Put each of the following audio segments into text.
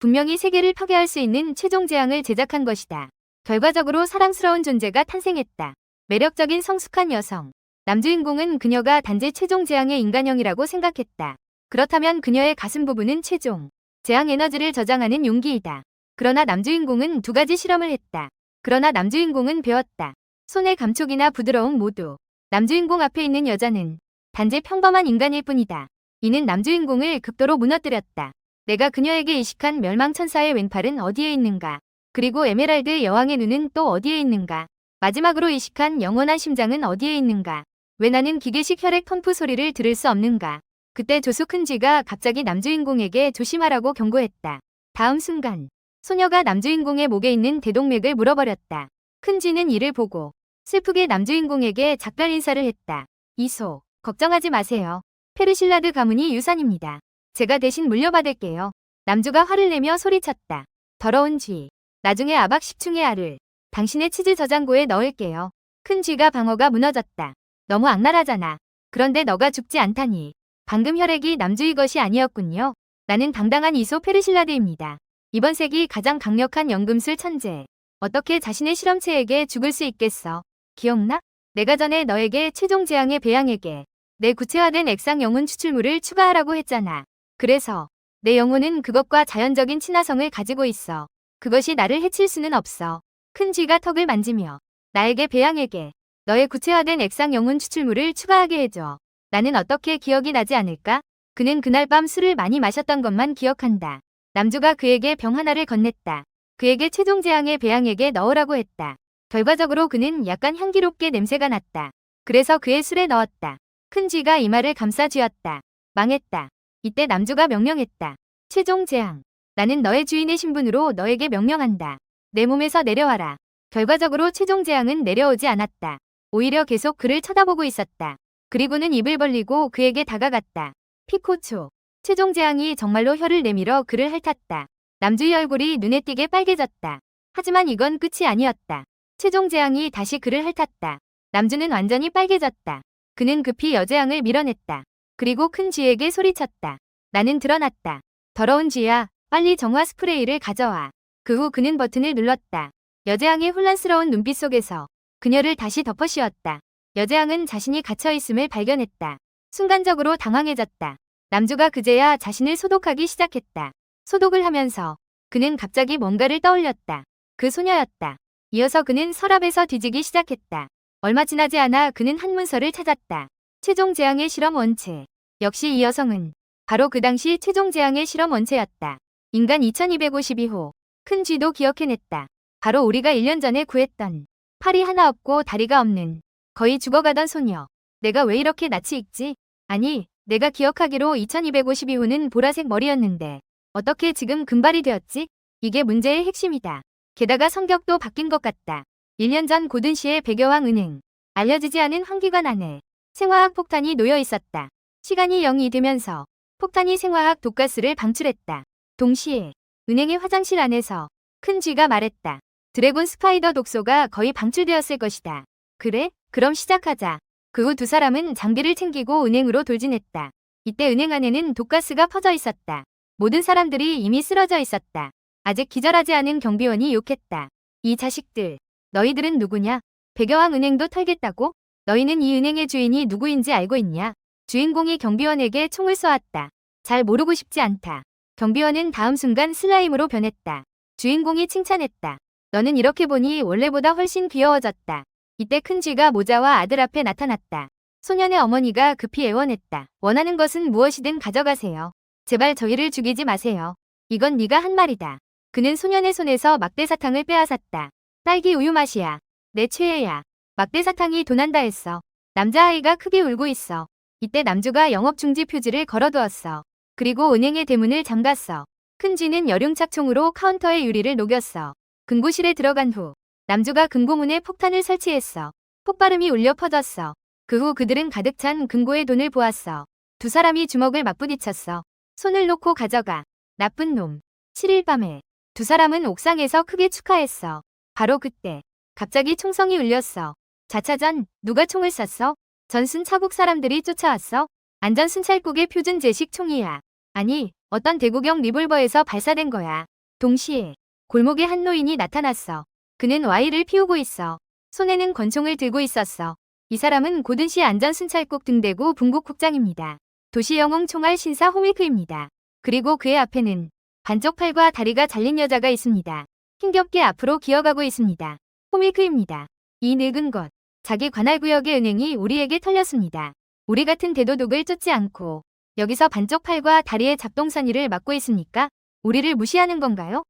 분명히 세계를 파괴할 수 있는 최종 재앙을 제작한 것이다. 결과적으로 사랑스러운 존재가 탄생했다. 매력적인 성숙한 여성. 남주인공은 그녀가 단지 최종 재앙의 인간형이라고 생각했다. 그렇다면 그녀의 가슴 부분은 최종 재앙 에너지를 저장하는 용기이다. 그러나 남주인공은 두 가지 실험을 했다. 그러나 남주인공은 배웠다. 손의 감촉이나 부드러움 모두. 남주인공 앞에 있는 여자는 단지 평범한 인간일 뿐이다. 이는 남주인공을 극도로 무너뜨렸다. 내가 그녀에게 이식한 멸망천사의 왼팔은 어디에 있는가? 그리고 에메랄드 여왕의 눈은 또 어디에 있는가? 마지막으로 이식한 영원한 심장은 어디에 있는가? 왜 나는 기계식 혈액 펌프 소리를 들을 수 없는가? 그때 조수 큰지가 갑자기 남주인공에게 조심하라고 경고했다. 다음 순간 소녀가 남주인공의 목에 있는 대동맥을 물어버렸다. 큰지는 이를 보고 슬프게 남주인공에게 작별 인사를 했다. 이소, 걱정하지 마세요. 페르실라드 가문이 유산입니다. 제가 대신 물려받을게요. 남주가 화를 내며 소리쳤다. 더러운 쥐. 나중에 아박 10충의 알을 당신의 치즈 저장고에 넣을게요. 큰 쥐가 방어가 무너졌다. 너무 악랄하잖아. 그런데 너가 죽지 않다니. 방금 혈액이 남주의 것이 아니었군요. 나는 당당한 이소 페르실라드입니다. 이번 세기 가장 강력한 연금술 천재. 어떻게 자신의 실험체에게 죽을 수 있겠어? 기억나? 내가 전에 너에게 최종 재앙의 배양에게 내 구체화된 액상 영혼 추출물을 추가하라고 했잖아. 그래서 내 영혼은 그것과 자연적인 친화성을 가지고 있어. 그것이 나를 해칠 수는 없어. 큰 쥐가 턱을 만지며 나에게 배양에게 너의 구체화된 액상 영혼 추출물을 추가하게 해줘. 나는 어떻게 기억이 나지 않을까? 그는 그날 밤 술을 많이 마셨던 것만 기억한다. 남주가 그에게 병 하나를 건넸다. 그에게 최종 재앙의 배양에게 넣으라고 했다. 결과적으로 그는 약간 향기롭게 냄새가 났다. 그래서 그의 술에 넣었다. 큰 쥐가 이마를 감싸 쥐었다. 망했다. 이때 남주가 명령했다. 최종 재앙. 나는 너의 주인의 신분으로 너에게 명령한다. 내 몸에서 내려와라. 결과적으로 최종 재앙은 내려오지 않았다. 오히려 계속 그를 쳐다보고 있었다. 그리고는 입을 벌리고 그에게 다가갔다. 피코초. 최종 재앙이 정말로 혀를 내밀어 그를 핥았다. 남주의 얼굴이 눈에 띄게 빨개졌다. 하지만 이건 끝이 아니었다. 최종 재앙이 다시 그를 핥았다. 남주는 완전히 빨개졌다. 그는 급히 여재앙을 밀어냈다. 그리고 큰 쥐에게 소리쳤다. 나는 드러났다. 더러운 쥐야, 빨리 정화 스프레이를 가져와. 그 후 그는 버튼을 눌렀다. 여재앙의 혼란스러운 눈빛 속에서 그녀를 다시 덮어씌웠다. 여재앙은 자신이 갇혀있음을 발견했다. 순간적으로 당황해졌다. 남주가 그제야 자신을 소독하기 시작했다. 소독을 하면서 그는 갑자기 뭔가를 떠올렸다. 그 소녀였다. 이어서 그는 서랍에서 뒤지기 시작했다. 얼마 지나지 않아 그는 한 문서를 찾았다. 최종 재앙의 실험 원체. 역시 이 여성은 바로 그 당시 최종 재앙의 실험 원체였다. 인간 2252호. 큰 쥐도 기억해냈다. 바로 우리가 1년 전에 구했던 팔이 하나 없고 다리가 없는 거의 죽어가던 소녀. 내가 왜 이렇게 낯이 익지? 아니, 내가 기억하기로 2252호는 보라색 머리였는데 어떻게 지금 금발이 되었지? 이게 문제의 핵심이다. 게다가 성격도 바뀐 것 같다. 1년 전 고든시의 백여왕 은행. 알려지지 않은 환기관 안에 생화학 폭탄이 놓여 있었다. 시간이 0이 되면서 폭탄이 생화학 독가스를 방출했다. 동시에 은행의 화장실 안에서 큰 쥐가 말했다. 드래곤 스파이더 독소가 거의 방출되었을 것이다. 그래? 그럼 시작하자. 그 후 두 사람은 장비를 챙기고 은행으로 돌진했다. 이때 은행 안에는 독가스가 퍼져 있었다. 모든 사람들이 이미 쓰러져 있었다. 아직 기절하지 않은 경비원이 욕했다. 이 자식들. 너희들은 누구냐? 백여왕 은행도 털겠다고? 너희는 이 은행의 주인이 누구인지 알고 있냐? 주인공이 경비원에게 총을 쏘았다. 잘 모르고 싶지 않다. 경비원은 다음 순간 슬라임으로 변했다. 주인공이 칭찬했다. 너는 이렇게 보니 원래보다 훨씬 귀여워졌다. 이때 큰 쥐가 모자와 아들 앞에 나타났다. 소년의 어머니가 급히 애원했다. 원하는 것은 무엇이든 가져가세요. 제발 저희를 죽이지 마세요. 이건 네가 한 말이다. 그는 소년의 손에서 막대사탕을 빼앗았다. 딸기 우유 맛이야. 내 최애야. 막대사탕이 도난다 했어. 남자아이가 크게 울고 있어. 이때 남주가 영업중지 표지를 걸어두었어. 그리고 은행의 대문을 잠갔어. 큰 쥐는 여륜착총으로 카운터의 유리를 녹였어. 금고실에 들어간 후 남주가 금고문에 폭탄을 설치했어. 폭발음이 울려 퍼졌어. 그 후 그들은 가득 찬 금고에 돈을 보았어. 두 사람이 주먹을 맞부딪혔어. 손을 놓고 가져가. 나쁜 놈. 7일 밤에 두 사람은 옥상에서 크게 축하했어. 바로 그때 갑자기 총성이 울렸어. 자차전 누가 총을 쐈어? 전순 차국 사람들이 쫓아왔어? 안전순찰국의 표준 제식 총이야. 아니, 어떤 대구경 리볼버에서 발사된 거야. 동시에 골목에 한 노인이 나타났어. 그는 와인을 피우고 있어. 손에는 권총을 들고 있었어. 이 사람은 고든시 안전순찰국 등대구 분국국장입니다. 도시영웅 총알 신사 호밀크입니다. 그리고 그의 앞에는 반쪽 팔과 다리가 잘린 여자가 있습니다. 힘겹게 앞으로 기어가고 있습니다. 호밀크입니다. 이 늙은 것. 자기 관할구역의 은행이 우리에게 털렸습니다. 우리 같은 대도둑을 쫓지 않고 여기서 반쪽 팔과 다리의 잡동사니를 맡고 있습니까? 우리를 무시하는 건가요?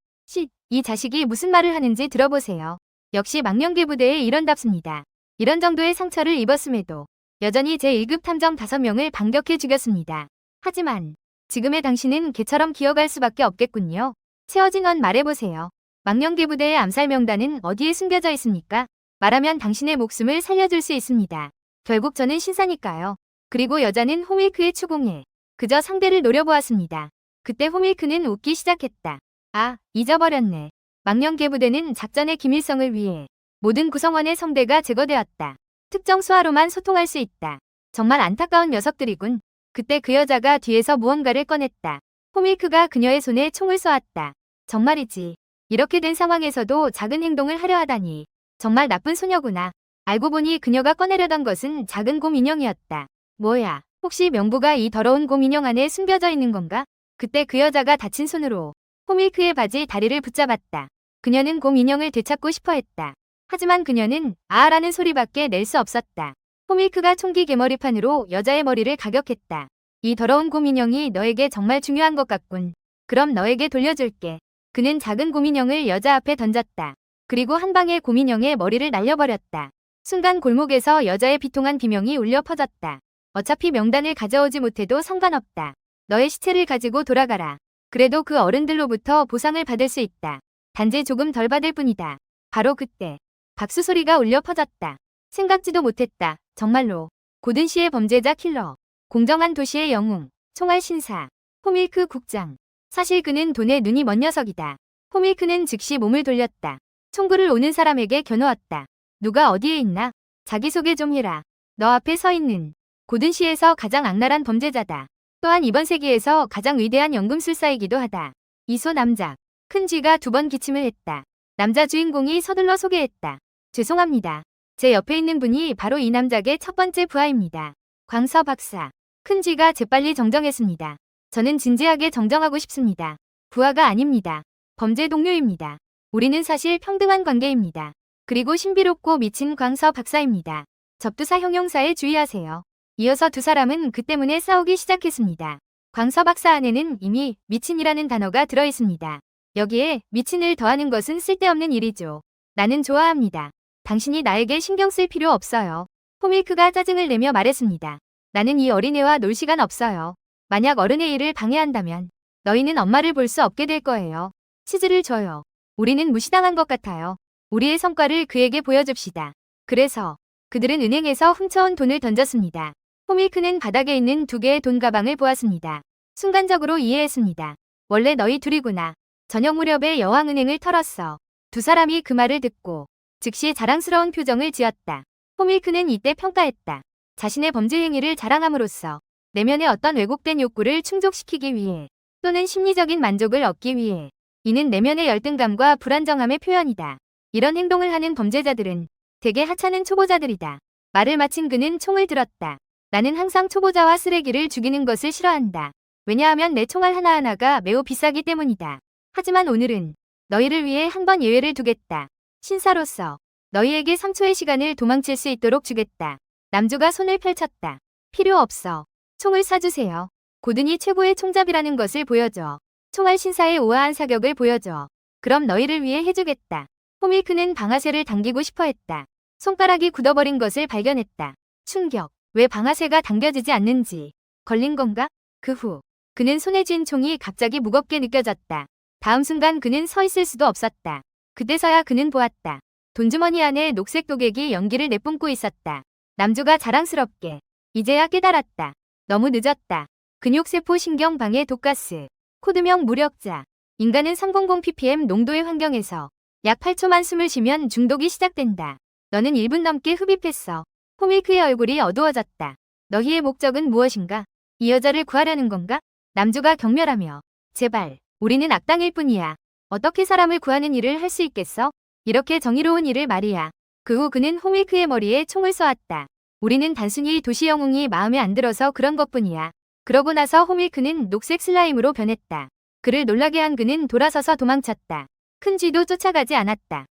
이 자식이 무슨 말을 하는지 들어보세요. 역시 망령계부대의 일원답습니다. 이런 정도의 상처를 입었음에도 여전히 제1급 탐정 5명을 반격해 죽였습니다. 하지만 지금의 당신은 개처럼 기어갈 수밖에 없겠군요. 최어진원 말해보세요. 망령계부대의 암살 명단은 어디에 숨겨져 있습니까? 말하면 당신의 목숨을 살려줄 수 있습니다. 결국 저는 신사니까요. 그리고 여자는 호밀크의 추궁에 그저 상대를 노려보았습니다. 그때 호밀크는 웃기 시작했다. 아, 잊어버렸네. 망령계부대는 작전의 기밀성을 위해 모든 구성원의 성대가 제거되었다. 특정 수하로만 소통할 수 있다. 정말 안타까운 녀석들이군. 그때 그 여자가 뒤에서 무언가를 꺼냈다. 호밀크가 그녀의 손에 총을 쏘았다. 정말이지. 이렇게 된 상황에서도 작은 행동을 하려 하다니. 정말 나쁜 소녀구나. 알고 보니 그녀가 꺼내려던 것은 작은 곰 인형이었다. 뭐야, 혹시 명부가 이 더러운 곰 인형 안에 숨겨져 있는 건가? 그때 그 여자가 다친 손으로 호밀크의 바지 다리를 붙잡았다. 그녀는 곰 인형을 되찾고 싶어 했다. 하지만 그녀는 아아라는 소리밖에 낼 수 없었다. 호밀크가 총기 개머리판으로 여자의 머리를 가격했다. 이 더러운 곰 인형이 너에게 정말 중요한 것 같군. 그럼 너에게 돌려줄게. 그는 작은 곰 인형을 여자 앞에 던졌다. 그리고 한 방에 곰 인형의 머리를 날려버렸다. 순간 골목에서 여자의 비통한 비명이 울려 퍼졌다. 어차피 명단을 가져오지 못해도 상관없다. 너의 시체를 가지고 돌아가라. 그래도 그 어른들로부터 보상을 받을 수 있다. 단지 조금 덜 받을 뿐이다. 바로 그때 박수 소리가 울려 퍼졌다. 생각지도 못했다. 정말로. 고든시의 범죄자 킬러. 공정한 도시의 영웅. 총알 신사. 호밀크 국장. 사실 그는 돈에 눈이 먼 녀석이다. 호밀크는 즉시 몸을 돌렸다. 총구를 오는 사람에게 겨누었다. 누가 어디에 있나? 자기소개 좀 해라. 너 앞에 서 있는 고든시에서 가장 악랄한 범죄자다. 또한 이번 세기에서 가장 위대한 연금술사이기도 하다. 이소 남작. 큰 쥐가 2번 기침을 했다. 남자 주인공이 서둘러 소개했다. 죄송합니다. 제 옆에 있는 분이 바로 이 남작의 첫 번째 부하입니다. 광서 박사. 큰 쥐가 재빨리 정정했습니다. 저는 진지하게 정정하고 싶습니다. 부하가 아닙니다. 범죄 동료입니다. 우리는 사실 평등한 관계입니다. 그리고 신비롭고 미친 광서 박사입니다. 접두사 형용사에 주의하세요. 이어서 두 사람은 그 때문에 싸우기 시작했습니다. 광서 박사 안에는 이미 미친이라는 단어가 들어있습니다. 여기에 미친을 더하는 것은 쓸데없는 일이죠. 나는 좋아합니다. 당신이 나에게 신경 쓸 필요 없어요. 호밀크가 짜증을 내며 말했습니다. 나는 이 어린애와 놀 시간 없어요. 만약 어른의 일을 방해한다면 너희는 엄마를 볼 수 없게 될 거예요. 치즈를 줘요. 우리는 무시당한 것 같아요. 우리의 성과를 그에게 보여줍시다. 그래서 그들은 은행에서 훔쳐온 돈을 던졌습니다. 호밀크는 바닥에 있는 2개의 돈 가방을 보았습니다. 순간적으로 이해했습니다. 원래 너희 둘이구나. 저녁 무렵에 여왕은행을 털었어. 두 사람이 그 말을 듣고 즉시 자랑스러운 표정을 지었다. 호밀크는 이때 평가했다. 자신의 범죄 행위를 자랑함으로써 내면의 어떤 왜곡된 욕구를 충족시키기 위해 또는 심리적인 만족을 얻기 위해 이는 내면의 열등감과 불안정함의 표현이다. 이런 행동을 하는 범죄자들은 대개 하찮은 초보자들이다. 말을 마친 그는 총을 들었다. 나는 항상 초보자와 쓰레기를 죽이는 것을 싫어한다. 왜냐하면 내 총알 하나하나가 매우 비싸기 때문이다. 하지만 오늘은 너희를 위해 한 번 예외를 두겠다. 신사로서 너희에게 3초의 시간을 도망칠 수 있도록 주겠다. 남주가 손을 펼쳤다. 필요 없어. 총을 쏴주세요. 고든이 최고의 총잡이라는 것을 보여줘. 총알 신사의 우아한 사격을 보여줘. 그럼 너희를 위해 해주겠다. 호밀크는 방아쇠를 당기고 싶어 했다. 손가락이 굳어버린 것을 발견했다. 충격. 왜 방아쇠가 당겨지지 않는지. 걸린 건가? 그 후 그는 손에 쥔 총이 갑자기 무겁게 느껴졌다. 다음 순간 그는 서 있을 수도 없었다. 그때서야 그는 보았다. 돈주머니 안에 녹색 도객이 연기를 내뿜고 있었다. 남주가 자랑스럽게 이제야 깨달았다. 너무 늦었다. 근육세포 신경방해 독가스. 코드명 무력자. 인간은 300ppm 농도의 환경에서 약 8초만 숨을 쉬면 중독이 시작된다. 너는 1분 넘게 흡입했어. 호밀크의 얼굴이 어두워졌다. 너희의 목적은 무엇인가? 이 여자를 구하려는 건가? 남주가 경멸하며 제발. 우리는 악당일 뿐이야. 어떻게 사람을 구하는 일을 할 수 있겠어? 이렇게 정의로운 일을 말이야. 그 후 그는 홈윌크의 머리에 총을 쏘았다. 우리는 단순히 도시 영웅이 마음에 안 들어서 그런 것뿐이야. 그러고 나서 홈윌크는 녹색 슬라임으로 변했다. 그를 놀라게 한 그는 돌아서서 도망쳤다. 큰 쥐도 쫓아가지 않았다.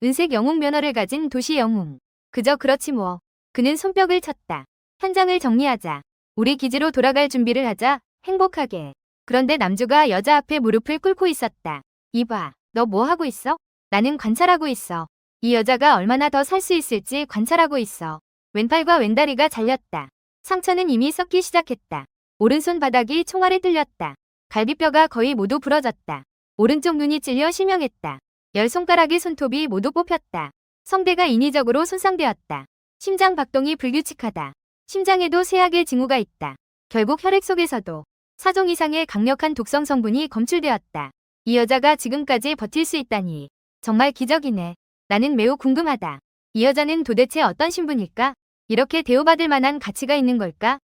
은색 영웅 면허를 가진 도시 영웅. 그저 그렇지 뭐. 그는 손뼉을 쳤다. 현장을 정리하자. 우리 기지로 돌아갈 준비를 하자. 행복하게. 그런데 남주가 여자 앞에 무릎을 꿇고 있었다. 이봐, 너 뭐 하고 있어? 나는 관찰하고 있어. 이 여자가 얼마나 더 살 수 있을지 관찰하고 있어. 왼팔과 왼다리가 잘렸다. 상처는 이미 썩기 시작했다. 오른손 바닥이 총알에 뚫렸다. 갈비뼈가 거의 모두 부러졌다. 오른쪽 눈이 찔려 실명했다. 10손가락의 손톱이 모두 뽑혔다. 성대가 인위적으로 손상되었다. 심장 박동이 불규칙하다. 심장에도 쇠약의 징후가 있다. 결국 혈액 속에서도 4종 이상의 강력한 독성 성분이 검출되었다. 이 여자가 지금까지 버틸 수 있다니 정말 기적이네. 나는 매우 궁금하다. 이 여자는 도대체 어떤 신분일까? 이렇게 대우받을 만한 가치가 있는 걸까?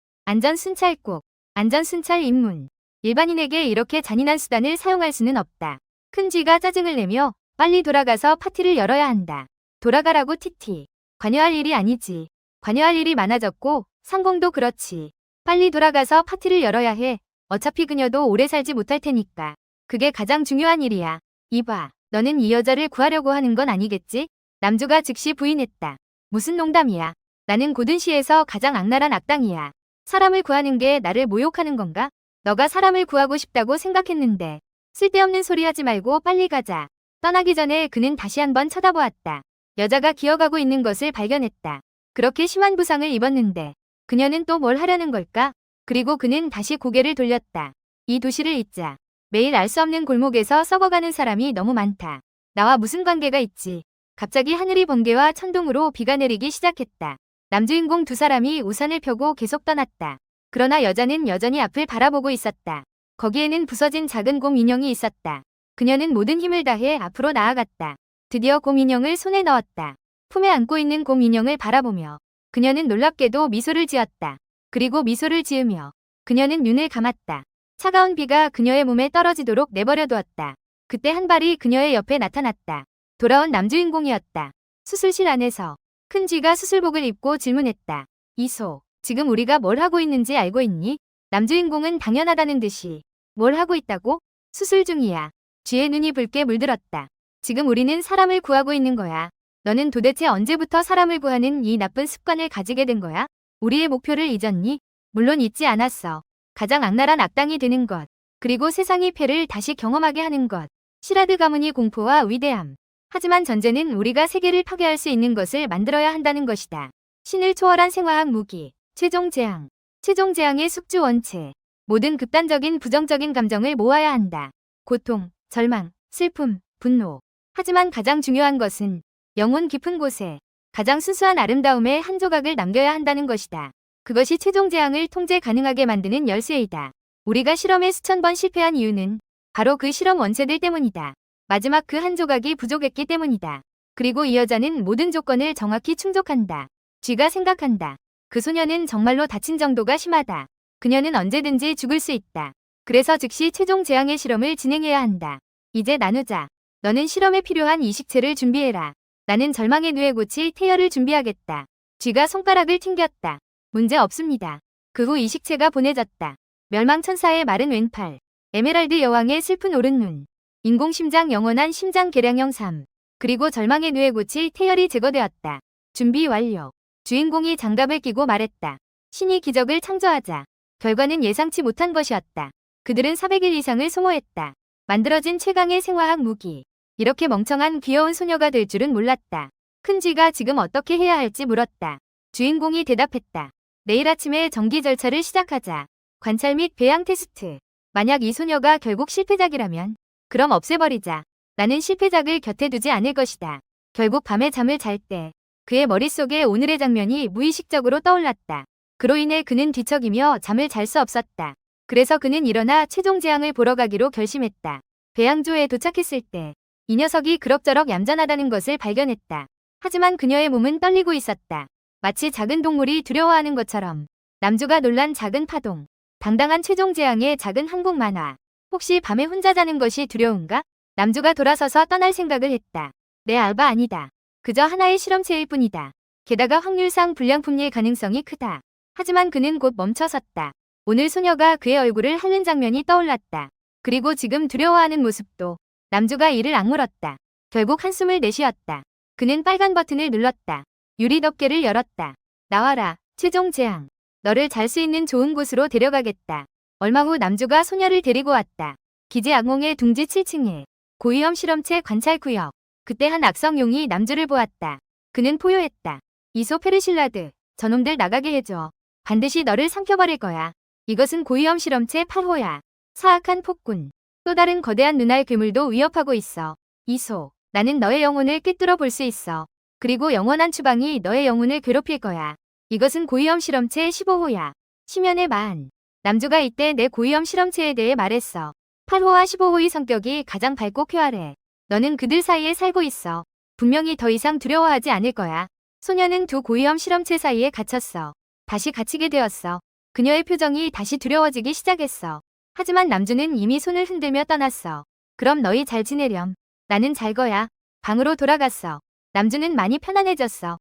안전순찰국, 안전순찰 입문. 일반인에게 이렇게 잔인한 수단을 사용할 수는 없다. 큰 쥐가 짜증을 내며 빨리 돌아가서 파티를 열어야 한다. 돌아가라고 티티. 관여할 일이 아니지. 관여할 일이 많아졌고 상공도 그렇지. 빨리 돌아가서 파티를 열어야 해. 어차피 그녀도 오래 살지 못할 테니까. 그게 가장 중요한 일이야. 이봐, 너는 이 여자를 구하려고 하는 건 아니겠지? 남주가 즉시 부인했다. 무슨 농담이야. 나는 고든시에서 가장 악랄한 악당이야. 사람을 구하는 게 나를 모욕하는 건가? 너가 사람을 구하고 싶다고 생각했는데. 쓸데없는 소리 하지 말고 빨리 가자. 떠나기 전에 그는 다시 한번 쳐다보았다. 여자가 기어가고 있는 것을 발견했다. 그렇게 심한 부상을 입었는데 그녀는 또 뭘 하려는 걸까? 그리고 그는 다시 고개를 돌렸다. 이 도시를 잊자. 매일 알 수 없는 골목에서 썩어가는 사람이 너무 많다. 나와 무슨 관계가 있지? 갑자기 하늘이 번개와 천둥으로 비가 내리기 시작했다. 남주인공 두 사람이 우산을 펴고 계속 떠났다. 그러나 여자는 여전히 앞을 바라보고 있었다. 거기에는 부서진 작은 곰 인형이 있었다. 그녀는 모든 힘을 다해 앞으로 나아갔다. 드디어 곰 인형을 손에 넣었다. 품에 안고 있는 곰 인형을 바라보며 그녀는 놀랍게도 미소를 지었다. 그리고 미소를 지으며 그녀는 눈을 감았다. 차가운 비가 그녀의 몸에 떨어지도록 내버려 두었다. 그때 한 발이 그녀의 옆에 나타났다. 돌아온 남주인공이었다. 수술실 안에서 큰 쥐가 수술복을 입고 질문했다. 이소, 지금 우리가 뭘 하고 있는지 알고 있니? 남주인공은 당연하다는 듯이 뭘 하고 있다고? 수술 중이야. 쥐의 눈이 붉게 물들었다. 지금 우리는 사람을 구하고 있는 거야. 너는 도대체 언제부터 사람을 구하는 이 나쁜 습관을 가지게 된 거야? 우리의 목표를 잊었니? 물론 잊지 않았어. 가장 악랄한 악당이 되는 것. 그리고 세상의 폐를 다시 경험하게 하는 것. 시라드 가문의 공포와 위대함. 하지만 전제는 우리가 세계를 파괴할 수 있는 것을 만들어야 한다는 것이다. 신을 초월한 생화학 무기. 최종 재앙. 최종 재앙의 숙주 원체. 모든 극단적인 부정적인 감정을 모아야 한다. 고통, 절망, 슬픔, 분노. 하지만 가장 중요한 것은 영혼 깊은 곳에 가장 순수한 아름다움의 한 조각을 남겨야 한다는 것이다. 그것이 최종 재앙을 통제 가능하게 만드는 열쇠이다. 우리가 실험에 수천 번 실패한 이유는 바로 그 실험 원체들 때문이다. 마지막 그 한 조각이 부족했기 때문이다. 그리고 이 여자는 모든 조건을 정확히 충족한다. 쥐가 생각한다. 그 소녀는 정말로 다친 정도가 심하다. 그녀는 언제든지 죽을 수 있다. 그래서 즉시 최종 재앙의 실험을 진행해야 한다. 이제 나누자. 너는 실험에 필요한 이식체를 준비해라. 나는 절망의 뇌에 고칠 태열을 준비하겠다. 쥐가 손가락을 튕겼다. 문제 없습니다. 그 후 이식체가 보내졌다. 멸망천사의 마른 왼팔. 에메랄드 여왕의 슬픈 오른눈. 인공심장 영원한 심장 개량형 3. 그리고 절망의 뇌에 고칠 태열이 제거되었다. 준비 완료. 주인공이 장갑을 끼고 말했다. 신이 기적을 창조하자. 결과는 예상치 못한 것이었다. 그들은 400일 이상을 소모했다. 만들어진 최강의 생화학 무기. 이렇게 멍청한 귀여운 소녀가 될 줄은 몰랐다. 큰 쥐가 지금 어떻게 해야 할지 물었다. 주인공이 대답했다. 내일 아침에 정기 절차를 시작하자. 관찰 및 배양 테스트. 만약 이 소녀가 결국 실패작이라면 그럼 없애버리자. 나는 실패작을 곁에 두지 않을 것이다. 결국 밤에 잠을 잘 때 그의 머릿속에 오늘의 장면이 무의식적으로 떠올랐다. 그로 인해 그는 뒤척이며 잠을 잘 수 없었다. 그래서 그는 일어나 최종 재앙을 보러 가기로 결심했다. 배양조에 도착했을 때 이 녀석이 그럭저럭 얌전하다는 것을 발견했다. 하지만 그녀의 몸은 떨리고 있었다. 마치 작은 동물이 두려워하는 것처럼. 남주가 놀란 작은 파동. 당당한 최종 재앙의 작은 한국 만화. 혹시 밤에 혼자 자는 것이 두려운가? 남주가 돌아서서 떠날 생각을 했다. 내 알바 아니다. 그저 하나의 실험체일 뿐이다. 게다가 확률상 불량품일 가능성이 크다. 하지만 그는 곧 멈춰섰다. 오늘 소녀가 그의 얼굴을 핥는 장면이 떠올랐다. 그리고 지금 두려워하는 모습도. 남주가 이를 악물었다. 결국 한숨을 내쉬었다. 그는 빨간 버튼을 눌렀다. 유리 덮개를 열었다. 나와라, 최종 재앙. 너를 잘 수 있는 좋은 곳으로 데려가겠다. 얼마 후 남주가 소녀를 데리고 왔다. 기지 악몽의 둥지 7층에 고위험 실험체 관찰구역. 그때 한 악성용이 남주를 보았다. 그는 포효했다. 이소 페르실라드, 저놈들 나가게 해줘. 반드시 너를 삼켜버릴 거야. 이것은 고위험 실험체 8호야. 사악한 폭군. 또 다른 거대한 눈알 괴물도 위협하고 있어. 이소, 나는 너의 영혼을 꿰뚫어 볼 수 있어. 그리고 영원한 추방이 너의 영혼을 괴롭힐 거야. 이것은 고위험 실험체 15호야. 심연의 만. 남주가 이때 내 고위험 실험체에 대해 말했어. 8호와 15호의 성격이 가장 밝고 쾌활해. 너는 그들 사이에 살고 있어. 분명히 더 이상 두려워하지 않을 거야. 소녀는 두 고위험 실험체 사이에 갇혔어. 다시 갇히게 되었어. 그녀의 표정이 다시 두려워지기 시작했어. 하지만 남주는 이미 손을 흔들며 떠났어. 그럼 너희 잘 지내렴. 나는 잘 거야. 방으로 돌아갔어. 남주는 많이 편안해졌어.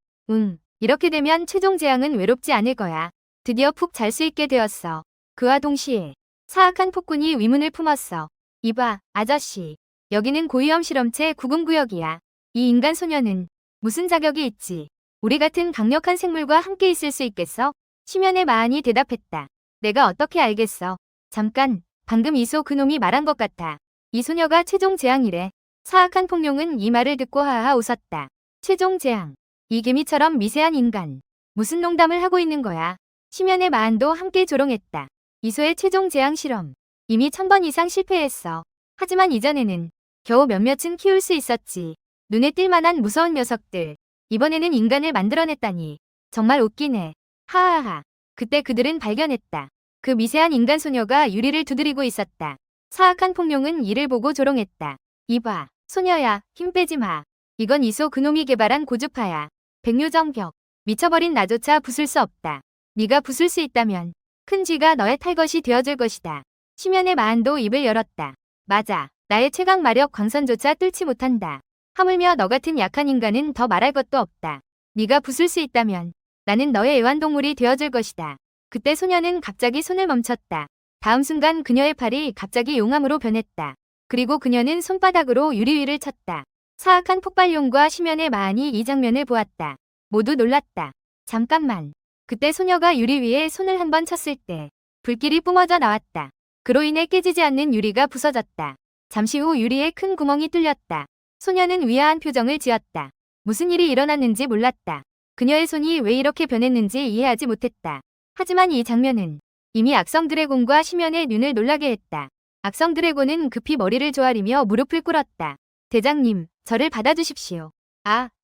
이렇게 되면 최종 재앙은 외롭지 않을 거야. 드디어 푹 잘 수 있게 되었어. 그와 동시에 사악한 폭군이 위문을 품었어. 이봐, 아저씨. 여기는 고위험 실험체 구금구역이야. 이 인간 소녀는 무슨 자격이 있지? 우리 같은 강력한 생물과 함께 있을 수 있겠어? 심연의 마한이 대답했다. 내가 어떻게 알겠어? 잠깐, 방금 이소 그놈이 말한 것 같아. 이 소녀가 최종 재앙이래. 사악한 폭룡은 이 말을 듣고 하하 웃었다. 최종 재앙. 이 개미처럼 미세한 인간. 무슨 농담을 하고 있는 거야? 심연의 마한도 함께 조롱했다. 이소의 최종 재앙 실험. 이미 1000번 이상 실패했어. 하지만 이전에는 겨우 몇몇은 키울 수 있었지. 눈에 띌 만한 무서운 녀석들. 이번에는 인간을 만들어냈다니. 정말 웃기네. 하하하. 그때 그들은 발견했다. 그 미세한 인간 소녀가 유리를 두드리고 있었다. 사악한 폭룡은 이를 보고 조롱했다. 이봐, 소녀야, 힘 빼지 마. 이건 이소 그놈이 개발한 고주파야. 백묘정벽. 미쳐버린 나조차 부술 수 없다. 네가 부술 수 있다면 큰 쥐가 너의 탈것이 되어줄 것이다. 심연의 마한도 입을 열었다. 맞아. 나의 최강 마력 광선조차 뚫지 못한다. 하물며 너 같은 약한 인간은 더 말할 것도 없다. 네가 부술 수 있다면 나는 너의 애완동물이 되어줄 것이다. 그때 소녀는 갑자기 손을 멈췄다. 다음 순간 그녀의 팔이 갑자기 용암으로 변했다. 그리고 그녀는 손바닥으로 유리 위를 쳤다. 사악한 폭발용과 심연의 마한이 이 장면을 보았다. 모두 놀랐다. 잠깐만. 그때 소녀가 유리 위에 손을 한번 쳤을 때 불길이 뿜어져 나왔다. 그로 인해 깨지지 않는 유리가 부서졌다. 잠시 후 유리에 큰 구멍이 뚫렸다. 소녀는 위아한 표정을 지었다. 무슨 일이 일어났는지 몰랐다. 그녀의 손이 왜 이렇게 변했는지 이해하지 못했다. 하지만 이 장면은 이미 악성 드래곤과 심연의 눈을 놀라게 했다. 악성 드래곤은 급히 머리를 조아리며 무릎을 꿇었다. 대장님, 저를 받아주십시오.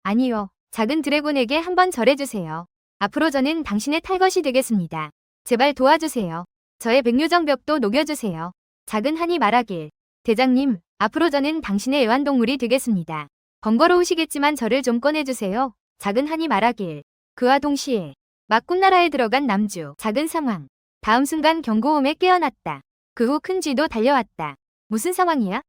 아니요. 작은 드래곤에게 한번 절해주세요. 앞으로 저는 당신의 탈것이 되겠습니다. 제발 도와주세요. 저의 백묘정벽도 녹여주세요. 작은 한이 말하길. 대장님, 앞으로 저는 당신의 애완동물이 되겠습니다. 번거로우시겠지만 저를 좀 꺼내주세요. 작은 한이 말하길. 그와 동시에 막 꿈나라에 들어간 남주. 작은 상황. 다음 순간 경고음에 깨어났다. 그 후 큰 쥐도 달려왔다. 무슨 상황이야?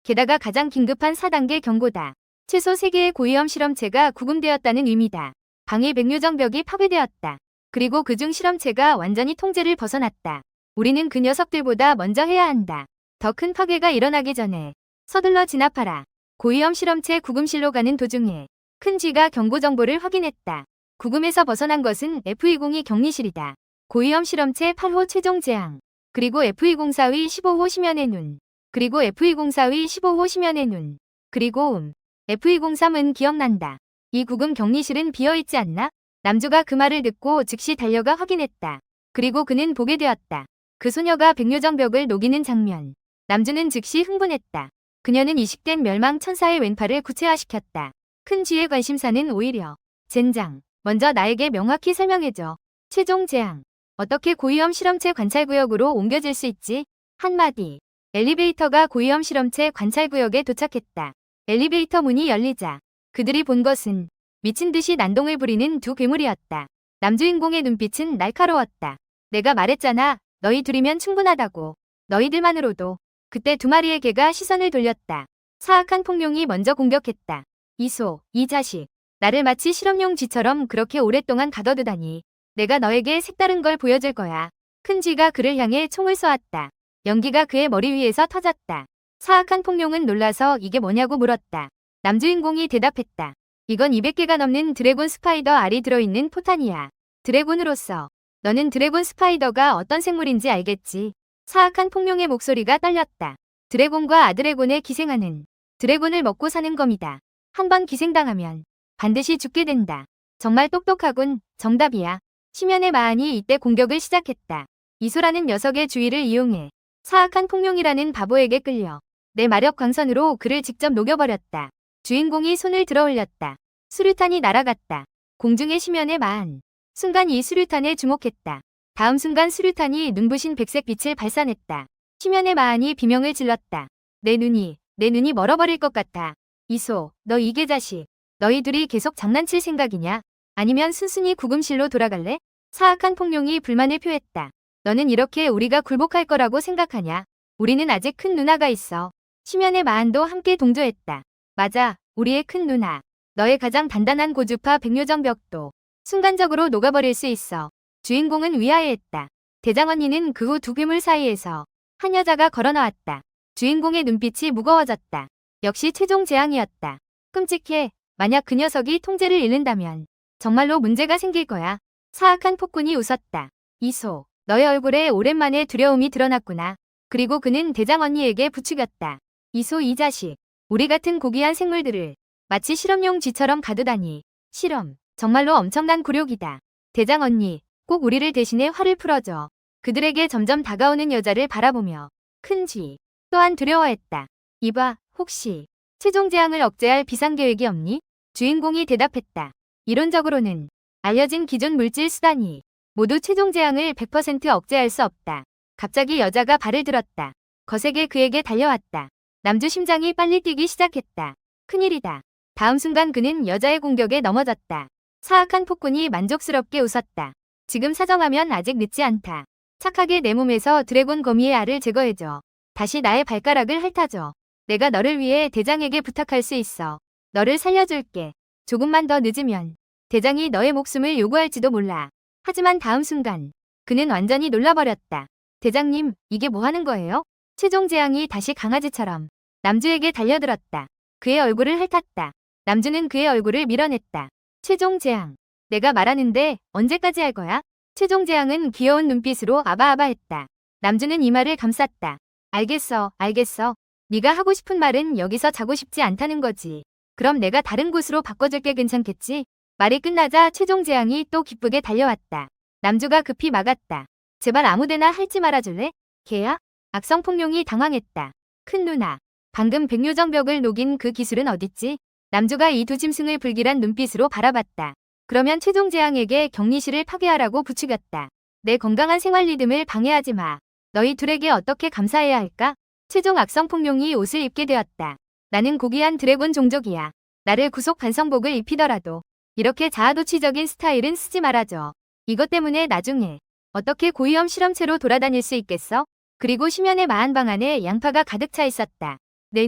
게다가 가장 긴급한 4단계 경고다. 최소 3개의 고위험 실험체가 구금되었다는 의미다. 방해 백묘정벽이 파괴되었다. 그리고 그중 실험체가 완전히 통제를 벗어났다. 우리는 그 녀석들보다 먼저 해야 한다. 더 큰 파괴가 일어나기 전에 서둘러 진압하라. 고위험 실험체 구금실로 가는 도중에 큰 쥐가 경고 정보를 확인했다. 구금에서 벗어난 것은 F202 격리실이다. 고위험 실험체 8호 최종 재앙. 그리고 F204의 15호 심연의 눈. 그리고 F204의 15호 심연의 눈. 그리고 F203은 기억난다. 이 구금 격리실은 비어있지 않나? 남주가 그 말을 듣고 즉시 달려가 확인했다. 그리고 그는 보게 되었다. 그 소녀가 백묘정벽을 녹이는 장면. 남주는 즉시 흥분했다. 그녀는 이식된 멸망 천사의 왼팔을 구체화시켰다. 큰 쥐의 관심사는 오히려 젠장, 먼저 나에게 명확히 설명해줘. 최종 재앙. 어떻게 고위험 실험체 관찰구역으로 옮겨질 수 있지? 한마디. 엘리베이터가 고위험 실험체 관찰구역에 도착했다. 엘리베이터 문이 열리자 그들이 본 것은 미친 듯이 난동을 부리는 두 괴물이었다. 남주인공의 눈빛은 날카로웠다. 내가 말했잖아. 너희 둘이면 충분하다고. 너희들만으로도. 그때 두 마리의 개가 시선을 돌렸다. 사악한 폭룡이 먼저 공격했다. 이소, 이 자식. 나를 마치 실험용 쥐처럼 그렇게 오랫동안 가둬두다니. 내가 너에게 색다른 걸 보여줄 거야. 큰 쥐가 그를 향해 총을 쏘았다. 연기가 그의 머리 위에서 터졌다. 사악한 폭룡은 놀라서 이게 뭐냐고 물었다. 남주인공이 대답했다. 이건 200개가 넘는 드래곤 스파이더 알이 들어있는 포탄이야. 드래곤으로서 너는 드래곤 스파이더가 어떤 생물인지 알겠지. 사악한 폭룡의 목소리가 떨렸다. 드래곤과 아드래곤에 기생하는, 드래곤을 먹고 사는 겁니다. 한번 기생당하면 반드시 죽게 된다. 정말 똑똑하군. 정답이야. 심연의 마한이 이때 공격을 시작했다. 이소라는 녀석의 주의를 이용해 사악한 폭룡이라는 바보에게 끌려 내 마력 광선으로 그를 직접 녹여버렸다. 주인공이 손을 들어 올렸다. 수류탄이 날아갔다. 공중의 심연의 마한. 순간 이 수류탄에 주목했다. 다음 순간 수류탄이 눈부신 백색 빛을 발산했다. 심연의 마한이 비명을 질렀다. 내 눈이 멀어버릴 것 같아. 이소, 너 이개 자식. 너희 둘이 계속 장난칠 생각이냐? 아니면 순순히 구금실로 돌아갈래? 사악한 폭룡이 불만을 표했다. 너는 이렇게 우리가 굴복할 거라고 생각하냐? 우리는 아직 큰 누나가 있어. 심연의 마한도 함께 동조했다. 맞아, 우리의 큰 누나. 너의 가장 단단한 고주파 백요정 벽도 순간적으로 녹아버릴 수 있어. 주인공은 위아해했다. 대장 언니는 그 후 두 괴물 사이에서 한 여자가 걸어나왔다. 주인공의 눈빛이 무거워졌다. 역시 최종 재앙이었다. 끔찍해. 만약 그 녀석이 통제를 잃는다면 정말로 문제가 생길 거야. 사악한 폭군이 웃었다. 이소, 너의 얼굴에 오랜만에 두려움이 드러났구나. 그리고 그는 대장 언니에게 부추겼다. 이소 이 자식. 우리 같은 고귀한 생물들을 마치 실험용 쥐처럼 가두다니. 실험. 정말로 엄청난 굴욕이다. 대장 언니, 꼭 우리를 대신해 화를 풀어줘. 그들에게 점점 다가오는 여자를 바라보며 큰 쥐 또한 두려워했다. 이봐, 혹시 최종 재앙을 억제할 비상계획이 없니? 주인공이 대답했다. 이론적으로는 알려진 기존 물질 수단이 모두 최종 재앙을 100% 억제할 수 없다. 갑자기 여자가 발을 들었다. 거세게 그에게 달려왔다. 남주 심장이 빨리 뛰기 시작했다. 큰일이다. 다음 순간 그는 여자의 공격에 넘어졌다. 사악한 폭군이 만족스럽게 웃었다. 지금 사정하면 아직 늦지 않다. 착하게 내 몸에서 드래곤 거미의 알을 제거해줘. 다시 나의 발가락을 핥아줘. 내가 너를 위해 대장에게 부탁할 수 있어. 너를 살려줄게. 조금만 더 늦으면 대장이 너의 목숨을 요구할지도 몰라. 하지만 다음 순간 그는 완전히 놀라버렸다. 대장님, 이게 뭐 하는 거예요? 최종 재앙이 다시 강아지처럼 남주에게 달려들었다. 그의 얼굴을 핥았다. 남주는 그의 얼굴을 밀어냈다. 최종 재앙. 내가 말하는데 언제까지 할 거야? 최종 재앙은 귀여운 눈빛으로 아바아바했다. 남주는 이마를 감쌌다. 알겠어. 네가 하고 싶은 말은 여기서 자고 싶지 않다는 거지. 그럼 내가 다른 곳으로 바꿔줄게. 괜찮겠지? 말이 끝나자 최종 재앙이 또 기쁘게 달려왔다. 남주가 급히 막았다. 제발 아무데나 할지 말아줄래? 걔야? 악성 폭룡이 당황했다. 큰 누나. 방금 백요정벽을 녹인 그 기술은 어딨지? 남주가 이 두 짐승을 불길한 눈빛으로 바라봤다. 그러면 최종 재앙에게 격리실을 파괴하라고 부추겼다. 내 건강한 생활 리듬을 방해하지 마. 너희 둘에게 어떻게 감사해야 할까? 최종 악성 폭룡이 옷을 입게 되었다. 나는 고귀한 드래곤 종족이야. 나를 구속 반성복을 입히더라도 이렇게 자아도취적인 스타일은 쓰지 말아줘. 이것 때문에 나중에 어떻게 고위험 실험체로 돌아다닐 수 있겠어? 그리고 심연의 마한 방 안에 양파가 가득 차 있었다. 내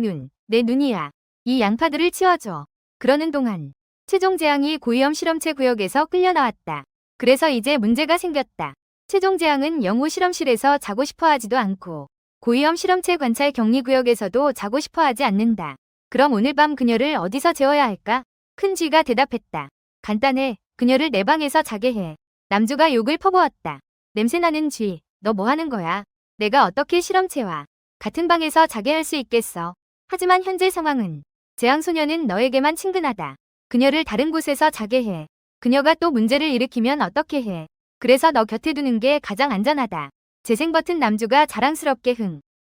눈이야. 이 양파들을 치워줘. 그러는 동안 최종 재앙이 고위험 실험체 구역에서 끌려나왔다. 그래서 이제 문제가 생겼다. 최종 재앙은 영호 실험실에서 자고 싶어 하지도 않고 고위험 실험체 관찰 격리 구역에서도 자고 싶어 하지 않는다. 그럼 오늘 밤 그녀를 어디서 재워야 할까? 큰 쥐가 대답했다. 간단해. 그녀를 내 방에서 자게 해. 남주가 욕을 퍼부었다. 냄새나는 쥐. 너 뭐 하는 거야? 내가 어떻게 실험체와 같은 방에서 자게 할 수 있겠어. 하지만 현재 상황은 재앙소녀는 너에게만 친근하다. 그녀를 다른 곳에서 자게 해. 그녀가 또 문제를 일으키면 어떻게 해. 그래서 너 곁에 두는 게 가장 안전하다. 재생 버튼 남주가 자랑스럽게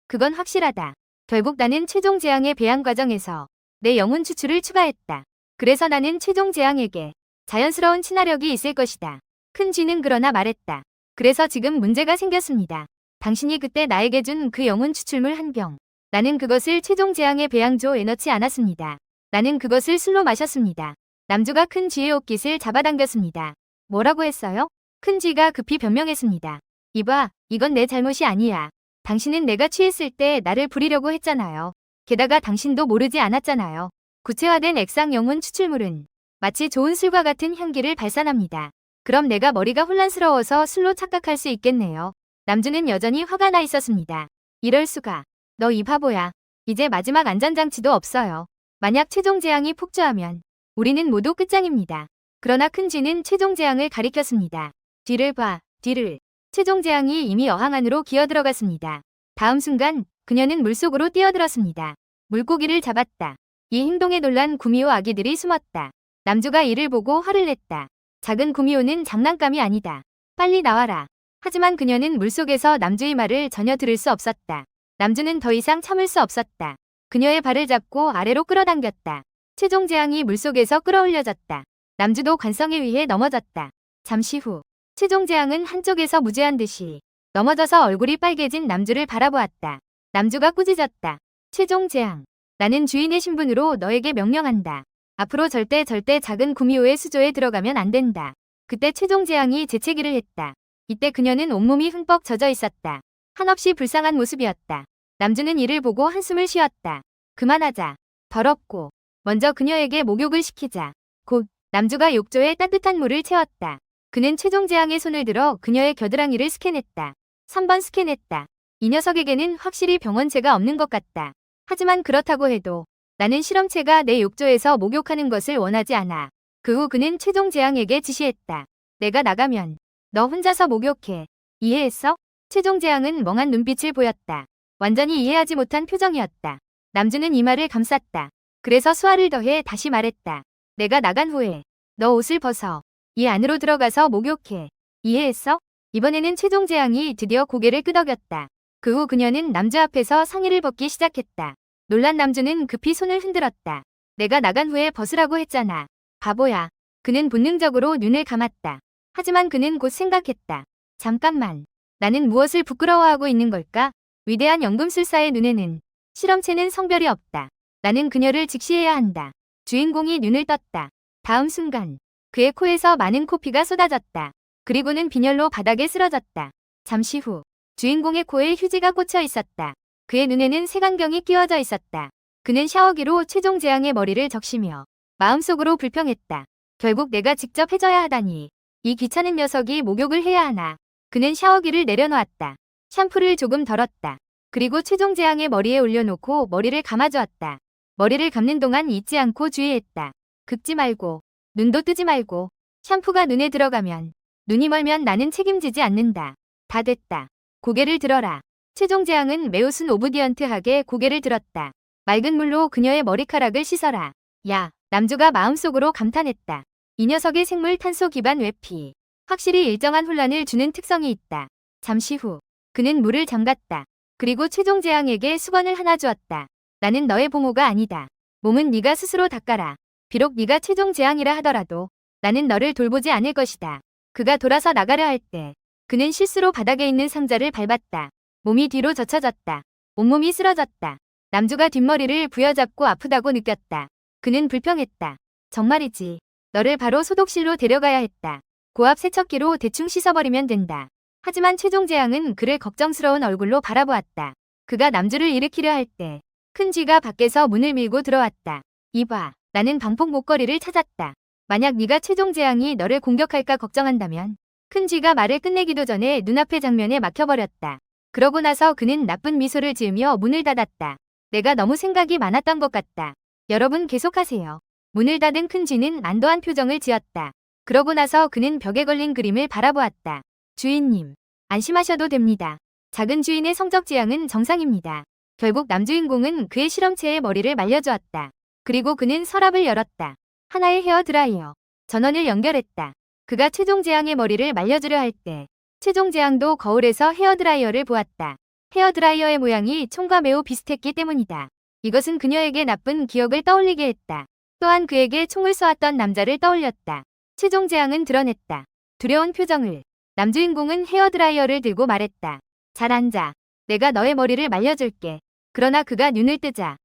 그건 확실하다. 결국 나는 최종 재앙의 배양 과정에서 내 영혼 추출을 추가했다. 그래서 나는 최종 재앙에게 자연스러운 친화력이 있을 것이다. 큰 쥐는 그러나 말했다. 그래서 지금 문제가 생겼습니다. 당신이 그때 나에게 준 그 영혼 추출물 한 병. 나는 그것을 최종 재앙의 배양조에 넣지 않았습니다. 나는 그것을 술로 마셨습니다. 남주가 큰 쥐의 옷깃을 잡아당겼습니다. 뭐라고 했어요? 큰 쥐가 급히 변명했습니다. 이봐, 이건 내 잘못이 아니야. 당신은 내가 취했을 때 나를 부리려고 했잖아요. 게다가 당신도 모르지 않았잖아요. 구체화된 액상 영혼 추출물은 마치 좋은 술과 같은 향기를 발산합니다. 그럼 내가 머리가 혼란스러워서 술로 착각할 수 있겠네요. 남주는 여전히 화가 나 있었습니다. 이럴 수가. 너 이 바보야. 이제 마지막 안전장치도 없어요. 만약 최종 재앙이 폭주하면 우리는 모두 끝장입니다. 그러나 큰 쥐는 최종 재앙을 가리켰습니다. 뒤를 봐, 뒤를. 최종 재앙이 이미 어항 안으로 기어들어갔습니다. 다음 순간 그녀는 물속으로 뛰어들었습니다. 물고기를 잡았다. 이 행동에 놀란 구미호 아기들이 숨었다. 남주가 이를 보고 화를 냈다. 작은 구미호는 장난감이 아니다. 빨리 나와라. 하지만 그녀는 물속에서 남주의 말을 전혀 들을 수 없었다. 남주는 더 이상 참을 수 없었다. 그녀의 발을 잡고 아래로 끌어당겼다. 최종 재앙이 물속에서 끌어올려졌다. 남주도 관성에 의해 넘어졌다. 잠시 후 최종 재앙은 한쪽에서 무죄한 듯이 넘어져서 얼굴이 빨개진 남주를 바라보았다. 남주가 꾸짖었다. 최종 재앙. 나는 주인의 신분으로 너에게 명령한다. 앞으로 절대 작은 구미호의 수조에 들어가면 안 된다. 그때 최종 재앙이 재채기를 했다. 이때 그녀는 온몸이 흠뻑 젖어 있었다. 한없이 불쌍한 모습이었다. 남주는 이를 보고 한숨을 쉬었다. 그만하자. 더럽고. 먼저 그녀에게 목욕을 시키자. 곧 남주가 욕조에 따뜻한 물을 채웠다. 그는 최종 재앙의 손을 들어 그녀의 겨드랑이를 스캔했다. 3번 스캔했다. 이 녀석에게는 확실히 병원체가 없는 것 같다. 하지만 그렇다고 해도 나는 실험체가 내 욕조에서 목욕하는 것을 원하지 않아. 그 후 그는 최종 재앙에게 지시했다. 내가 나가면 너 혼자서 목욕해. 이해했어? 최종 재앙은 멍한 눈빛을 보였다. 완전히 이해하지 못한 표정이었다. 남주는 이마를 감쌌다. 그래서 수화를 더해 다시 말했다. 내가 나간 후에 너 옷을 벗어. 이 안으로 들어가서 목욕해. 이해했어? 이번에는 최종 재앙이 드디어 고개를 끄덕였다. 그 후 그녀는 남주 앞에서 상의를 벗기 시작했다. 놀란 남주는 급히 손을 흔들었다. 내가 나간 후에 벗으라고 했잖아. 바보야. 그는 본능적으로 눈을 감았다. 하지만 그는 곧 생각했다. 잠깐만. 나는 무엇을 부끄러워하고 있는 걸까? 위대한 연금술사의 눈에는 실험체는 성별이 없다. 나는 그녀를 직시해야 한다. 주인공이 눈을 떴다. 다음 순간 그의 코에서 많은 코피가 쏟아졌다. 그리고는 빈혈로 바닥에 쓰러졌다. 잠시 후 주인공의 코에 휴지가 꽂혀 있었다. 그의 눈에는 색안경이 끼워져 있었다. 그는 샤워기로 최종 재앙의 머리를 적시며 마음속으로 불평했다. 결국 내가 직접 해줘야 하다니. 이 귀찮은 녀석이 목욕을 해야 하나. 그는 샤워기를 내려놓았다. 샴푸를 조금 덜었다. 그리고 최종 재앙의 머리에 올려놓고 머리를 감아주었다. 머리를 감는 동안 잊지 않고 주의했다. 긁지 말고, 눈도 뜨지 말고, 샴푸가 눈에 들어가면, 눈이 멀면 나는 책임지지 않는다. 다 됐다. 고개를 들어라. 최종 재앙은 매우 순 오브디언트하게 고개를 들었다. 맑은 물로 그녀의 머리카락을 씻어라. 야, 남주가 마음속으로 감탄했다. 이 녀석의 생물 탄소 기반 외피. 확실히 일정한 혼란을 주는 특성이 있다. 잠시 후, 그는 물을 잠갔다. 그리고 최종 재앙에게 수건을 하나 주었다. 나는 너의 보모가 아니다. 몸은 네가 스스로 닦아라. 비록 네가 최종 재앙이라 하더라도 나는 너를 돌보지 않을 것이다. 그가 돌아서 나가려 할 때 그는 실수로 바닥에 있는 상자를 밟았다. 몸이 뒤로 젖혀졌다. 온몸이 쓰러졌다. 남주가 뒷머리를 부여잡고 아프다고 느꼈다. 그는 불평했다. 정말이지. 너를 바로 소독실로 데려가야 했다. 고압 세척기로 대충 씻어버리면 된다. 하지만 최종 재앙은 그를 걱정스러운 얼굴로 바라보았다. 그가 남주를 일으키려 할 때 큰 쥐가 밖에서 문을 밀고 들어왔다. 이봐, 나는 방폭 목걸이를 찾았다. 만약 네가 최종 재앙이 너를 공격할까 걱정한다면. 큰 쥐가 말을 끝내기도 전에 눈앞의 장면에 막혀버렸다. 그러고 나서 그는 나쁜 미소를 지으며 문을 닫았다. 내가 너무 생각이 많았던 것 같다. 여러분 계속하세요. 문을 닫은 큰 쥐는 안도한 표정을 지었다. 그러고 나서 그는 벽에 걸린 그림을 바라보았다. 주인님, 안심하셔도 됩니다. 작은 주인의 성적 지향은 정상입니다. 결국 남주인공은 그의 실험체의 머리를 말려주었다. 그리고 그는 서랍을 열었다. 하나의 헤어 드라이어. 전원을 연결했다. 그가 최종 재앙의 머리를 말려주려 할 때 최종 재앙도 거울에서 헤어 드라이어를 보았다. 헤어 드라이어의 모양이 총과 매우 비슷했기 때문이다. 이것은 그녀에게 나쁜 기억을 떠올리게 했다. 또한 그에게 총을 쏘았던 남자를 떠올렸다. 최종 재앙은 드러냈다. 두려운 표정을. 남주인공은 헤어 드라이어를 들고 말했다. 잘 앉아. 내가 너의 머리를 말려줄게. 그러나 그가 눈을 뜨자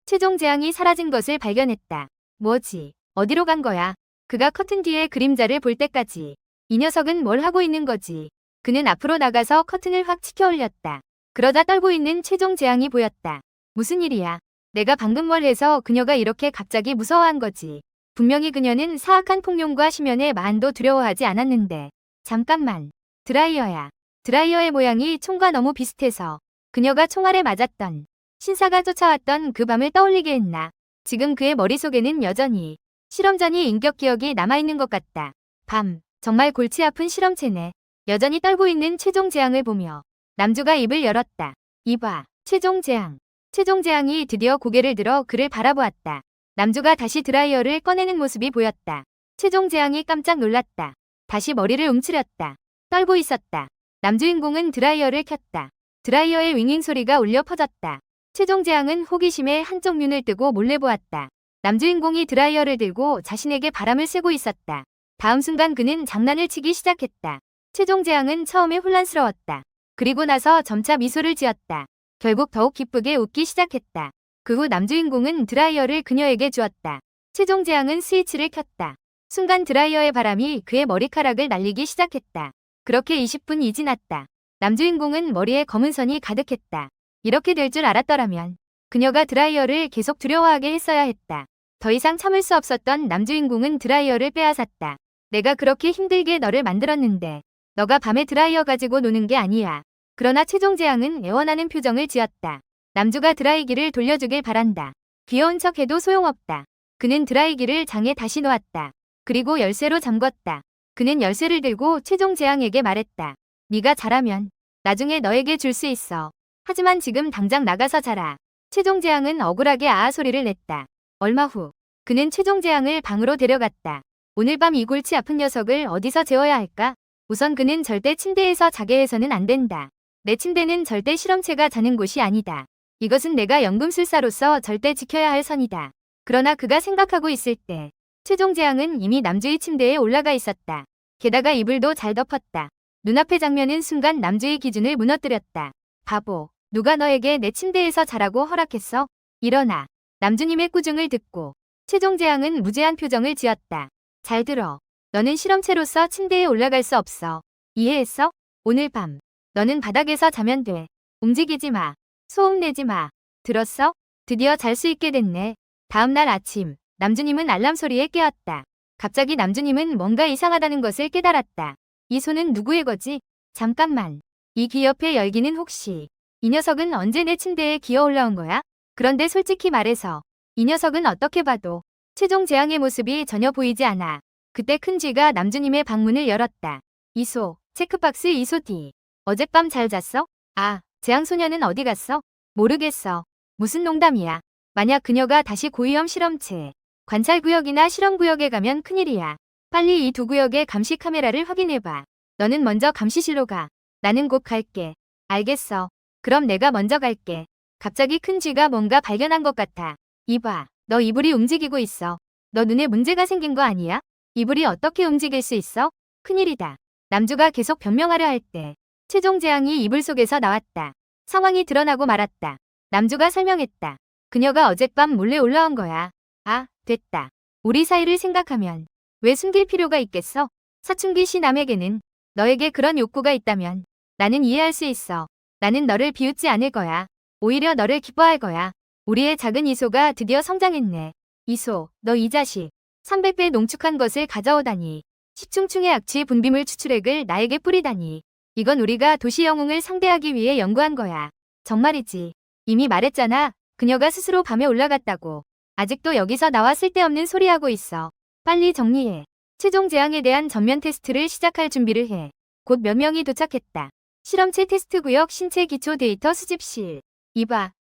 최종 재앙이 사라진 것을 발견했다. 뭐지? 어디로 간 거야? 그가 커튼 뒤에 그림자를 볼 때까지 이 녀석은 뭘 하고 있는 거지? 그는 앞으로 나가서 커튼을 확 치켜 올렸다. 그러다 떨고 있는 최종 재앙이 보였다. 무슨 일이야? 내가 방금 뭘 해서 그녀가 이렇게 갑자기 무서워한 거지. 분명히 그녀는 사악한 폭룡과 심연의 만도 두려워하지 않았는데. 잠깐만. 드라이어야. 드라이어의 모양이 총과 너무 비슷해서 그녀가 총알에 맞았던 신사가 쫓아왔던 그 밤을 떠올리게 했나. 지금 그의 머릿속에는 여전히 실험전이 인격 기억이 남아있는 것 같다. 밤. 정말 골치 아픈 실험체네. 여전히 떨고 있는 최종 재앙을 보며 남주가 입을 열었다. 이봐. 최종 재앙. 최종 재앙이 드디어 고개를 들어 그를 바라보았다. 남주가 다시 드라이어를 꺼내는 모습이 보였다. 최종 재앙이 깜짝 놀랐다. 다시 머리를 움츠렸다. 떨고 있었다. 남주인공은 드라이어를 켰다. 드라이어의 윙윙 소리가 울려 퍼졌다. 최종 재앙은 호기심에 한쪽 눈을 뜨고 몰래 보았다. 남주인공이 드라이어를 들고 자신에게 바람을 쐬고 있었다. 다음 순간 그는 장난을 치기 시작했다. 최종 재앙은 처음에 혼란스러웠다. 그리고 나서 점차 미소를 지었다. 결국 더욱 기쁘게 웃기 시작했다. 그 후 남주인공은 드라이어를 그녀에게 주었다. 최종 재앙은 스위치를 켰다. 순간 드라이어의 바람이 그의 머리카락을 날리기 시작했다. 그렇게 20분이 지났다. 남주인공은 머리에 검은 선이 가득했다. 이렇게 될 줄 알았더라면 그녀가 드라이어를 계속 두려워하게 했어야 했다. 더 이상 참을 수 없었던 남주인공은 드라이어를 빼앗았다. 내가 그렇게 힘들게 너를 만들었는데 너가 밤에 드라이어 가지고 노는 게 아니야. 그러나 최종 재앙은 애원하는 표정을 지었다. 남주가 드라이기를 돌려주길 바란다. 귀여운 척해도 소용없다. 그는 드라이기를 장에 다시 놓았다. 그리고 열쇠로 잠궜다. 그는 열쇠를 들고 최종 재앙에게 말했다. 네가 잘하면 나중에 너에게 줄 수 있어. 하지만 지금 당장 나가서 자라. 최종 재앙은 억울하게 아아 소리를 냈다. 얼마 후 그는 최종 재앙을 방으로 데려갔다. 오늘 밤 이 골치 아픈 녀석을 어디서 재워야 할까? 우선 그는 절대 침대에서 자게 해서는 안 된다. 내 침대는 절대 실험체가 자는 곳이 아니다. 이것은 내가 연금술사로서 절대 지켜야 할 선이다. 그러나 그가 생각하고 있을 때 최종 재앙은 이미 남주의 침대에 올라가 있었다. 게다가 이불도 잘 덮었다. 눈앞의 장면은 순간 남주의 기준을 무너뜨렸다. 바보, 누가 너에게 내 침대에서 자라고 허락했어? 일어나. 남주님의 꾸중을 듣고 최종 재앙은 무죄한 표정을 지었다. 잘 들어. 너는 실험체로서 침대에 올라갈 수 없어. 이해했어? 오늘 밤 너는 바닥에서 자면 돼. 움직이지 마. 소음 내지 마. 들었어? 드디어 잘 수 있게 됐네. 다음 날 아침 남주님은 알람 소리에 깨었다. 갑자기 남주님은 뭔가 이상하다는 것을 깨달았다. 이 손은 누구의 거지? 잠깐만. 이 귀 옆에 열기는 혹시 이 녀석은 언제 내 침대에 기어 올라온 거야? 그런데 솔직히 말해서 이 녀석은 어떻게 봐도 최종 재앙의 모습이 전혀 보이지 않아. 그때 큰 쥐가 남주님의 방문을 열었다. 이소, 체크박스 이소디. 어젯밤 잘 잤어? 아, 재앙소녀는 어디 갔어? 모르겠어. 무슨 농담이야. 만약 그녀가 다시 고위험 실험체, 관찰구역이나 실험구역에 가면 큰일이야. 빨리 이 두 구역의 감시 카메라를 확인해봐. 너는 먼저 감시실로 가. 나는 곧 갈게. 알겠어. 그럼 내가 먼저 갈게. 갑자기 큰 쥐가 뭔가 발견한 것 같아. 이봐, 너 이불이 움직이고 있어. 너 눈에 문제가 생긴 거 아니야? 이불이 어떻게 움직일 수 있어? 큰일이다. 남주가 계속 변명하려 할 때 최종 재앙이 이불 속에서 나왔다. 상황이 드러나고 말았다. 남주가 설명했다. 그녀가 어젯밤 몰래 올라온 거야. 아, 됐다. 우리 사이를 생각하면 왜 숨길 필요가 있겠어? 사춘기 씨 남에게는 너에게 그런 욕구가 있다면 나는 이해할 수 있어. 나는 너를 비웃지 않을 거야. 오히려 너를 기뻐할 거야. 우리의 작은 이소가 드디어 성장했네. 이소, 너 이 자식. 300배 농축한 것을 가져오다니. 10충충의 악취 분비물 추출액을 나에게 뿌리다니. 이건 우리가 도시 영웅을 상대하기 위해 연구한 거야. 정말이지. 이미 말했잖아. 그녀가 스스로 밤에 올라갔다고. 아직도 여기서 나와 쓸데없는 소리하고 있어. 빨리 정리해. 최종 재앙에 대한 전면 테스트를 시작할 준비를 해. 곧 몇 명이 도착했다. 실험체 테스트 구역 신체 기초 데이터 수집실. 이봐.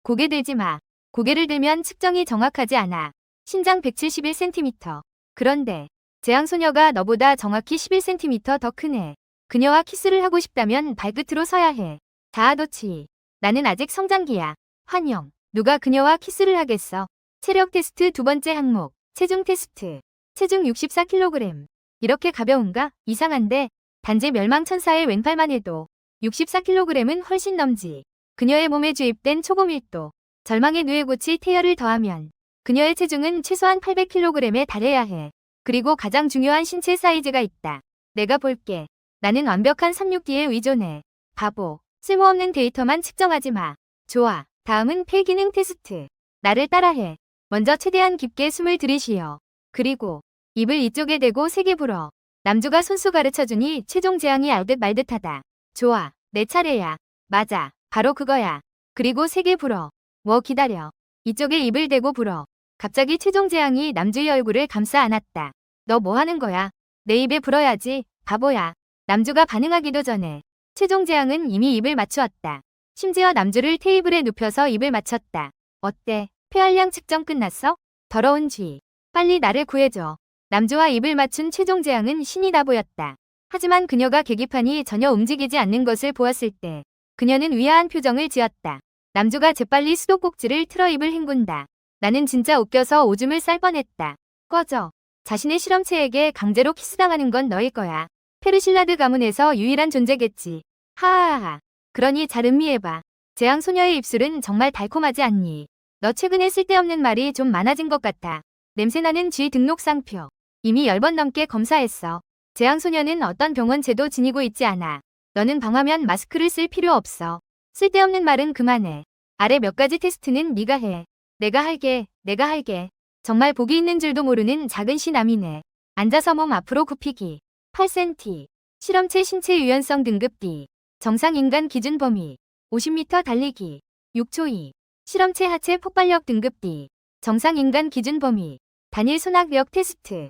고개 들지 마. 고개를 들면 측정이 정확하지 않아. 신장 171cm. 그런데 재앙소녀가 너보다 정확히 11cm 더 크네. 그녀와 키스를 하고 싶다면 발끝으로 서야 해. 다하도치. 나는 아직 성장기야. 환영. 누가 그녀와 키스를 하겠어. 체력 테스트 두 번째 항목. 체중 테스트. 체중 64kg. 이렇게 가벼운가? 이상한데. 단지 멸망천사의 왼팔만 해도 64kg은 훨씬 넘지. 그녀의 몸에 주입된 초고밀도, 절망의 누에고치 태열을 더하면 그녀의 체중은 최소한 800kg에 달해야 해. 그리고 가장 중요한 신체 사이즈가 있다. 내가 볼게. 나는 완벽한 36D에 의존해. 바보. 쓸모없는 데이터만 측정하지 마. 좋아. 다음은 폐기능 테스트. 나를 따라해. 먼저 최대한 깊게 숨을 들이쉬어. 그리고 입을 이쪽에 대고 세게 불어. 남주가 손수 가르쳐주니 최종 재앙이 알듯 말듯하다. 좋아. 내 차례야. 맞아. 바로 그거야. 그리고 세게 불어. 기다려. 이쪽에 입을 대고 불어. 갑자기 최종 재앙이 남주의 얼굴을 감싸 안았다. 너 뭐 하는 거야? 내 입에 불어야지. 바보야. 남주가 반응하기도 전에 최종 재앙은 이미 입을 맞추었다. 심지어 남주를 테이블에 눕혀서 입을 맞췄다. 어때? 폐활량 측정 끝났어? 더러운 쥐. 빨리 나를 구해줘. 남주와 입을 맞춘 최종 재앙은 신이 다 보였다. 하지만 그녀가 계기판이 전혀 움직이지 않는 것을 보았을 때 그녀는 위아한 표정을 지었다. 남주가 재빨리 수도꼭지를 틀어 입을 헹군다. 나는 진짜 웃겨서 오줌을 쌀 뻔했다. 꺼져. 자신의 실험체에게 강제로 키스당하는 건 너일 거야. 페르실라드 가문에서 유일한 존재겠지. 하하하. 그러니 잘 음미해봐. 재앙소녀의 입술은 정말 달콤하지 않니? 너 최근에 쓸데없는 말이 좀 많아진 것 같아. 냄새나는 쥐 등록상표. 이미 10번 넘게 검사했어. 재앙소녀는 어떤 병원제도 지니고 있지 않아. 너는 방화면 마스크를 쓸 필요 없어. 쓸데없는 말은 그만해. 아래 몇 가지 테스트는 네가 해. 내가 할게. 정말 복이 있는 줄도 모르는 작은 시남이네. 앉아서 몸 앞으로 굽히기. 8cm. 실험체 신체 유연성 등급 D. 정상 인간 기준 범위. 50m 달리기. 6초 2. 실험체 하체 폭발력 등급 D. 정상 인간 기준 범위. 단일 손악력 테스트.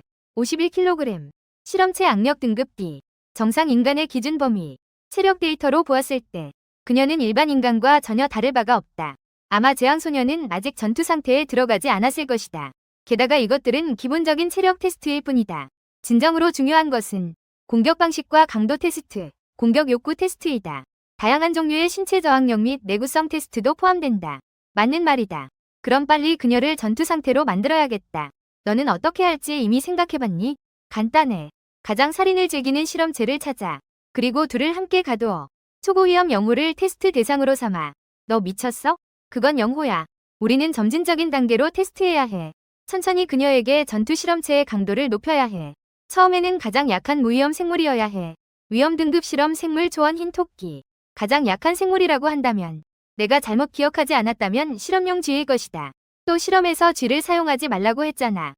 51kg. 실험체 악력 등급 D. 정상 인간의 기준 범위. 체력 데이터로 보았을 때 그녀는 일반 인간과 전혀 다를 바가 없다. 아마 재앙소녀는 아직 전투 상태에 들어가지 않았을 것이다. 게다가 이것들은 기본적인 체력 테스트일 뿐이다. 진정으로 중요한 것은 공격 방식과 강도 테스트, 공격 욕구 테스트이다. 다양한 종류의 신체 저항력 및 내구성 테스트도 포함된다. 맞는 말이다. 그럼 빨리 그녀를 전투 상태로 만들어야겠다. 너는 어떻게 할지 이미 생각해봤니? 간단해. 가장 살인을 즐기는 실험체를 찾아. 그리고 둘을 함께 가두어. 초고위험 영호를 테스트 대상으로 삼아. 너 미쳤어? 그건 영호야. 우리는 점진적인 단계로 테스트해야 해. 천천히 그녀에게 전투 실험체의 강도를 높여야 해. 처음에는 가장 약한 무위험 생물이어야 해. 위험 등급 실험 생물 초원 흰 토끼. 가장 약한 생물이라고 한다면 내가 잘못 기억하지 않았다면 실험용 쥐일 것이다. 또 실험에서 쥐를 사용하지 말라고 했잖아.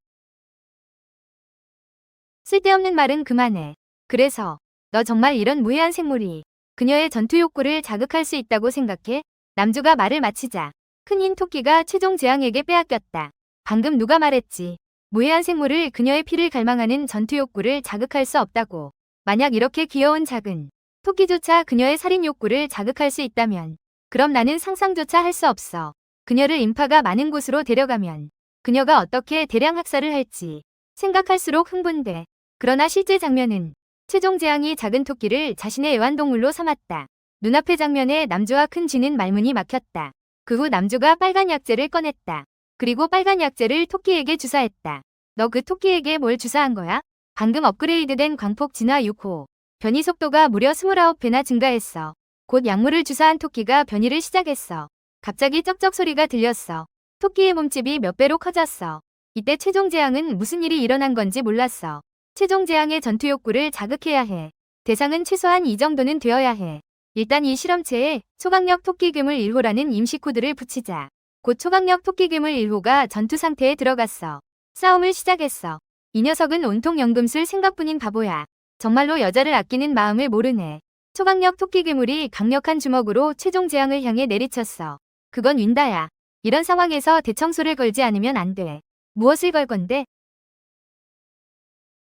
쓸데없는 말은 그만해. 그래서 너 정말 이런 무해한 생물이 그녀의 전투 욕구를 자극할 수 있다고 생각해? 남주가 말을 마치자 큰 흰 토끼가 최종 재앙에게 빼앗겼다. 방금 누가 말했지? 무해한 생물을 그녀의 피를 갈망하는 전투 욕구를 자극할 수 없다고. 만약 이렇게 귀여운 작은 토끼조차 그녀의 살인 욕구를 자극할 수 있다면 그럼 나는 상상조차 할 수 없어. 그녀를 인파가 많은 곳으로 데려가면 그녀가 어떻게 대량 학살을 할지 생각할수록 흥분돼. 그러나 실제 장면은 최종 재앙이 작은 토끼를 자신의 애완동물로 삼았다. 눈앞의 장면에 남주와 큰 쥐는 말문이 막혔다. 그 후 남주가 빨간 약재를 꺼냈다. 그리고 빨간 약재를 토끼에게 주사했다. 너 그 토끼에게 뭘 주사한 거야? 방금 업그레이드된 광폭 진화 6호. 변이 속도가 무려 29배나 증가했어. 곧 약물을 주사한 토끼가 변이를 시작했어. 갑자기 쩍쩍 소리가 들렸어. 토끼의 몸집이 몇 배로 커졌어. 이때 최종 재앙은 무슨 일이 일어난 건지 몰랐어. 최종 재앙의 전투 욕구를 자극해야 해. 대상은 최소한 이 정도는 되어야 해. 일단 이 실험체에 초강력 토끼 괴물 1호라는 임시 코드를 붙이자. 곧 초강력 토끼 괴물 1호가 전투 상태에 들어갔어. 싸움을 시작했어. 이 녀석은 온통 연금술 생각뿐인 바보야. 정말로 여자를 아끼는 마음을 모르네. 초강력 토끼 괴물이 강력한 주먹으로 최종 재앙을 향해 내리쳤어. 그건 윈다야. 이런 상황에서 대청소를 걸지 않으면 안 돼. 무엇을 걸 건데?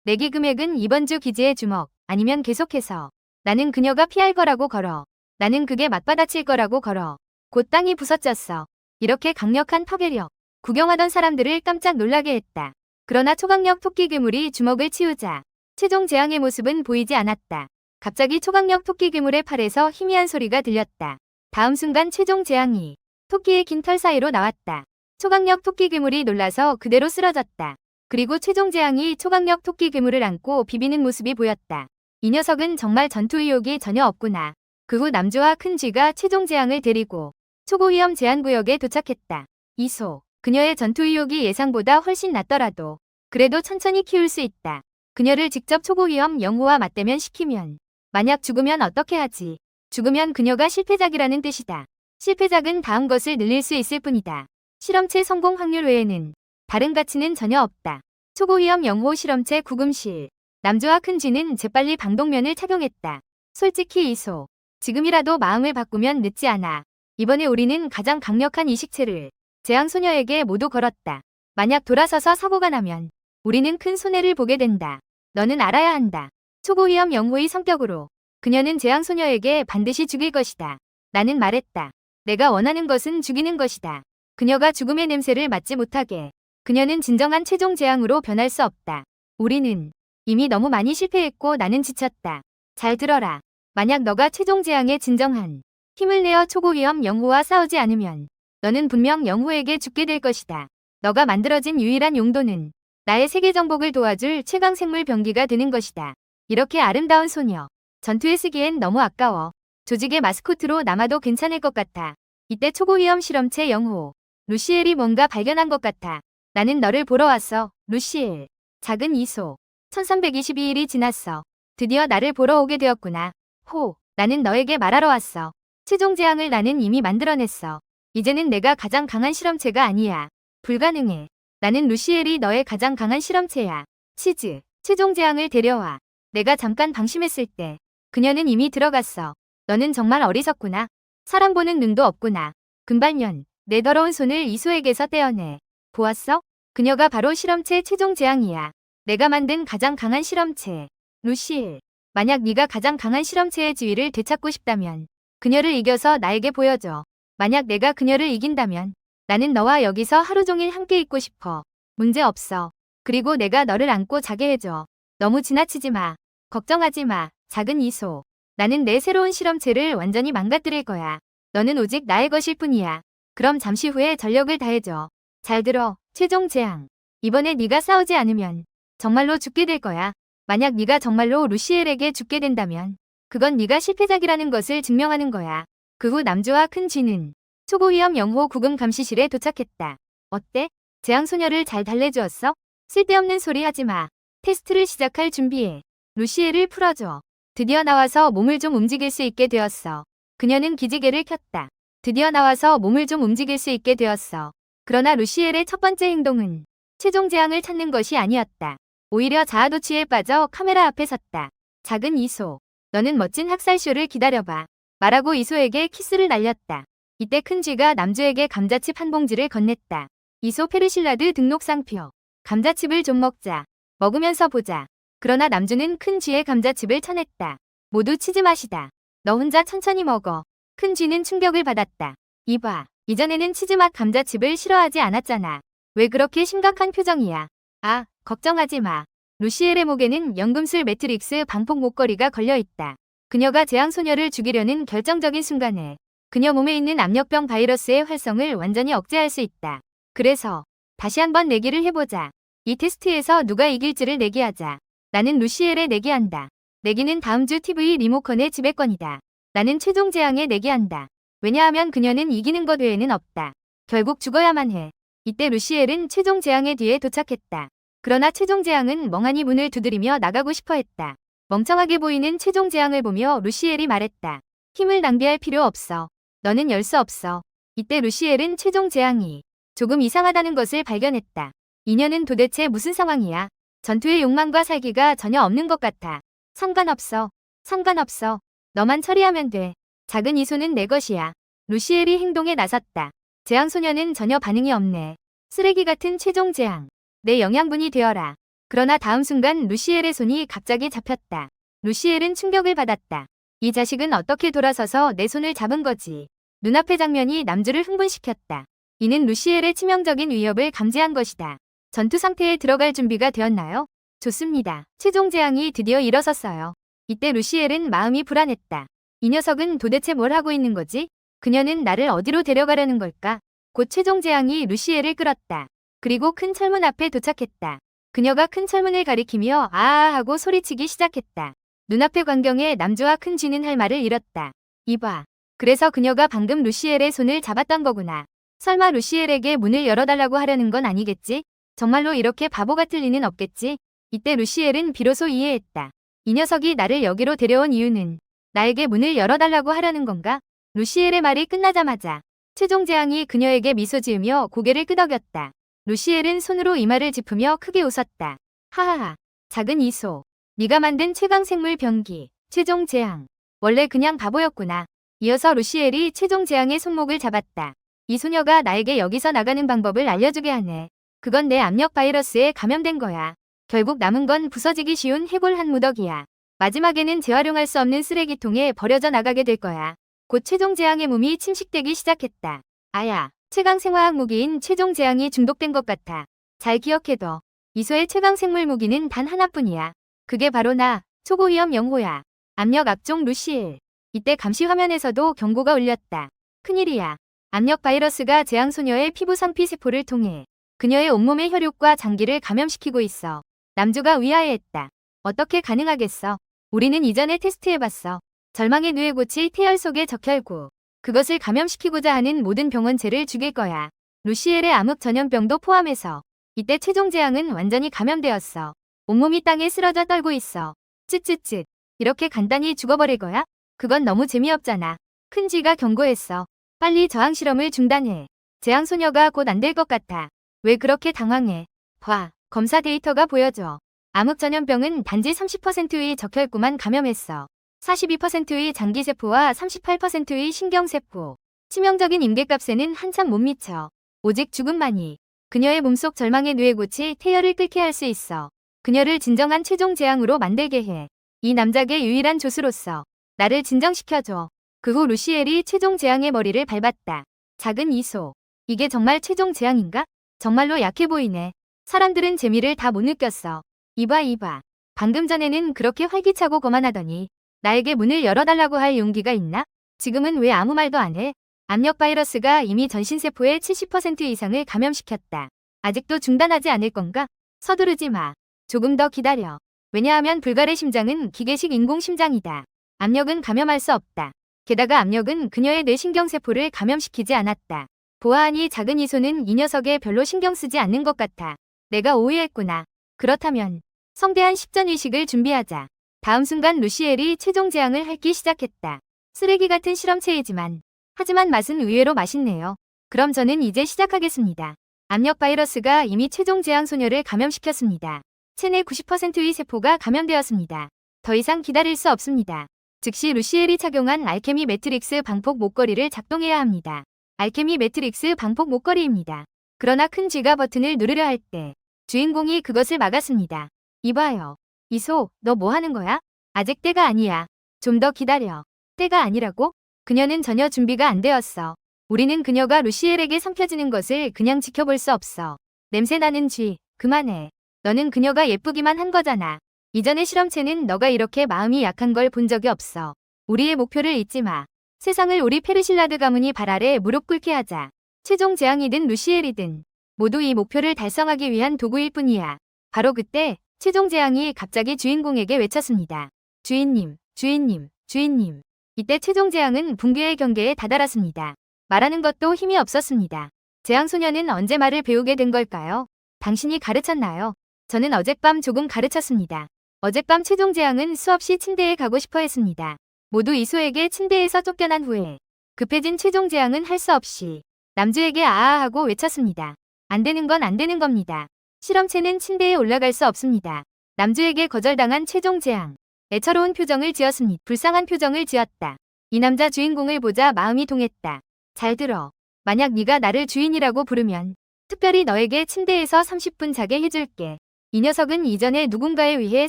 내기 금액은 이번 주 기지의 주먹, 아니면 계속해서. 나는 그녀가 피할 거라고 걸어. 나는 그게 맞받아칠 거라고 걸어. 곧 땅이 부서졌어. 이렇게 강력한 파괴력. 구경하던 사람들을 깜짝 놀라게 했다. 그러나 초강력 토끼 괴물이 주먹을 치우자 최종 재앙의 모습은 보이지 않았다. 갑자기 초강력 토끼 괴물의 팔에서 희미한 소리가 들렸다. 다음 순간 최종 재앙이 토끼의 긴 털 사이로 나왔다. 초강력 토끼 괴물이 놀라서 그대로 쓰러졌다. 그리고 최종 재앙이 초강력 토끼 괴물을 안고 비비는 모습이 보였다. 이 녀석은 정말 전투 의욕이 전혀 없구나. 그 후 남주와 큰 쥐가 최종 재앙을 데리고 초고위험 제한구역에 도착했다. 이소. 그녀의 전투 의욕이 예상보다 훨씬 낮더라도 그래도 천천히 키울 수 있다. 그녀를 직접 초고위험 영호와 맞대면 시키면 만약 죽으면 어떻게 하지? 죽으면 그녀가 실패작이라는 뜻이다. 실패작은 다음 것을 늘릴 수 있을 뿐이다. 실험체 성공 확률 외에는 다른 가치는 전혀 없다. 초고위험 영호 실험체 구금실. 남주와 큰쥐는 재빨리 방독면을 착용했다. 솔직히 이소. 지금이라도 마음을 바꾸면 늦지 않아. 이번에 우리는 가장 강력한 이 식체를 재앙소녀에게 모두 걸었다. 만약 돌아서서 사고가 나면 우리는 큰 손해를 보게 된다. 너는 알아야 한다. 초고위험 영호의 성격으로 그녀는 재앙소녀에게 반드시 죽일 것이다. 나는 말했다. 내가 원하는 것은 죽이는 것이다. 그녀가 죽음의 냄새를 맡지 못하게. 그녀는 진정한 최종 재앙으로 변할 수 없다. 우리는 이미 너무 많이 실패했고 나는 지쳤다. 잘 들어라. 만약 너가 최종 재앙의 진정한 힘을 내어 초고위험 영호와 싸우지 않으면 너는 분명 영호에게 죽게 될 것이다. 너가 만들어진 유일한 용도는 나의 세계 정복을 도와줄 최강생물 병기가 되는 것이다. 이렇게 아름다운 소녀. 전투에 쓰기엔 너무 아까워. 조직의 마스코트로 남아도 괜찮을 것 같아. 이때 초고위험 실험체 영호. 루시엘이 뭔가 발견한 것 같아. 나는 너를 보러 왔어, 루시엘. 작은 이소. 1322일이 지났어. 드디어 나를 보러 오게 되었구나. 호, 나는 너에게 말하러 왔어. 최종 재앙을 나는 이미 만들어냈어. 이제는 내가 가장 강한 실험체가 아니야. 불가능해. 나는 루시엘이 너의 가장 강한 실험체야. 치즈, 최종 재앙을 데려와. 내가 잠깐 방심했을 때 그녀는 이미 들어갔어. 너는 정말 어리석구나. 사람 보는 눈도 없구나. 금발년, 내 더러운 손을 이소에게서 떼어내. 보았어? 그녀가 바로 실험체 최종 재앙이야. 내가 만든 가장 강한 실험체. 루시엘, 만약 네가 가장 강한 실험체의 지위를 되찾고 싶다면 그녀를 이겨서 나에게 보여줘. 만약 내가 그녀를 이긴다면 나는 너와 여기서 하루 종일 함께 있고 싶어. 문제 없어. 그리고 내가 너를 안고 자게 해줘. 너무 지나치지 마. 걱정하지 마. 작은 이소. 나는 내 새로운 실험체를 완전히 망가뜨릴 거야. 너는 오직 나의 것일 뿐이야. 그럼 잠시 후에 전력을 다해줘. 잘 들어. 최종 재앙. 이번에 네가 싸우지 않으면 정말로 죽게 될 거야. 만약 네가 정말로 루시엘에게 죽게 된다면 그건 네가 실패작이라는 것을 증명하는 거야. 그 후 남주와 큰쥐는 초고위험 영호 구금 감시실에 도착했다. 어때? 재앙소녀를 잘 달래주었어? 쓸데없는 소리 하지 마. 테스트를 시작할 준비해. 루시엘을 풀어줘. 드디어 나와서 몸을 좀 움직일 수 있게 되었어. 그녀는 기지개를 켰다. 드디어 나와서 몸을 좀 움직일 수 있게 되었어. 그러나 루시엘의 첫 번째 행동은 최종 재앙을 찾는 것이 아니었다. 오히려 자아도취에 빠져 카메라 앞에 섰다. 작은 이소. 너는 멋진 학살쇼를 기다려봐. 말하고 이소에게 키스를 날렸다. 이때 큰쥐가 남주에게 감자칩 한 봉지를 건넸다. 이소 페르실라드 등록상표. 감자칩을 좀 먹자. 먹으면서 보자. 그러나 남주는 큰쥐의 감자칩을 쳐냈다. 모두 치즈 맛이다. 너 혼자 천천히 먹어. 큰쥐는 충격을 받았다. 이봐. 이전에는 치즈맛 감자칩을 싫어하지 않았잖아. 왜 그렇게 심각한 표정이야? 아, 걱정하지 마. 루시엘의 목에는 연금술 매트릭스 방폭 목걸이가 걸려있다. 그녀가 재앙소녀를 죽이려는 결정적인 순간에 그녀 몸에 있는 압력병 바이러스의 활성을 완전히 억제할 수 있다. 그래서 다시 한번 내기를 해보자. 이 테스트에서 누가 이길지를 내기하자. 나는 루시엘에 내기한다. 내기는 다음 주 TV 리모컨의 지배권이다. 나는 최종 재앙에 내기한다. 왜냐하면 그녀는 이기는 것 외에는 없다. 결국 죽어야만 해. 이때 루시엘은 최종 재앙의 뒤에 도착했다. 그러나 최종 재앙은 멍하니 문을 두드리며 나가고 싶어 했다. 멍청하게 보이는 최종 재앙을 보며 루시엘이 말했다. 힘을 낭비할 필요 없어. 너는 열 수 없어. 이때 루시엘은 최종 재앙이 조금 이상하다는 것을 발견했다. 이녀는 도대체 무슨 상황이야? 전투의 욕망과 살기가 전혀 없는 것 같아. 상관없어. 상관없어. 너만 처리하면 돼. 작은 이소는 내 것이야. 루시엘이 행동에 나섰다. 재앙소녀는 전혀 반응이 없네. 쓰레기 같은 최종 재앙. 내 영양분이 되어라. 그러나 다음 순간 루시엘의 손이 갑자기 잡혔다. 루시엘은 충격을 받았다. 이 자식은 어떻게 돌아서서 내 손을 잡은 거지. 눈앞의 장면이 남주를 흥분시켰다. 이는 루시엘의 치명적인 위협을 감지한 것이다. 전투 상태에 들어갈 준비가 되었나요? 좋습니다. 최종 재앙이 드디어 일어섰어요. 이때 루시엘은 마음이 불안했다. 이 녀석은 도대체 뭘 하고 있는 거지? 그녀는 나를 어디로 데려가려는 걸까? 곧 최종 재앙이 루시엘을 끌었다. 그리고 큰 철문 앞에 도착했다. 그녀가 큰 철문을 가리키며 아아 하고 소리치기 시작했다. 눈앞의 광경에 남주와 큰쥐는 할 말을 잃었다. 이봐. 그래서 그녀가 방금 루시엘의 손을 잡았던 거구나. 설마 루시엘에게 문을 열어달라고 하려는 건 아니겠지? 정말로 이렇게 바보 같을 리는 없겠지? 이때 루시엘은 비로소 이해했다. 이 녀석이 나를 여기로 데려온 이유는 나에게 문을 열어달라고 하려는 건가? 루시엘의 말이 끝나자마자 최종재앙이 그녀에게 미소 지으며 고개를 끄덕였다. 루시엘은 손으로 이마를 짚으며 크게 웃었다. 하하하. 작은 이소. 네가 만든 최강생물 병기. 최종재앙. 원래 그냥 바보였구나. 이어서 루시엘이 최종재앙의 손목을 잡았다. 이 소녀가 나에게 여기서 나가는 방법을 알려주게 하네. 그건 내 압력 바이러스에 감염된 거야. 결국 남은 건 부서지기 쉬운 해골 한 무더기야. 마지막에는 재활용할 수 없는 쓰레기통에 버려져 나가게 될 거야. 곧 최종재앙의 몸이 침식되기 시작했다. 아야, 최강생화학 무기인 최종재앙이 중독된 것 같아. 잘 기억해둬. 이소의 최강생물 무기는 단 하나뿐이야. 그게 바로 나, 초고위험 영호야. 압력 압종 루시엘. 이때 감시 화면에서도 경고가 울렸다. 큰일이야. 압력 바이러스가 재앙소녀의 피부 상피세포를 통해 그녀의 온몸의 혈육과 장기를 감염시키고 있어. 남주가 위아해했다. 어떻게 가능하겠어? 우리는 이전에 테스트해봤어. 절망의 뇌고치 태열 속의 적혈구. 그것을 감염시키고자 하는 모든 병원체를 죽일 거야. 루시엘의 암흑 전염병도 포함해서. 이때 최종재앙은 완전히 감염되었어. 온몸이 땅에 쓰러져 떨고 있어. 쯧쯧쯧. 이렇게 간단히 죽어버릴 거야? 그건 너무 재미없잖아. 큰 쥐가 경고했어. 빨리 저항 실험을 중단해. 재앙소녀가 곧 안 될 것 같아. 왜 그렇게 당황해? 봐. 검사 데이터가 보여줘. 암흑 전염병은 단지 30%의 적혈구만 감염했어. 42%의 장기세포와 38%의 신경세포. 치명적인 임계값에는 한참 못 미쳐. 오직 죽음만이 그녀의 몸속 절망의 뇌고치 태열을 끓게 할 수 있어. 그녀를 진정한 최종 재앙으로 만들게 해. 이 남작의 유일한 조수로서 나를 진정시켜줘. 그 후 루시엘이 최종 재앙의 머리를 밟았다. 작은 이소. 이게 정말 최종 재앙인가? 정말로 약해 보이네. 사람들은 재미를 다 못 느꼈어. 이봐. 방금 전에는 그렇게 활기차고 거만하더니 나에게 문을 열어달라고 할 용기가 있나? 지금은 왜 아무 말도 안 해? 압력 바이러스가 이미 전신세포의 70% 이상을 감염시켰다. 아직도 중단하지 않을 건가? 서두르지 마. 조금 더 기다려. 왜냐하면 불갈의 심장은 기계식 인공심장이다. 압력은 감염할 수 없다. 게다가 압력은 그녀의 뇌신경세포를 감염시키지 않았다. 보아하니 작은 이소는 이 녀석에 별로 신경 쓰지 않는 것 같아. 내가 오해했구나. 그렇다면 성대한 식전의식을 준비하자. 다음 순간 루시엘이 최종 재앙을 핥기 시작했다. 쓰레기 같은 실험체이지만 하지만 맛은 의외로 맛있네요. 그럼 저는 이제 시작하겠습니다. 압력 바이러스가 이미 최종 재앙 소녀를 감염시켰습니다. 체내 90%의 세포가 감염되었습니다. 더 이상 기다릴 수 없습니다. 즉시 루시엘이 착용한 알케미 매트릭스 방폭 목걸이를 작동해야 합니다. 알케미 매트릭스 방폭 목걸이입니다. 그러나 큰 쥐가 버튼을 누르려 할 때 주인공이 그것을 막았습니다. 이봐요. 이소, 너 뭐 하는 거야? 아직 때가 아니야. 좀 더 기다려. 때가 아니라고? 그녀는 전혀 준비가 안 되었어. 우리는 그녀가 루시엘에게 삼켜지는 것을 그냥 지켜볼 수 없어. 냄새나는 쥐, 그만해. 너는 그녀가 예쁘기만 한 거잖아. 이전의 실험체는 너가 이렇게 마음이 약한 걸 본 적이 없어. 우리의 목표를 잊지 마. 세상을 우리 페르실라드 가문이 발 아래 무릎 꿇게 하자. 최종 재앙이든 루시엘이든 모두 이 목표를 달성하기 위한 도구일 뿐이야. 바로 그때 최종 재앙이 갑자기 주인공에게 외쳤습니다. 주인님, 주인님, 주인님. 이때 최종 재앙은 붕괴의 경계에 다다랐습니다. 말하는 것도 힘이 없었습니다. 재앙소녀는 언제 말을 배우게 된 걸까요? 당신이 가르쳤나요? 저는 어젯밤 조금 가르쳤습니다. 어젯밤 최종 재앙은 수없이 침대에 가고 싶어 했습니다. 모두 이소에게 침대에서 쫓겨난 후에 급해진 최종 재앙은 할 수 없이 남주에게 아아하고 외쳤습니다. 안 되는 건 안 되는 겁니다. 실험체는 침대에 올라갈 수 없습니다. 남주에게 거절당한 최종 재앙. 애처로운 표정을 지었습니다. 불쌍한 표정을 지었다. 이 남자 주인공을 보자 마음이 동했다. 잘 들어. 만약 네가 나를 주인이라고 부르면 특별히 너에게 침대에서 30분 자게 해줄게. 이 녀석은 이전에 누군가에 의해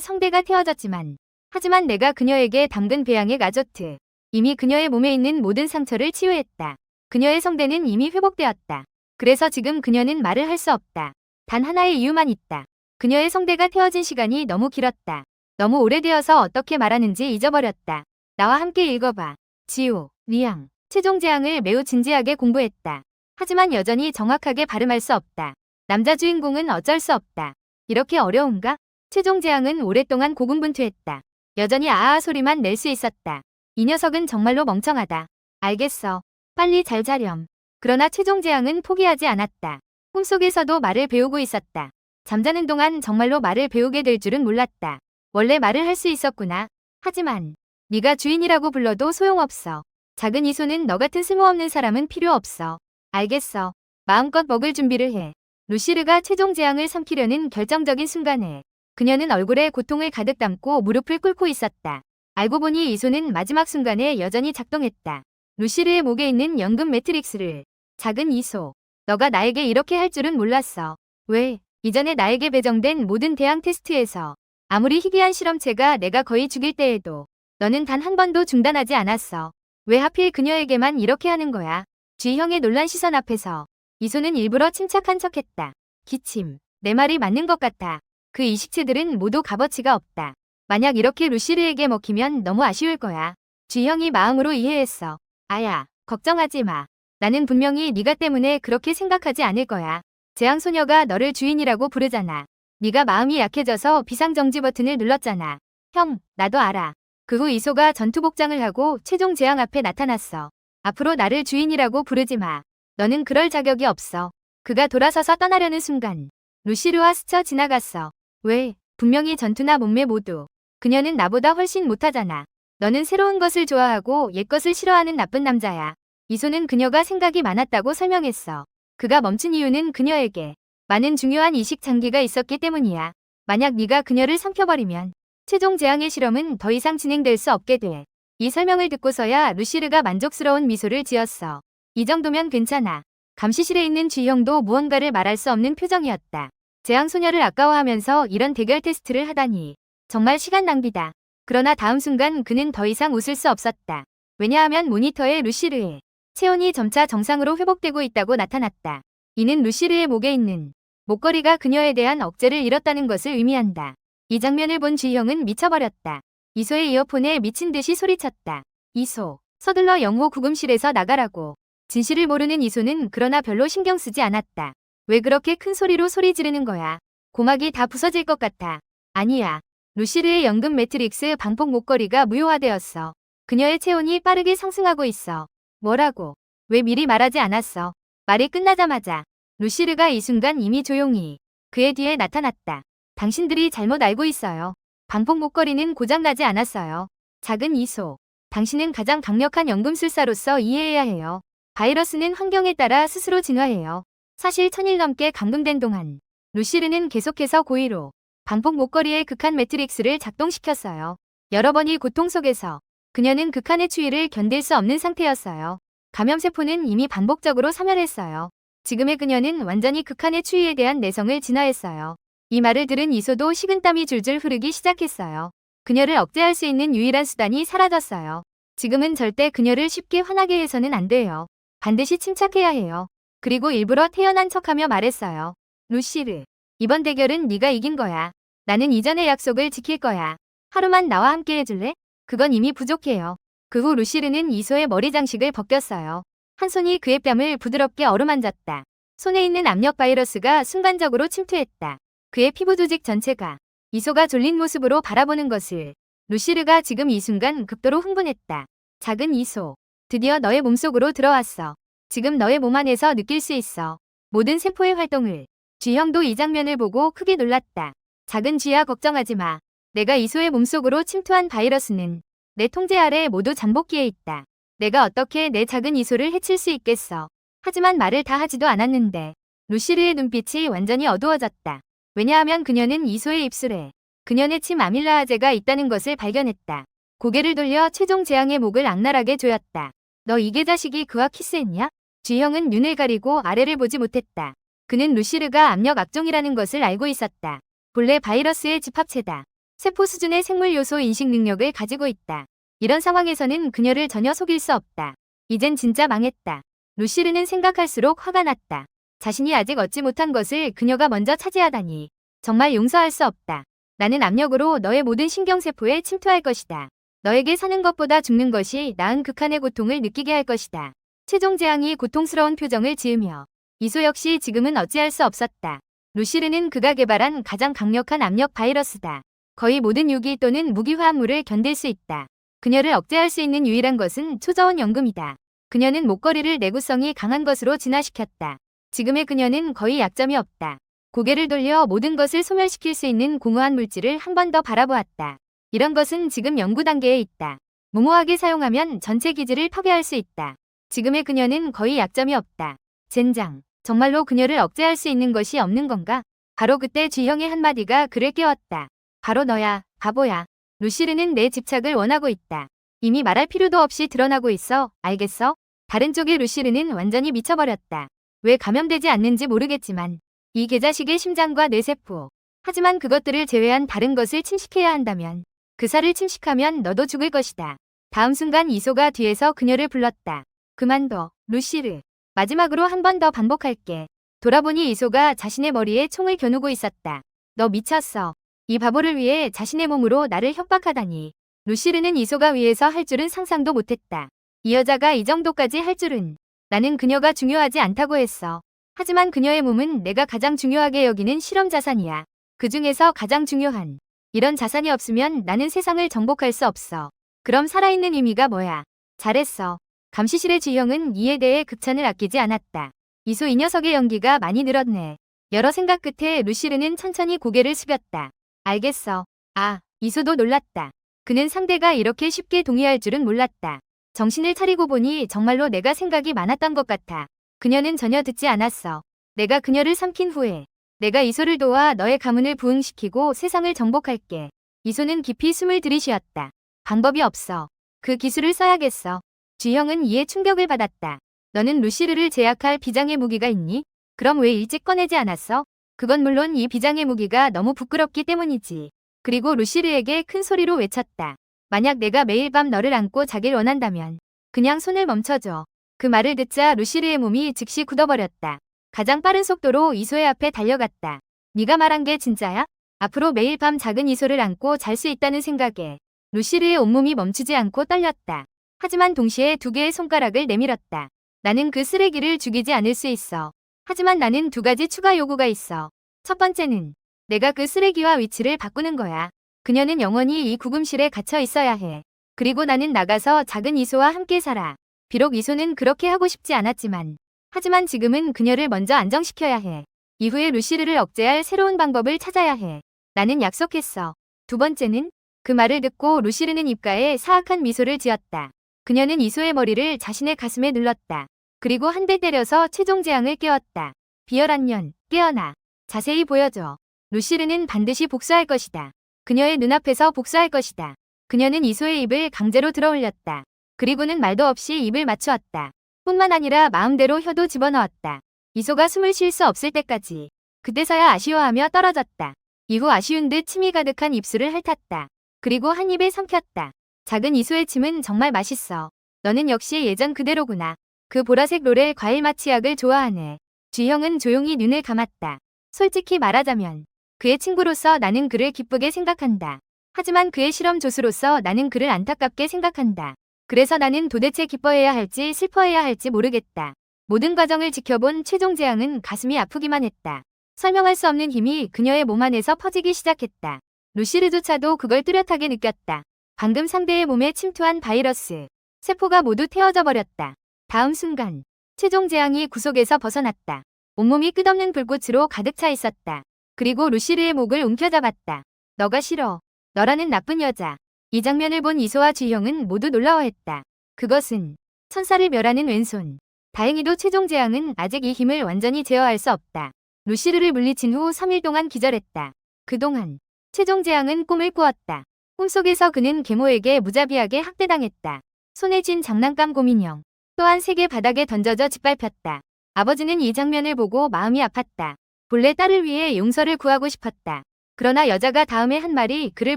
성대가 태워졌지만 하지만 내가 그녀에게 담근 배양액 아조트. 이미 그녀의 몸에 있는 모든 상처를 치유했다. 그녀의 성대는 이미 회복되었다. 그래서 지금 그녀는 말을 할 수 없다. 단 하나의 이유만 있다. 그녀의 성대가 태워진 시간이 너무 길었다. 너무 오래되어서 어떻게 말하는지 잊어버렸다. 나와 함께 읽어봐. 지우, 리앙. 최종 재앙을 매우 진지하게 공부했다. 하지만 여전히 정확하게 발음할 수 없다. 남자 주인공은 어쩔 수 없다. 이렇게 어려운가? 최종 재앙은 오랫동안 고군분투했다. 여전히 아아 소리만 낼 수 있었다. 이 녀석은 정말로 멍청하다. 알겠어. 빨리 잘 자렴. 그러나 최종 재앙은 포기하지 않았다. 꿈속에서도 말을 배우고 있었다. 잠자는 동안 정말로 말을 배우게 될 줄은 몰랐다. 원래 말을 할 수 있었구나. 하지만 네가 주인이라고 불러도 소용없어. 작은 이소는 너 같은 쓸모없는 사람은 필요 없어. 알겠어. 마음껏 먹을 준비를 해. 루시르가 최종 재앙을 삼키려는 결정적인 순간에 그녀는 얼굴에 고통을 가득 담고 무릎을 꿇고 있었다. 알고 보니 이소는 마지막 순간에 여전히 작동했다. 루시르의 목에 있는 연금 매트릭스를. 작은 이소. 너가 나에게 이렇게 할 줄은 몰랐어. 왜? 이전에 나에게 배정된 모든 대항 테스트에서 아무리 희귀한 실험체가 내가 거의 죽일 때에도 너는 단 한 번도 중단하지 않았어. 왜 하필 그녀에게만 이렇게 하는 거야? G형의 놀란 시선 앞에서 이소는 일부러 침착한 척했다. 기침. 내 말이 맞는 것 같아. 그 이식체들은 모두 값어치가 없다. 만약 이렇게 루시르에게 먹히면 너무 아쉬울 거야. G형이 마음으로 이해했어. 아야, 걱정하지 마. 나는 분명히 네가 때문에 그렇게 생각하지 않을 거야. 재앙소녀가 너를 주인이라고 부르잖아. 네가 마음이 약해져서 비상정지 버튼을 눌렀잖아. 형, 나도 알아. 그 후 이소가 전투복장을 하고 최종 재앙 앞에 나타났어. 앞으로 나를 주인이라고 부르지 마. 너는 그럴 자격이 없어. 그가 돌아서서 떠나려는 순간 루시르와 스쳐 지나갔어. 왜? 분명히 전투나 몸매 모두. 그녀는 나보다 훨씬 못하잖아. 너는 새로운 것을 좋아하고 옛 것을 싫어하는 나쁜 남자야. 이소는 그녀가 생각이 많았다고 설명했어. 그가 멈춘 이유는 그녀에게 많은 중요한 이식 장기가 있었기 때문이야. 만약 네가 그녀를 삼켜버리면 최종 재앙의 실험은 더 이상 진행될 수 없게 돼. 이 설명을 듣고서야 루시르가 만족스러운 미소를 지었어. 이 정도면 괜찮아. 감시실에 있는 G형도 무언가를 말할 수 없는 표정이었다. 재앙소녀를 아까워하면서 이런 대결 테스트를 하다니. 정말 시간 낭비다. 그러나 다음 순간 그는 더 이상 웃을 수 없었다. 왜냐하면 모니터에 루시르의 체온이 점차 정상으로 회복되고 있다고 나타났다. 이는 루시르의 목에 있는 목걸이가 그녀에 대한 억제를 잃었다는 것을 의미한다. 이 장면을 본 G형은 미쳐버렸다. 이소의 이어폰에 미친 듯이 소리쳤다. 이소, 서둘러 영호 구금실에서 나가라고. 진실을 모르는 이소는 그러나 별로 신경 쓰지 않았다. 왜 그렇게 큰 소리로 소리 지르는 거야? 고막이 다 부서질 것 같아. 아니야. 루시르의 연금 매트릭스 방폭 목걸이가 무효화되었어. 그녀의 체온이 빠르게 상승하고 있어. 뭐라고? 왜 미리 말하지 않았어? 말이 끝나자마자 루시르가 이 순간 이미 조용히 그의 뒤에 나타났다. 당신들이 잘못 알고 있어요. 방폭 목걸이는 고장나지 않았어요. 작은 이소. 당신은 가장 강력한 연금술사로서 이해해야 해요. 바이러스는 환경에 따라 스스로 진화해요. 사실 1000일 넘게 감금된 동안 루시르는 계속해서 고의로 방폭 목걸이의 극한 매트릭스를 작동시켰어요. 여러 번의 고통 속에서 그녀는 극한의 추위를 견딜 수 없는 상태였어요. 감염세포는 이미 반복적으로 사멸했어요. 지금의 그녀는 완전히 극한의 추위에 대한 내성을 진화했어요. 이 말을 들은 이소도 식은땀이 줄줄 흐르기 시작했어요. 그녀를 억제할 수 있는 유일한 수단이 사라졌어요. 지금은 절대 그녀를 쉽게 화나게 해서는 안 돼요. 반드시 침착해야 해요. 그리고 일부러 태연한 척하며 말했어요. 루시르, 이번 대결은 네가 이긴 거야. 나는 이전의 약속을 지킬 거야. 하루만 나와 함께 해줄래? 그건 이미 부족해요. 그 후 루시르는 이소의 머리 장식을 벗겼어요. 한 손이 그의 뺨을 부드럽게 어루만졌다. 손에 있는 압력 바이러스가 순간적으로 침투했다. 그의 피부 조직 전체가 이소가 졸린 모습으로 바라보는 것을 루시르가 지금 이 순간 극도로 흥분했다. 작은 이소, 드디어 너의 몸속으로 들어왔어. 지금 너의 몸 안에서 느낄 수 있어. 모든 세포의 활동을. G형도 이 장면을 보고 크게 놀랐다. 작은 G야, 걱정하지 마. 내가 이소의 몸속으로 침투한 바이러스는 내 통제 아래 모두 잠복기에 있다. 내가 어떻게 내 작은 이소를 해칠 수 있겠어. 하지만 말을 다 하지도 않았는데 루시르의 눈빛이 완전히 어두워졌다. 왜냐하면 그녀는 이소의 입술에 그녀의 침 아밀라아제가 있다는 것을 발견했다. 고개를 돌려 최종 재앙의 목을 악랄하게 조였다. 너 이 개자식이 그와 키스했냐? G형은 눈을 가리고 아래를 보지 못했다. 그는 루시르가 압력 악종이라는 것을 알고 있었다. 본래 바이러스의 집합체다. 세포 수준의 생물 요소 인식 능력을 가지고 있다. 이런 상황에서는 그녀를 전혀 속일 수 없다. 이젠 진짜 망했다. 루시르는 생각할수록 화가 났다. 자신이 아직 얻지 못한 것을 그녀가 먼저 차지하다니. 정말 용서할 수 없다. 나는 압력으로 너의 모든 신경세포에 침투할 것이다. 너에게 사는 것보다 죽는 것이 나은 극한의 고통을 느끼게 할 것이다. 최종 재앙이 고통스러운 표정을 지으며 이소 역시 지금은 어찌할 수 없었다. 루시르는 그가 개발한 가장 강력한 압력 바이러스다. 거의 모든 유기 또는 무기 화합물을 견딜 수 있다. 그녀를 억제할 수 있는 유일한 것은 초저온 연금이다. 그녀는 목걸이를 내구성이 강한 것으로 진화시켰다. 지금의 그녀는 거의 약점이 없다. 고개를 돌려 모든 것을 소멸시킬 수 있는 공허한 물질을 한 번 더 바라보았다. 이런 것은 지금 연구 단계에 있다. 무모하게 사용하면 전체 기질을 파괴할 수 있다. 지금의 그녀는 거의 약점이 없다. 젠장, 정말로 그녀를 억제할 수 있는 것이 없는 건가? 바로 그때 쥐형의 한마디가 그를 깨웠다. 바로 너야, 바보야. 루시르는 내 집착을 원하고 있다. 이미 말할 필요도 없이 드러나고 있어, 알겠어? 다른 쪽의 루시르는 완전히 미쳐버렸다. 왜 감염되지 않는지 모르겠지만 이 개자식의 심장과 뇌세포, 하지만 그것들을 제외한 다른 것을 침식해야 한다면 그 살을 침식하면 너도 죽을 것이다. 다음 순간 이소가 뒤에서 그녀를 불렀다. 그만둬, 루시르. 마지막으로 한 번 더 반복할게. 돌아보니 이소가 자신의 머리에 총을 겨누고 있었다. 너 미쳤어. 이 바보를 위해 자신의 몸으로 나를 협박하다니. 루시르는 이소가 위에서 할 줄은 상상도 못했다. 이 여자가 이 정도까지 할 줄은. 나는 그녀가 중요하지 않다고 했어. 하지만 그녀의 몸은 내가 가장 중요하게 여기는 실험 자산이야. 그 중에서 가장 중요한. 이런 자산이 없으면 나는 세상을 정복할 수 없어. 그럼 살아있는 의미가 뭐야? 잘했어. 감시실의 쥐형은 이에 대해 극찬을 아끼지 않았다. 이소 이 녀석의 연기가 많이 늘었네. 여러 생각 끝에 루시르는 천천히 고개를 숙였다. 알겠어. 아, 이소도 놀랐다. 그는 상대가 이렇게 쉽게 동의할 줄은 몰랐다. 정신을 차리고 보니 정말로 내가 생각이 많았던 것 같아. 그녀는 전혀 듣지 않았어. 내가 그녀를 삼킨 후에 내가 이소를 도와 너의 가문을 부흥시키고 세상을 정복할게. 이소는 깊이 숨을 들이쉬었다. 방법이 없어. 그 기술을 써야겠어. 쥐형은 이에 충격을 받았다. 너는 루시르를 제압할 비장의 무기가 있니? 그럼 왜 일찍 꺼내지 않았어? 그건 물론 이 비장의 무기가 너무 부끄럽기 때문이지. 그리고 루시르에게 큰 소리로 외쳤다. 만약 내가 매일 밤 너를 안고 자길 원한다면 그냥 손을 멈춰줘. 그 말을 듣자 루시르의 몸이 즉시 굳어버렸다. 가장 빠른 속도로 이소의 앞에 달려갔다. 네가 말한 게 진짜야? 앞으로 매일 밤 작은 이소를 안고 잘 수 있다는 생각에 루시르의 온몸이 멈추지 않고 떨렸다. 하지만 동시에 두 개의 손가락을 내밀었다. 나는 그 쓰레기를 죽이지 않을 수 있어. 하지만 나는 두 가지 추가 요구가 있어. 첫 번째는 내가 그 쓰레기와 위치를 바꾸는 거야. 그녀는 영원히 이 구금실에 갇혀 있어야 해. 그리고 나는 나가서 작은 이소와 함께 살아. 비록 이소는 그렇게 하고 싶지 않았지만 하지만 지금은 그녀를 먼저 안정시켜야 해. 이후에 루시르를 억제할 새로운 방법을 찾아야 해. 나는 약속했어. 두 번째는 그 말을 듣고 루시르는 입가에 사악한 미소를 지었다. 그녀는 이소의 머리를 자신의 가슴에 눌렀다. 그리고 한 대 때려서 최종 재앙을 깨웠다. 비열한 년, 깨어나. 자세히 보여줘. 루시르는 반드시 복수할 것이다. 그녀의 눈앞에서 복수할 것이다. 그녀는 이소의 입을 강제로 들어올렸다. 그리고는 말도 없이 입을 맞추었다. 뿐만 아니라 마음대로 혀도 집어넣었다. 이소가 숨을 쉴 수 없을 때까지. 그때서야 아쉬워하며 떨어졌다. 이후 아쉬운 듯 침이 가득한 입술을 핥았다. 그리고 한 입에 삼켰다. 작은 이소의 침은 정말 맛있어. 너는 역시 예전 그대로구나. 그 보라색 로렐 과일 맛 치약을 좋아하네. 쥐형은 조용히 눈을 감았다. 솔직히 말하자면 그의 친구로서 나는 그를 기쁘게 생각한다. 하지만 그의 실험 조수로서 나는 그를 안타깝게 생각한다. 그래서 나는 도대체 기뻐해야 할지 슬퍼해야 할지 모르겠다. 모든 과정을 지켜본 최종 재앙은 가슴이 아프기만 했다. 설명할 수 없는 힘이 그녀의 몸 안에서 퍼지기 시작했다. 루시르조차도 그걸 뚜렷하게 느꼈다. 방금 상대의 몸에 침투한 바이러스, 세포가 모두 태워져 버렸다. 다음 순간 최종 재앙이 구속에서 벗어났다. 온몸이 끝없는 불꽃으로 가득 차 있었다. 그리고 루시르의 목을 움켜잡았다. 너가 싫어. 너라는 나쁜 여자. 이 장면을 본 이소와 쥐형은 모두 놀라워했다. 그것은 천사를 멸하는 왼손. 다행히도 최종 재앙은 아직 이 힘을 완전히 제어할 수 없다. 루시르를 물리친 후 3일 동안 기절했다. 그동안 최종 재앙은 꿈을 꾸었다. 꿈속에서 그는 계모에게 무자비하게 학대당했다. 손에 쥔 장난감 곰인형 또한 세계 바닥에 던져져 짓밟혔다. 아버지는 이 장면을 보고 마음이 아팠다. 본래 딸을 위해 용서를 구하고 싶었다. 그러나 여자가 다음에 한 말이 그를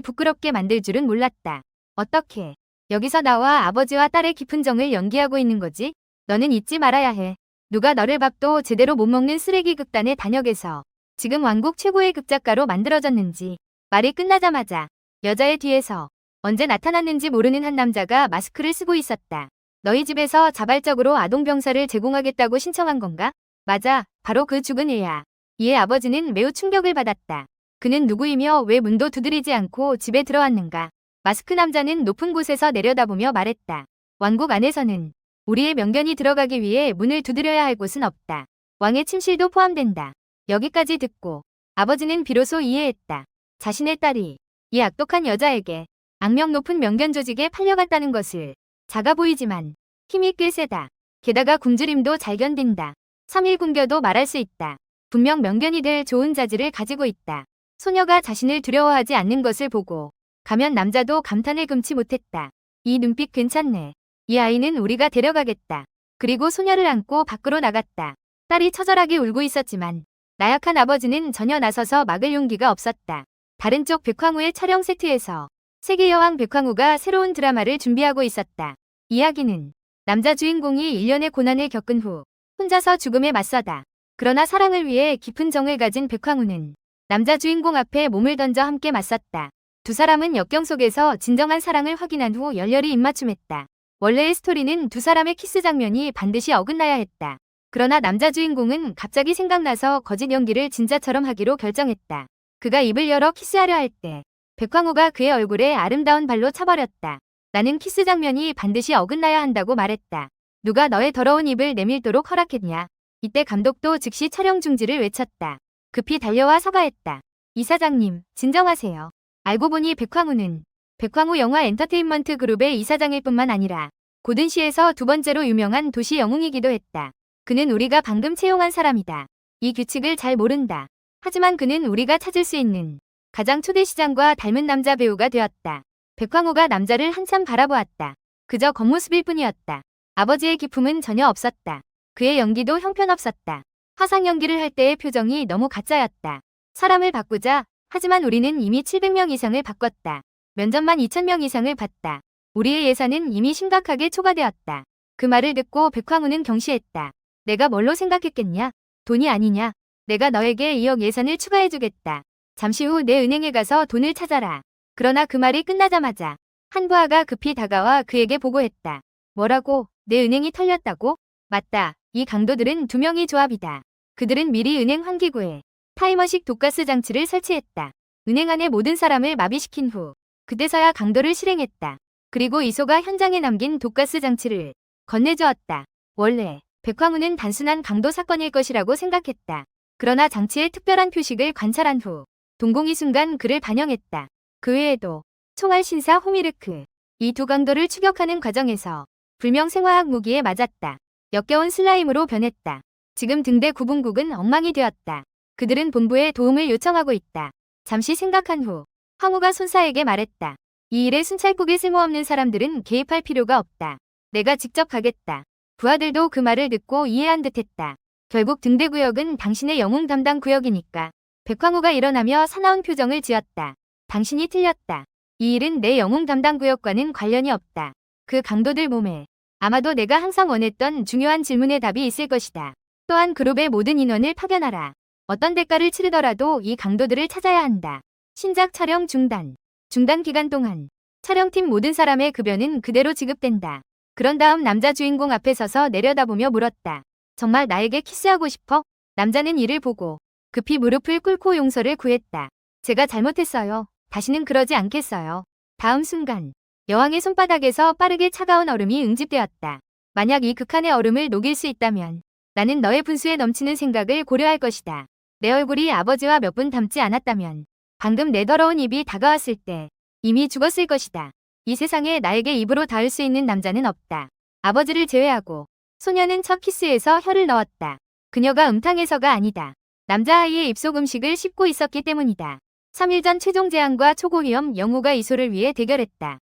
부끄럽게 만들 줄은 몰랐다. 어떻게 여기서 나와 아버지와 딸의 깊은 정을 연기하고 있는 거지? 너는 잊지 말아야 해. 누가 너를 밥도 제대로 못 먹는 쓰레기 극단의 단역에서 지금 왕국 최고의 극작가로 만들어졌는지. 말이 끝나자마자 여자의 뒤에서 언제 나타났는지 모르는 한 남자가 마스크를 쓰고 있었다. 너희 집에서 자발적으로 아동병사를 제공하겠다고 신청한 건가? 맞아, 바로 그 죽은 애야. 이에 아버지는 매우 충격을 받았다. 그는 누구이며 왜 문도 두드리지 않고 집에 들어왔는가? 마스크 남자는 높은 곳에서 내려다보며 말했다. 왕국 안에서는 우리의 명견이 들어가기 위해 문을 두드려야 할 곳은 없다. 왕의 침실도 포함된다. 여기까지 듣고 아버지는 비로소 이해했다. 자신의 딸이 이 악독한 여자에게 악명 높은 명견 조직에 팔려갔다는 것을. 작아 보이지만 힘이 꽤 세다. 게다가 굶주림도 잘 견딘다. 3일 굶겨도 말할 수 있다. 분명 명견이 될 좋은 자질을 가지고 있다. 소녀가 자신을 두려워하지 않는 것을 보고 가면 남자도 감탄을 금치 못했다. 이 눈빛 괜찮네. 이 아이는 우리가 데려가겠다. 그리고 소녀를 안고 밖으로 나갔다. 딸이 처절하게 울고 있었지만 나약한 아버지는 전혀 나서서 막을 용기가 없었다. 다른 쪽 백황후의 촬영 세트에서 세계여왕 백황후가 새로운 드라마를 준비하고 있었다. 이야기는 남자 주인공이 1년의 고난을 겪은 후 혼자서 죽음에 맞서다. 그러나 사랑을 위해 깊은 정을 가진 백황후는 남자 주인공 앞에 몸을 던져 함께 맞섰다. 두 사람은 역경 속에서 진정한 사랑을 확인한 후 열렬히 입맞춤했다. 원래의 스토리는 두 사람의 키스 장면이 반드시 어긋나야 했다. 그러나 남자 주인공은 갑자기 생각나서 거짓 연기를 진짜처럼 하기로 결정했다. 그가 입을 열어 키스하려 할 때 백황후가 그의 얼굴에 아름다운 발로 차버렸다. 나는 키스 장면이 반드시 어긋나야 한다고 말했다. 누가 너의 더러운 입을 내밀도록 허락했냐. 이때 감독도 즉시 촬영 중지를 외쳤다. 급히 달려와 사과했다. 이사장님, 진정하세요. 알고 보니 백황후는 백황후 영화 엔터테인먼트 그룹의 이사장일 뿐만 아니라 고든시에서 두 번째로 유명한 도시 영웅이기도 했다. 그는 우리가 방금 채용한 사람이다. 이 규칙을 잘 모른다. 하지만 그는 우리가 찾을 수 있는 가장 초대시장과 닮은 남자 배우가 되었다. 백황후가 남자를 한참 바라보았다. 그저 겉모습일 뿐이었다. 아버지의 기품은 전혀 없었다. 그의 연기도 형편없었다. 화상 연기를 할 때의 표정이 너무 가짜였다. 사람을 바꾸자. 하지만 우리는 이미 700명 이상을 바꿨다. 면접만 2000명 이상을 봤다. 우리의 예산은 이미 심각하게 초과되었다. 그 말을 듣고 백황후는 경시했다. 내가 뭘로 생각했겠냐? 돈이 아니냐? 내가 너에게 2억 예산을 추가해주겠다. 잠시 후 내 은행에 가서 돈을 찾아라. 그러나 그 말이 끝나자마자 한부하가 급히 다가와 그에게 보고했다. 뭐라고? 내 은행이 털렸다고? 맞다. 이 강도들은 두 명의 조합이다. 그들은 미리 은행 환기구에 타이머식 독가스 장치를 설치했다. 은행 안의 모든 사람을 마비시킨 후 그때서야 강도를 실행했다. 그리고 이소가 현장에 남긴 독가스 장치를 건네주었다. 원래 백황후는 단순한 강도 사건일 것이라고 생각했다. 그러나 장치의 특별한 표식을 관찰한 후 동공이 순간 그를 반영했다. 그 외에도 총알 신사 호미르크, 이 두 강도를 추격하는 과정에서 불명 생화학 무기에 맞았다. 역겨운 슬라임으로 변했다. 지금 등대 구분국은 엉망이 되었다. 그들은 본부에 도움을 요청하고 있다. 잠시 생각한 후 황후가 손사에게 말했다. 이 일에 순찰국에 쓸모없는 사람들은 개입할 필요가 없다. 내가 직접 가겠다. 부하들도 그 말을 듣고 이해한 듯했다. 결국 등대 구역은 당신의 영웅 담당 구역이니까. 백황후가 일어나며 사나운 표정을 지었다. 당신이 틀렸다. 이 일은 내 영웅 담당 구역과는 관련이 없다. 그 강도들 몸에 아마도 내가 항상 원했던 중요한 질문의 답이 있을 것이다. 또한 그룹의 모든 인원을 파견하라. 어떤 대가를 치르더라도 이 강도들을 찾아야 한다. 신작 촬영 중단. 중단 기간 동안 촬영팀 모든 사람의 급여는 그대로 지급된다. 그런 다음 남자 주인공 앞에 서서 내려다보며 물었다. 정말 나에게 키스하고 싶어? 남자는 이를 보고 급히 무릎을 꿇고 용서를 구했다. 제가 잘못했어요. 다시는 그러지 않겠어요. 다음 순간 여왕의 손바닥에서 빠르게 차가운 얼음이 응집되었다. 만약 이 극한의 얼음을 녹일 수 있다면 나는 너의 분수에 넘치는 생각을 고려할 것이다. 내 얼굴이 아버지와 몇 분 닮지 않았다면 방금 내 더러운 입이 다가왔을 때 이미 죽었을 것이다. 이 세상에 나에게 입으로 닿을 수 있는 남자는 없다. 아버지를 제외하고 소녀는 첫 키스에서 혀를 넣었다. 그녀가 음탕해서가 아니다. 남자아이의 입속 음식을 씹고 있었기 때문이다. 3일 전 최종 재앙과 초고위험 영우가 이소를 위해 대결했다.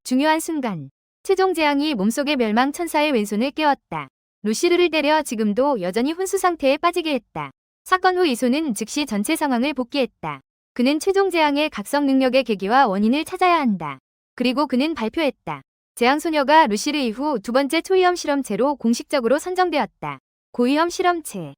중요한 순간 최종 재앙이 몸속의 멸망 천사의 왼손을 깨웠다. 루시르를 때려 지금도 여전히 혼수 상태에 빠지게 했다. 사건 후 이소는 즉시 전체 상황을 복귀했다. 그는 최종 재앙의 각성 능력의 계기와 원인을 찾아야 한다. 그리고 그는 발표했다. 재앙소녀가 루시르 이후 두 번째 초위험 실험체로 공식적으로 선정되었다. 고위험 실험체.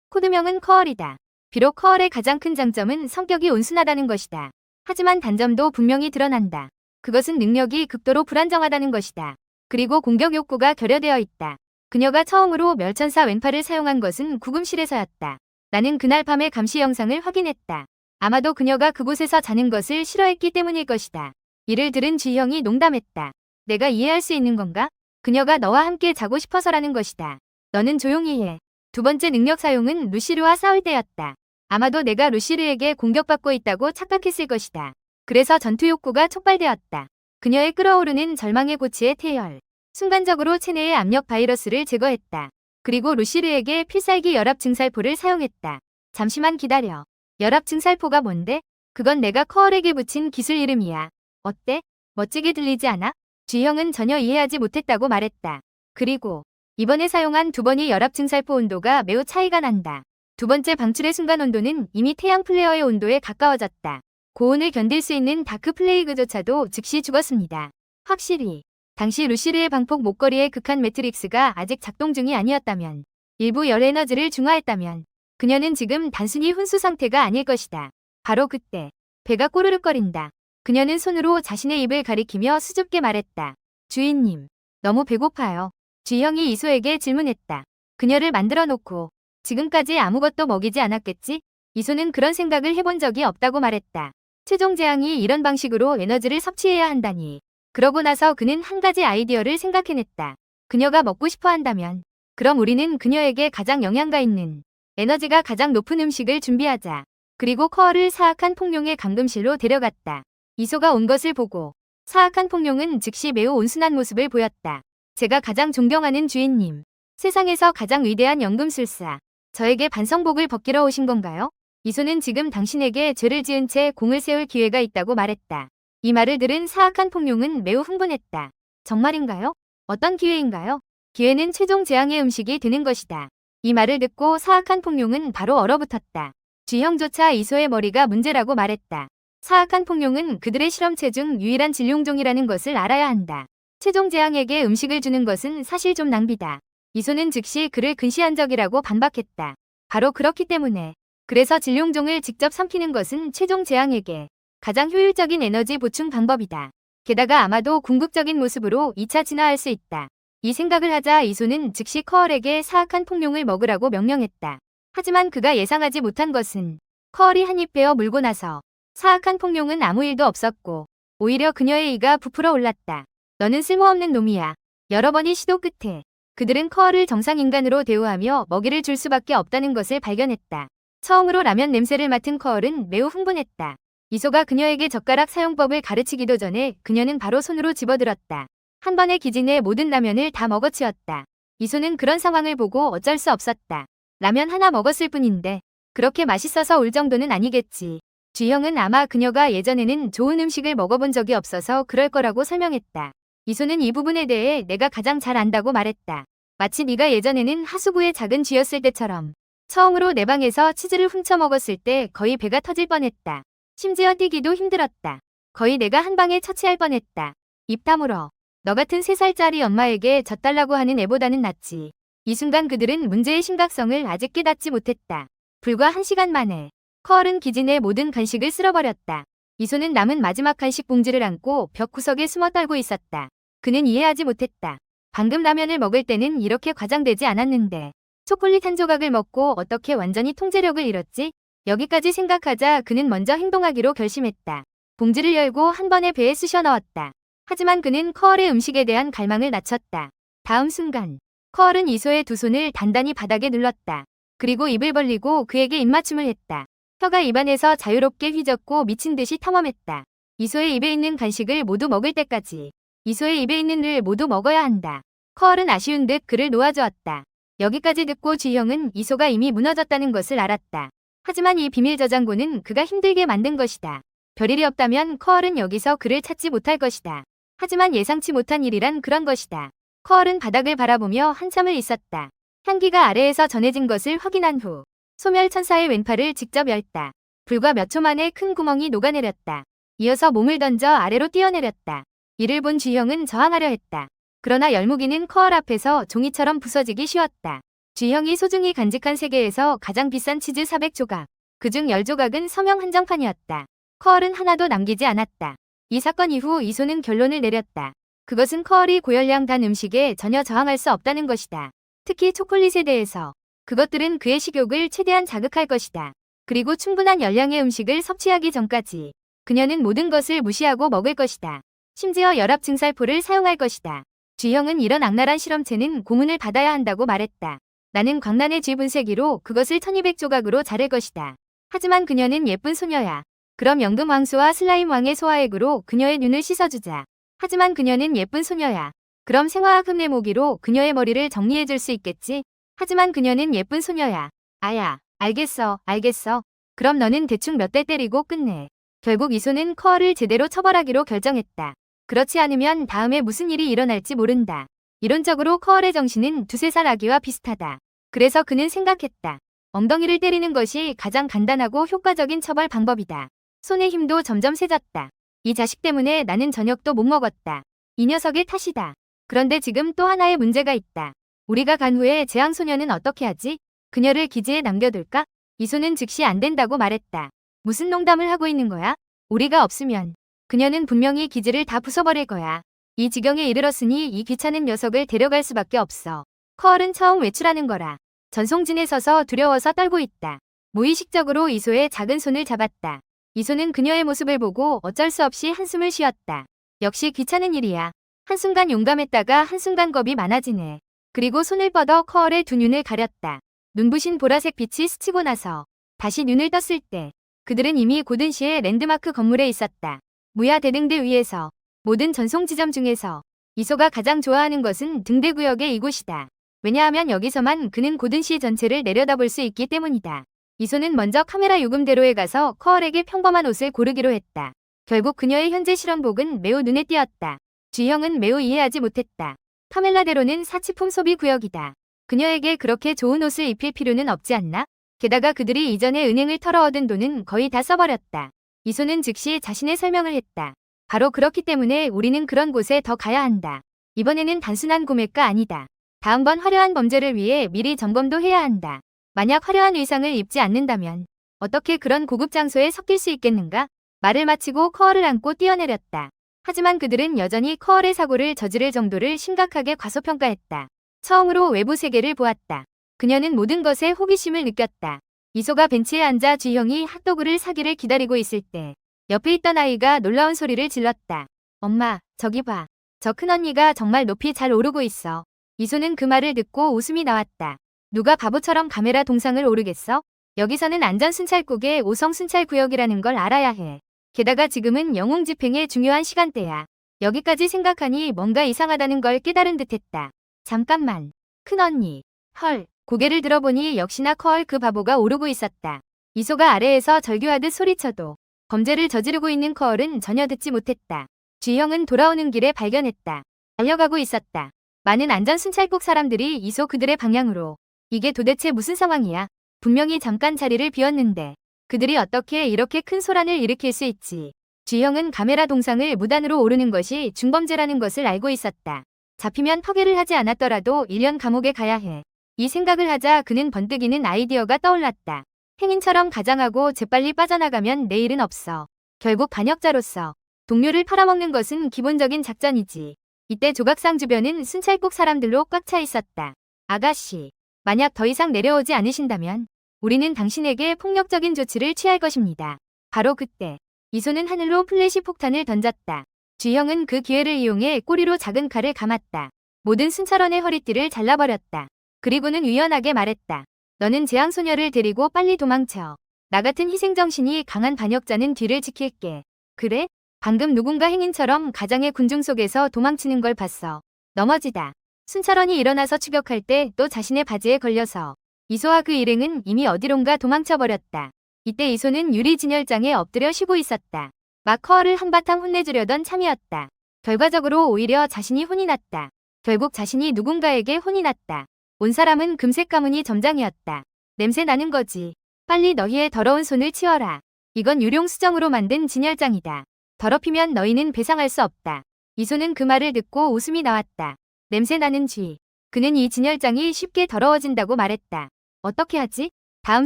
코드명은 커얼이다. 비록 커얼의 가장 큰 장점은 성격이 온순하다는 것이다. 하지만 단점도 분명히 드러난다. 그것은 능력이 극도로 불안정하다는 것이다. 그리고 공격 욕구가 결여되어 있다. 그녀가 처음으로 멸천사 왼팔을 사용한 것은 구금실에서였다. 나는 그날 밤의 감시 영상을 확인했다. 아마도 그녀가 그곳에서 자는 것을 싫어했기 때문일 것이다. 이를 들은 쥐형이 농담했다. 내가 이해할 수 있는 건가? 그녀가 너와 함께 자고 싶어서라는 것이다. 너는 조용히 해. 두 번째 능력 사용은 루시르와 싸울 때였다. 아마도 내가 루시르에게 공격받고 있다고 착각했을 것이다. 그래서 전투 욕구가 촉발되었다. 그녀의 끓어오르는 절망의 고치의 태열. 순간적으로 체내의 압력 바이러스를 제거했다. 그리고 루시르에게 필살기 열압 증살포를 사용했다. 잠시만 기다려. 열압 증살포가 뭔데? 그건 내가 커얼에게 붙인 기술 이름이야. 어때? 멋지게 들리지 않아? 쥐형은 전혀 이해하지 못했다고 말했다. 그리고 이번에 사용한 두 번의 열압 증살포 온도가 매우 차이가 난다. 두 번째 방출의 순간 온도는 이미 태양 플레어의 온도에 가까워졌다. 고온을 견딜 수 있는 다크 플레이그조차도 즉시 죽었습니다. 확실히 당시 루시르의 방폭 목걸이의 극한 매트릭스가 아직 작동 중이 아니었다면, 일부 열 에너지를 중화했다면 그녀는 지금 단순히 훈수 상태가 아닐 것이다. 바로 그때 배가 꼬르륵거린다. 그녀는 손으로 자신의 입을 가리키며 수줍게 말했다. 주인님, 너무 배고파요. 쥐형이 이소에게 질문했다. 그녀를 만들어 놓고 지금까지 아무것도 먹이지 않았겠지? 이소는 그런 생각을 해본 적이 없다고 말했다. 최종 재앙이 이런 방식으로 에너지를 섭취해야 한다니. 그러고 나서 그는 한 가지 아이디어를 생각해냈다. 그녀가 먹고 싶어 한다면 그럼 우리는 그녀에게 가장 영양가 있는, 에너지가 가장 높은 음식을 준비하자. 그리고 커얼을 사악한 폭룡의 감금실로 데려갔다. 이소가 온 것을 보고 사악한 폭룡은 즉시 매우 온순한 모습을 보였다. 제가 가장 존경하는 주인님, 세상에서 가장 위대한 연금술사, 저에게 반성복을 벗기러 오신 건가요? 이소는 지금 당신에게 죄를 지은 채 공을 세울 기회가 있다고 말했다. 이 말을 들은 사악한 폭룡은 매우 흥분했다. 정말인가요? 어떤 기회인가요? 기회는 최종 재앙의 음식이 되는 것이다. 이 말을 듣고 사악한 폭룡은 바로 얼어붙었다. 쥐형조차 이소의 머리가 문제라고 말했다. 사악한 폭룡은 그들의 실험체 중 유일한 진룡종이라는 것을 알아야 한다. 최종 재앙에게 음식을 주는 것은 사실 좀 낭비다. 이소는 즉시 그를 근시한 적이라고 반박했다. 바로 그렇기 때문에. 그래서 진룡종을 직접 삼키는 것은 최종 재앙에게 가장 효율적인 에너지 보충 방법이다. 게다가 아마도 궁극적인 모습으로 2차 진화할 수 있다. 이 생각을 하자 이소는 즉시 커얼에게 사악한 폭룡을 먹으라고 명령했다. 하지만 그가 예상하지 못한 것은 커얼이 한입 베어 물고 나서 사악한 폭룡은 아무 일도 없었고 오히려 그녀의 이가 부풀어 올랐다. 너는 쓸모없는 놈이야. 여러 번의 시도 끝에 그들은 커얼을 정상인간으로 대우하며 먹이를 줄 수밖에 없다는 것을 발견했다. 처음으로 라면 냄새를 맡은 커얼은 매우 흥분했다. 이소가 그녀에게 젓가락 사용법을 가르치기도 전에 그녀는 바로 손으로 집어들었다. 한 번에 기진의 모든 라면을 다 먹어치웠다. 이소는 그런 상황을 보고 어쩔 수 없었다. 라면 하나 먹었을 뿐인데 그렇게 맛있어서 울 정도는 아니겠지. 쥐형은 아마 그녀가 예전에는 좋은 음식을 먹어본 적이 없어서 그럴 거라고 설명했다. 이소는 이 부분에 대해 내가 가장 잘 안다고 말했다. 마치 네가 예전에는 하수구의 작은 쥐였을 때처럼. 처음으로 내 방에서 치즈를 훔쳐 먹었을 때 거의 배가 터질 뻔했다. 심지어 뛰기도 힘들었다. 거의 내가 한 방에 처치할 뻔했다. 입 다물어. 너 같은 3살짜리 엄마에게 젖달라고 하는 애보다는 낫지. 이 순간 그들은 문제의 심각성을 아직 깨닫지 못했다. 불과 1시간 만에 커얼은 기진의 모든 간식을 쓸어버렸다. 이소는 남은 마지막 간식 봉지를 안고 벽 구석에 숨어 떨고 있었다. 그는 이해하지 못했다. 방금 라면을 먹을 때는 이렇게 과장되지 않았는데 초콜릿 한 조각을 먹고 어떻게 완전히 통제력을 잃었지? 여기까지 생각하자 그는 먼저 행동하기로 결심했다. 봉지를 열고 한 번에 배에 쑤셔 넣었다. 하지만 그는 커얼의 음식에 대한 갈망을 낮췄다. 다음 순간 커얼은 이소의 두 손을 단단히 바닥에 눌렀다. 그리고 입을 벌리고 그에게 입맞춤을 했다. 혀가 입안에서 자유롭게 휘젓고 미친 듯이 탐험했다. 이소의 입에 있는 간식을 모두 먹을 때까지. 이소의 입에 있는 를 모두 먹어야 한다. 커얼은 아쉬운 듯 그를 놓아주었다. 여기까지 듣고 쥐형은 이소가 이미 무너졌다는 것을 알았다. 하지만 이 비밀 저장고는 그가 힘들게 만든 것이다. 별일이 없다면 커얼은 여기서 그를 찾지 못할 것이다. 하지만 예상치 못한 일이란 그런 것이다. 커얼은 바닥을 바라보며 한참을 있었다. 향기가 아래에서 전해진 것을 확인한 후 소멸천사의 왼팔을 직접 열다. 불과 몇 초 만에 큰 구멍이 녹아내렸다. 이어서 몸을 던져 아래로 뛰어내렸다. 이를 본 쥐형은 저항하려 했다. 그러나 열무기는 커얼 앞에서 종이처럼 부서지기 쉬웠다. 쥐형이 소중히 간직한 세계에서 가장 비싼 치즈 400조각, 그중 10조각은 서명 한정판이었다. 커얼은 하나도 남기지 않았다. 이 사건 이후 이소는 결론을 내렸다. 그것은 커얼이 고열량 단 음식에 전혀 저항할 수 없다는 것이다. 특히 초콜릿에 대해서. 그것들은 그의 식욕을 최대한 자극할 것이다. 그리고 충분한 열량의 음식을 섭취하기 전까지 그녀는 모든 것을 무시하고 먹을 것이다. 심지어 열압 증살포를 사용할 것이다. 쥐형은 이런 악랄한 실험체는 고문을 받아야 한다고 말했다. 나는 광란의 쥐 분쇄기로 그것을 1200조각으로 자를 것이다. 하지만 그녀는 예쁜 소녀야. 그럼 연금 왕수와 슬라임 왕의 소화액으로 그녀의 눈을 씻어주자. 하지만 그녀는 예쁜 소녀야. 그럼 생화학 흠내모기로 그녀의 머리를 정리해줄 수 있겠지? 하지만 그녀는 예쁜 소녀야. 아야, 알겠어, 알겠어. 그럼 너는 대충 몇 대 때리고 끝내. 결국 이소는 커얼을 제대로 처벌하기로 결정했다. 그렇지 않으면 다음에 무슨 일이 일어날지 모른다. 이론적으로 커얼의 정신은 두세 살 아기와 비슷하다. 그래서 그는 생각했다. 엉덩이를 때리는 것이 가장 간단하고 효과적인 처벌 방법이다. 손의 힘도 점점 세졌다. 이 자식 때문에 나는 저녁도 못 먹었다. 이 녀석의 탓이다. 그런데 지금 또 하나의 문제가 있다. 우리가 간 후에 재앙소녀는 어떻게 하지? 그녀를 기지에 남겨둘까? 이소는 즉시 안 된다고 말했다. 무슨 농담을 하고 있는 거야? 우리가 없으면 그녀는 분명히 기지를 다 부숴버릴 거야. 이 지경에 이르렀으니 이 귀찮은 녀석을 데려갈 수밖에 없어. 커얼은 처음 외출하는 거라. 전송진에 서서 두려워서 떨고 있다. 무의식적으로 이소의 작은 손을 잡았다. 이소는 그녀의 모습을 보고 어쩔 수 없이 한숨을 쉬었다. 역시 귀찮은 일이야. 한순간 용감했다가 한순간 겁이 많아지네. 그리고 손을 뻗어 커얼의 두 눈을 가렸다. 눈부신 보라색 빛이 스치고 나서 다시 눈을 떴을 때 그들은 이미 고든시의 랜드마크 건물에 있었다. 무야 대등대 위에서 모든 전송 지점 중에서 이소가 가장 좋아하는 것은 등대구역의 이곳이다. 왜냐하면 여기서만 그는 고든시 전체를 내려다볼 수 있기 때문이다. 이소는 먼저 카메라 요금대로에 가서 커얼에게 평범한 옷을 고르기로 했다. 결국 그녀의 현재 실험복은 매우 눈에 띄었다. G형은 매우 이해하지 못했다. 파멜라대로는 사치품 소비 구역이다. 그녀에게 그렇게 좋은 옷을 입힐 필요는 없지 않나? 게다가 그들이 이전에 은행을 털어 얻은 돈은 거의 다 써버렸다. 이소는 즉시 자신의 설명을 했다. 바로 그렇기 때문에 우리는 그런 곳에 더 가야 한다. 이번에는 단순한 구매가 아니다. 다음번 화려한 범죄를 위해 미리 점검도 해야 한다. 만약 화려한 의상을 입지 않는다면 어떻게 그런 고급 장소에 섞일 수 있겠는가? 말을 마치고 커얼을 안고 뛰어내렸다. 하지만 그들은 여전히 커얼의 사고를 저지를 정도를 심각하게 과소평가했다. 처음으로 외부 세계를 보았다. 그녀는 모든 것에 호기심을 느꼈다. 이소가 벤치에 앉아 G형이 핫도그를 사기를 기다리고 있을 때 옆에 있던 아이가 놀라운 소리를 질렀다. 엄마, 저기 봐. 저 큰언니가 정말 높이 잘 오르고 있어. 이소는 그 말을 듣고 웃음이 나왔다. 누가 바보처럼 카메라 동상을 오르겠어? 여기서는 안전순찰국의 5성 순찰구역이라는 걸 알아야 해. 게다가 지금은 영웅집행의 중요한 시간대야. 여기까지 생각하니 뭔가 이상하다는 걸 깨달은 듯했다. 잠깐만. 큰언니. 헐. 고개를 들어보니 역시나 커얼 그 바보가 오르고 있었다. 이소가 아래에서 절규하듯 소리쳐도 범죄를 저지르고 있는 커얼은 전혀 듣지 못했다. G형은 돌아오는 길에 발견했다. 달려가고 있었다. 많은 안전순찰국 사람들이 이소 그들의 방향으로. 이게 도대체 무슨 상황이야? 분명히 잠깐 자리를 비웠는데 그들이 어떻게 이렇게 큰 소란을 일으킬 수 있지? G형은 카메라 동상을 무단으로 오르는 것이 중범죄라는 것을 알고 있었다. 잡히면 파괴를 하지 않았더라도 1년 감옥에 가야 해. 이 생각을 하자 그는 번뜩이는 아이디어가 떠올랐다. 행인처럼 가장하고 재빨리 빠져나가면 내일은 없어. 결국 반역자로서 동료를 팔아먹는 것은 기본적인 작전이지. 이때 조각상 주변은 순찰국 사람들로 꽉 차 있었다. 아가씨, 만약 더 이상 내려오지 않으신다면 우리는 당신에게 폭력적인 조치를 취할 것입니다. 바로 그때 이소는 하늘로 플래시 폭탄을 던졌다. G형은 그 기회를 이용해 꼬리로 작은 칼을 감았다. 모든 순찰원의 허리띠를 잘라버렸다. 그리고는 유연하게 말했다. 너는 재앙소녀를 데리고 빨리 도망쳐. 나 같은 희생정신이 강한 반역자는 뒤를 지킬게. 그래? 방금 누군가 행인처럼 가장의 군중 속에서 도망치는 걸 봤어. 넘어지다. 순찰원이 일어나서 추격할 때 또 자신의 바지에 걸려서 이소와 그 일행은 이미 어디론가 도망쳐버렸다. 이때 이소는 유리 진열장에 엎드려 쉬고 있었다. 막 커얼을 한바탕 혼내주려던 참이었다. 결과적으로 오히려 자신이 혼이 났다. 결국 자신이 누군가에게 혼이 났다. 온 사람은 금색 가문이 점장이었다. 냄새 나는 거지. 빨리 너희의 더러운 손을 치워라. 이건 유령 수정으로 만든 진열장이다. 더럽히면 너희는 배상할 수 없다. 이소는 그 말을 듣고 웃음이 나왔다. 냄새 나는 쥐. 그는 이 진열장이 쉽게 더러워진다고 말했다. 어떻게 하지? 다음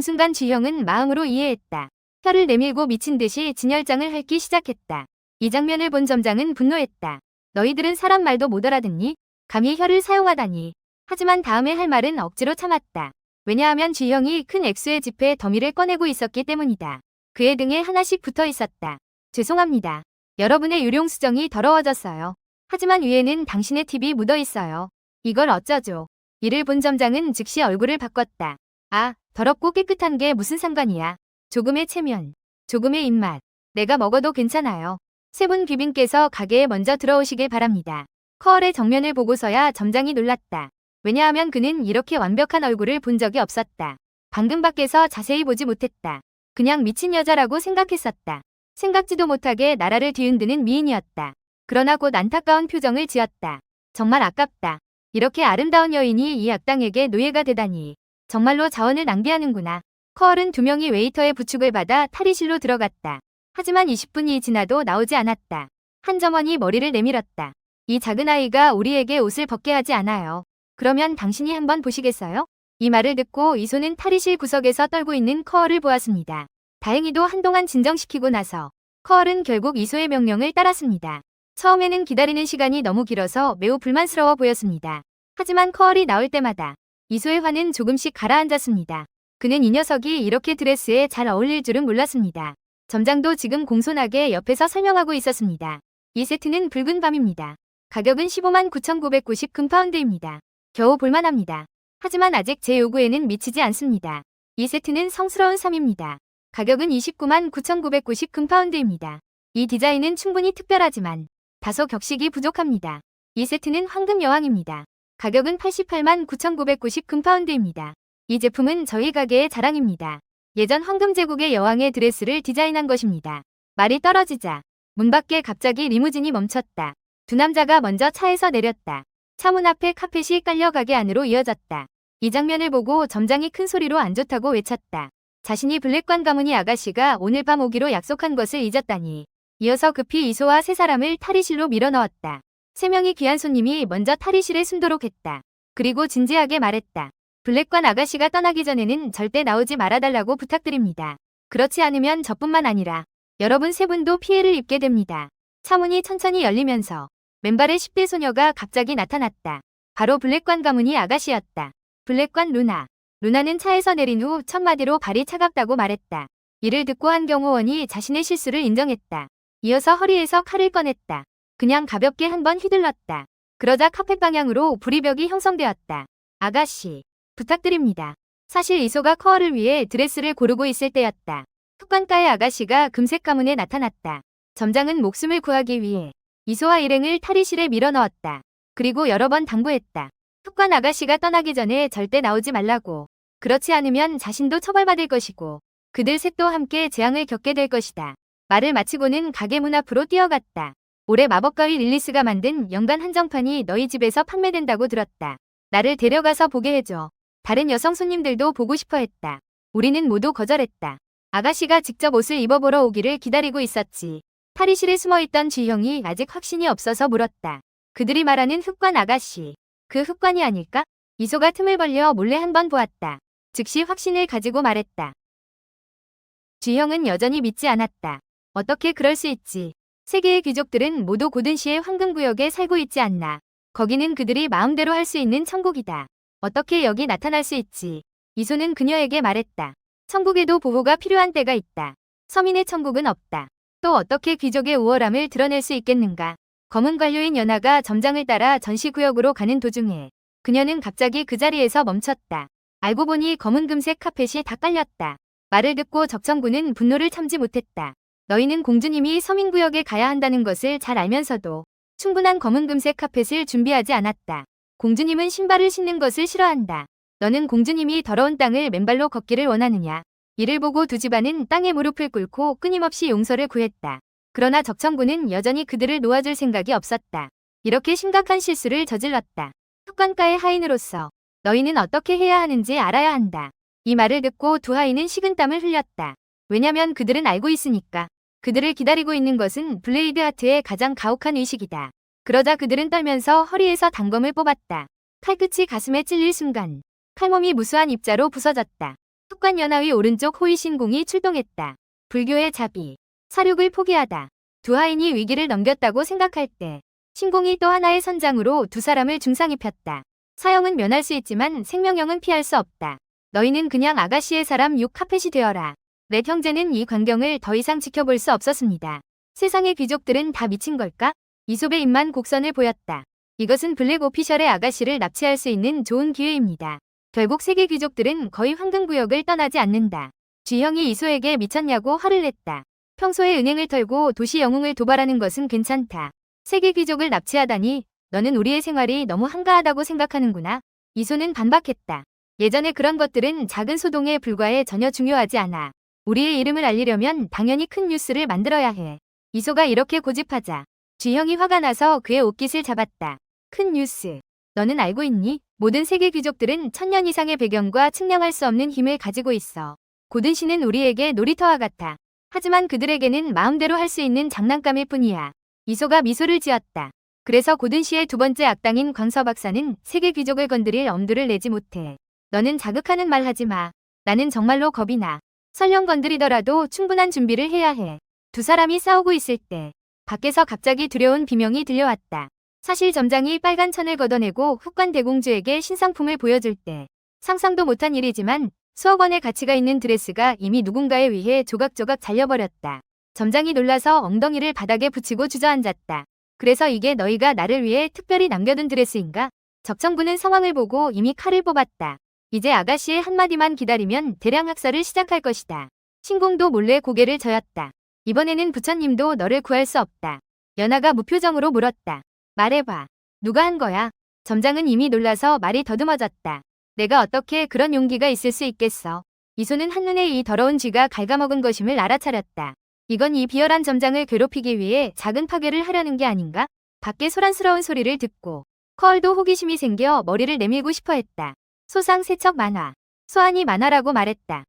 순간 G형은 마음으로 이해했다. 혀를 내밀고 미친 듯이 진열장을 핥기 시작했다. 이 장면을 본 점장은 분노했다. 너희들은 사람 말도 못 알아듣니? 감히 혀를 사용하다니. 하지만 다음에 할 말은 억지로 참았다. 왜냐하면 G형이 큰 액수의 지폐 더미를 꺼내고 있었기 때문이다. 그의 등에 하나씩 붙어 있었다. 죄송합니다. 여러분의 유령 수정이 더러워졌어요. 하지만 위에는 당신의 팁이 묻어 있어요. 이걸 어쩌죠? 이를 본 점장은 즉시 얼굴을 바꿨다. 아, 더럽고 깨끗한 게 무슨 상관이야. 조금의 체면, 조금의 입맛. 내가 먹어도 괜찮아요. 세 분 귀빈께서 가게에 먼저 들어오시길 바랍니다. 커얼의 정면을 보고서야 점장이 놀랐다. 왜냐하면 그는 이렇게 완벽한 얼굴을 본 적이 없었다. 방금 밖에서 자세히 보지 못했다. 그냥 미친 여자라고 생각했었다. 생각지도 못하게 나라를 뒤흔드는 미인이었다. 그러나 곧 안타까운 표정을 지었다. 정말 아깝다. 이렇게 아름다운 여인이 이 악당에게 노예가 되다니. 정말로 자원을 낭비하는구나. 커얼은 두 명이 웨이터의 부축을 받아 탈의실로 들어갔다. 하지만 20분이 지나도 나오지 않았다. 한 점원이 머리를 내밀었다. 이 작은 아이가 우리에게 옷을 벗게 하지 않아요. 그러면 당신이 한번 보시겠어요? 이 말을 듣고 이소는 탈의실 구석에서 떨고 있는 커얼을 보았습니다. 다행히도 한동안 진정시키고 나서 커얼은 결국 이소의 명령을 따랐습니다. 처음에는 기다리는 시간이 너무 길어서 매우 불만스러워 보였습니다. 하지만 커얼이 나올 때마다 이소의 화는 조금씩 가라앉았습니다. 그는 이 녀석이 이렇게 드레스에 잘 어울릴 줄은 몰랐습니다. 점장도 지금 공손하게 옆에서 설명하고 있었습니다. 이 세트는 붉은 밤입니다. 가격은 15만 9,990 금파운드입니다. 겨우 볼만합니다. 하지만 아직 제 요구에는 미치지 않습니다. 이 세트는 성스러운 삶입니다. 가격은 29만 9,990 금파운드입니다. 이 디자인은 충분히 특별하지만 다소 격식이 부족합니다. 이 세트는 황금 여왕입니다. 가격은 88만 9,990 금파운드입니다. 이 제품은 저희 가게의 자랑입니다. 예전 황금 제국의 여왕의 드레스를 디자인한 것입니다. 말이 떨어지자 문 밖에 갑자기 리무진이 멈췄다. 두 남자가 먼저 차에서 내렸다. 차문 앞에 카펫이 깔려 가게 안으로 이어졌다. 이 장면을 보고 점장이 큰 소리로 안 좋다고 외쳤다. 자신이 블랙관 가문이 아가씨가 오늘 밤 오기로 약속한 것을 잊었다니. 이어서 급히 이소와 세 사람을 탈의실로 밀어넣었다. 세 명이 귀한 손님이 먼저 탈의실에 숨도록 했다. 그리고 진지하게 말했다. 블랙관 아가씨가 떠나기 전에는 절대 나오지 말아달라고 부탁드립니다. 그렇지 않으면 저뿐만 아니라 여러분 세 분도 피해를 입게 됩니다. 차문이 천천히 열리면서 맨발의 10대 소녀가 갑자기 나타났다. 바로 블랙관 가문이 아가씨였다. 블랙관 루나. 루나는 차에서 내린 후 첫 마디로 발이 차갑다고 말했다. 이를 듣고 한경호원이 자신의 실수를 인정했다. 이어서 허리에서 칼을 꺼냈다. 그냥 가볍게 한번 휘둘렀다. 그러자 카펫 방향으로 불이벽이 형성되었다. 아가씨, 부탁드립니다. 사실 이소가 커얼을 위해 드레스를 고르고 있을 때였다. 흑관가의 아가씨가 금색 가문에 나타났다. 점장은 목숨을 구하기 위해 이소와 일행을 탈의실에 밀어넣었다. 그리고 여러 번 당부했다. 흑관 아가씨가 떠나기 전에 절대 나오지 말라고. 그렇지 않으면 자신도 처벌받을 것이고 그들 셋도 함께 재앙을 겪게 될 것이다. 말을 마치고는 가게 문 앞으로 뛰어갔다. 올해 마법가위 릴리스가 만든 연간 한정판이 너희 집에서 판매된다고 들었다. 나를 데려가서 보게 해줘. 다른 여성 손님들도 보고 싶어 했다. 우리는 모두 거절했다. 아가씨가 직접 옷을 입어보러 오기를 기다리고 있었지. 탈의실에 숨어있던 쥐형이 아직 확신이 없어서 물었다. 그들이 말하는 흑관 아가씨. 그 흑관이 아닐까? 이소가 틈을 벌려 몰래 한번 보았다. 즉시 확신을 가지고 말했다. 쥐형은 여전히 믿지 않았다. 어떻게 그럴 수 있지? 세계의 귀족들은 모두 고든시의 황금구역에 살고 있지 않나. 거기는 그들이 마음대로 할 수 있는 천국이다. 어떻게 여기 나타날 수 있지? 이소는 그녀에게 말했다. 천국에도 보호가 필요한 때가 있다. 서민의 천국은 없다. 또 어떻게 귀족의 우월함을 드러낼 수 있겠는가? 검은 관료인 연하가 점장을 따라 전시구역으로 가는 도중에 그녀는 갑자기 그 자리에서 멈췄다. 알고 보니 검은 금색 카펫이 다 깔렸다. 말을 듣고 적천군은 분노를 참지 못했다. 너희는 공주님이 서민구역에 가야 한다는 것을 잘 알면서도 충분한 검은 금색 카펫을 준비하지 않았다. 공주님은 신발을 신는 것을 싫어한다. 너는 공주님이 더러운 땅을 맨발로 걷기를 원하느냐. 이를 보고 두 집안은 땅에 무릎을 꿇고 끊임없이 용서를 구했다. 그러나 적천군은 여전히 그들을 놓아줄 생각이 없었다. 이렇게 심각한 실수를 저질렀다. 흑관가의 하인으로서 너희는 어떻게 해야 하는지 알아야 한다. 이 말을 듣고 두 하인은 식은땀을 흘렸다. 왜냐면 그들은 알고 있으니까. 그들을 기다리고 있는 것은 블레이드 하트의 가장 가혹한 의식이다. 그러자 그들은 떨면서 허리에서 단검을 뽑았다. 칼끝이 가슴에 찔릴 순간 칼몸이 무수한 입자로 부서졌다. 흑관 연하의 오른쪽 호위 신공이 출동했다. 불교의 자비, 사륙을 포기하다. 두 하인이 위기를 넘겼다고 생각할 때 신공이 또 하나의 선장으로 두 사람을 중상입혔다. 사형은 면할 수 있지만 생명형은 피할 수 없다. 너희는 그냥 아가씨의 사람 6 카펫이 되어라. 렛 형제는 이 광경을 더 이상 지켜볼 수 없었습니다. 세상의 귀족들은 다 미친 걸까? 이솝의 입만 곡선을 보였다. 이것은 블랙 오피셜의 아가씨를 납치할 수 있는 좋은 기회입니다. 결국 세계 귀족들은 거의 황금구역을 떠나지 않는다. 쥐형이 이소에게 미쳤냐고 화를 냈다. 평소에 은행을 털고 도시 영웅을 도발하는 것은 괜찮다. 세계 귀족을 납치하다니 너는 우리의 생활이 너무 한가하다고 생각하는구나. 이소는 반박했다. 예전에 그런 것들은 작은 소동에 불과해 전혀 중요하지 않아. 우리의 이름을 알리려면 당연히 큰 뉴스를 만들어야 해. 이소가 이렇게 고집하자 쥐형이 화가 나서 그의 옷깃을 잡았다. 큰 뉴스. 너는 알고 있니? 모든 세계 귀족들은 1000년 이상의 배경과 측량할 수 없는 힘을 가지고 있어. 고든시는 우리에게 놀이터와 같아. 하지만 그들에게는 마음대로 할 수 있는 장난감일 뿐이야. 이소가 미소를 지었다. 그래서 고든시의 두 번째 악당인 광서 박사는 세계 귀족을 건드릴 엄두를 내지 못해. 너는 자극하는 말 하지 마. 나는 정말로 겁이 나. 설령 건드리더라도 충분한 준비를 해야 해. 두 사람이 싸우고 있을 때 밖에서 갑자기 두려운 비명이 들려왔다. 사실 점장이 빨간 천을 걷어내고 훅관 대공주에게 신상품을 보여줄 때 상상도 못한 일이지만 수억 원의 가치가 있는 드레스가 이미 누군가에 의해 조각조각 잘려버렸다. 점장이 놀라서 엉덩이를 바닥에 붙이고 주저앉았다. 그래서 이게 너희가 나를 위해 특별히 남겨둔 드레스인가? 적정부는 상황을 보고 이미 칼을 뽑았다. 이제 아가씨의 한마디만 기다리면 대량 학살을 시작할 것이다. 신공도 몰래 고개를 저었다. 이번에는 부처님도 너를 구할 수 없다. 연하가 무표정으로 물었다. 말해봐. 누가 한 거야? 점장은 이미 놀라서 말이 더듬어졌다. 내가 어떻게 그런 용기가 있을 수 있겠어. 이소는 한눈에 이 더러운 쥐가 갉아먹은 것임을 알아차렸다. 이건 이 비열한 점장을 괴롭히기 위해 작은 파괴를 하려는 게 아닌가? 밖에 소란스러운 소리를 듣고 컬도 호기심이 생겨 머리를 내밀고 싶어 했다. 소상 세척 만화. 소환이 만화라고 말했다.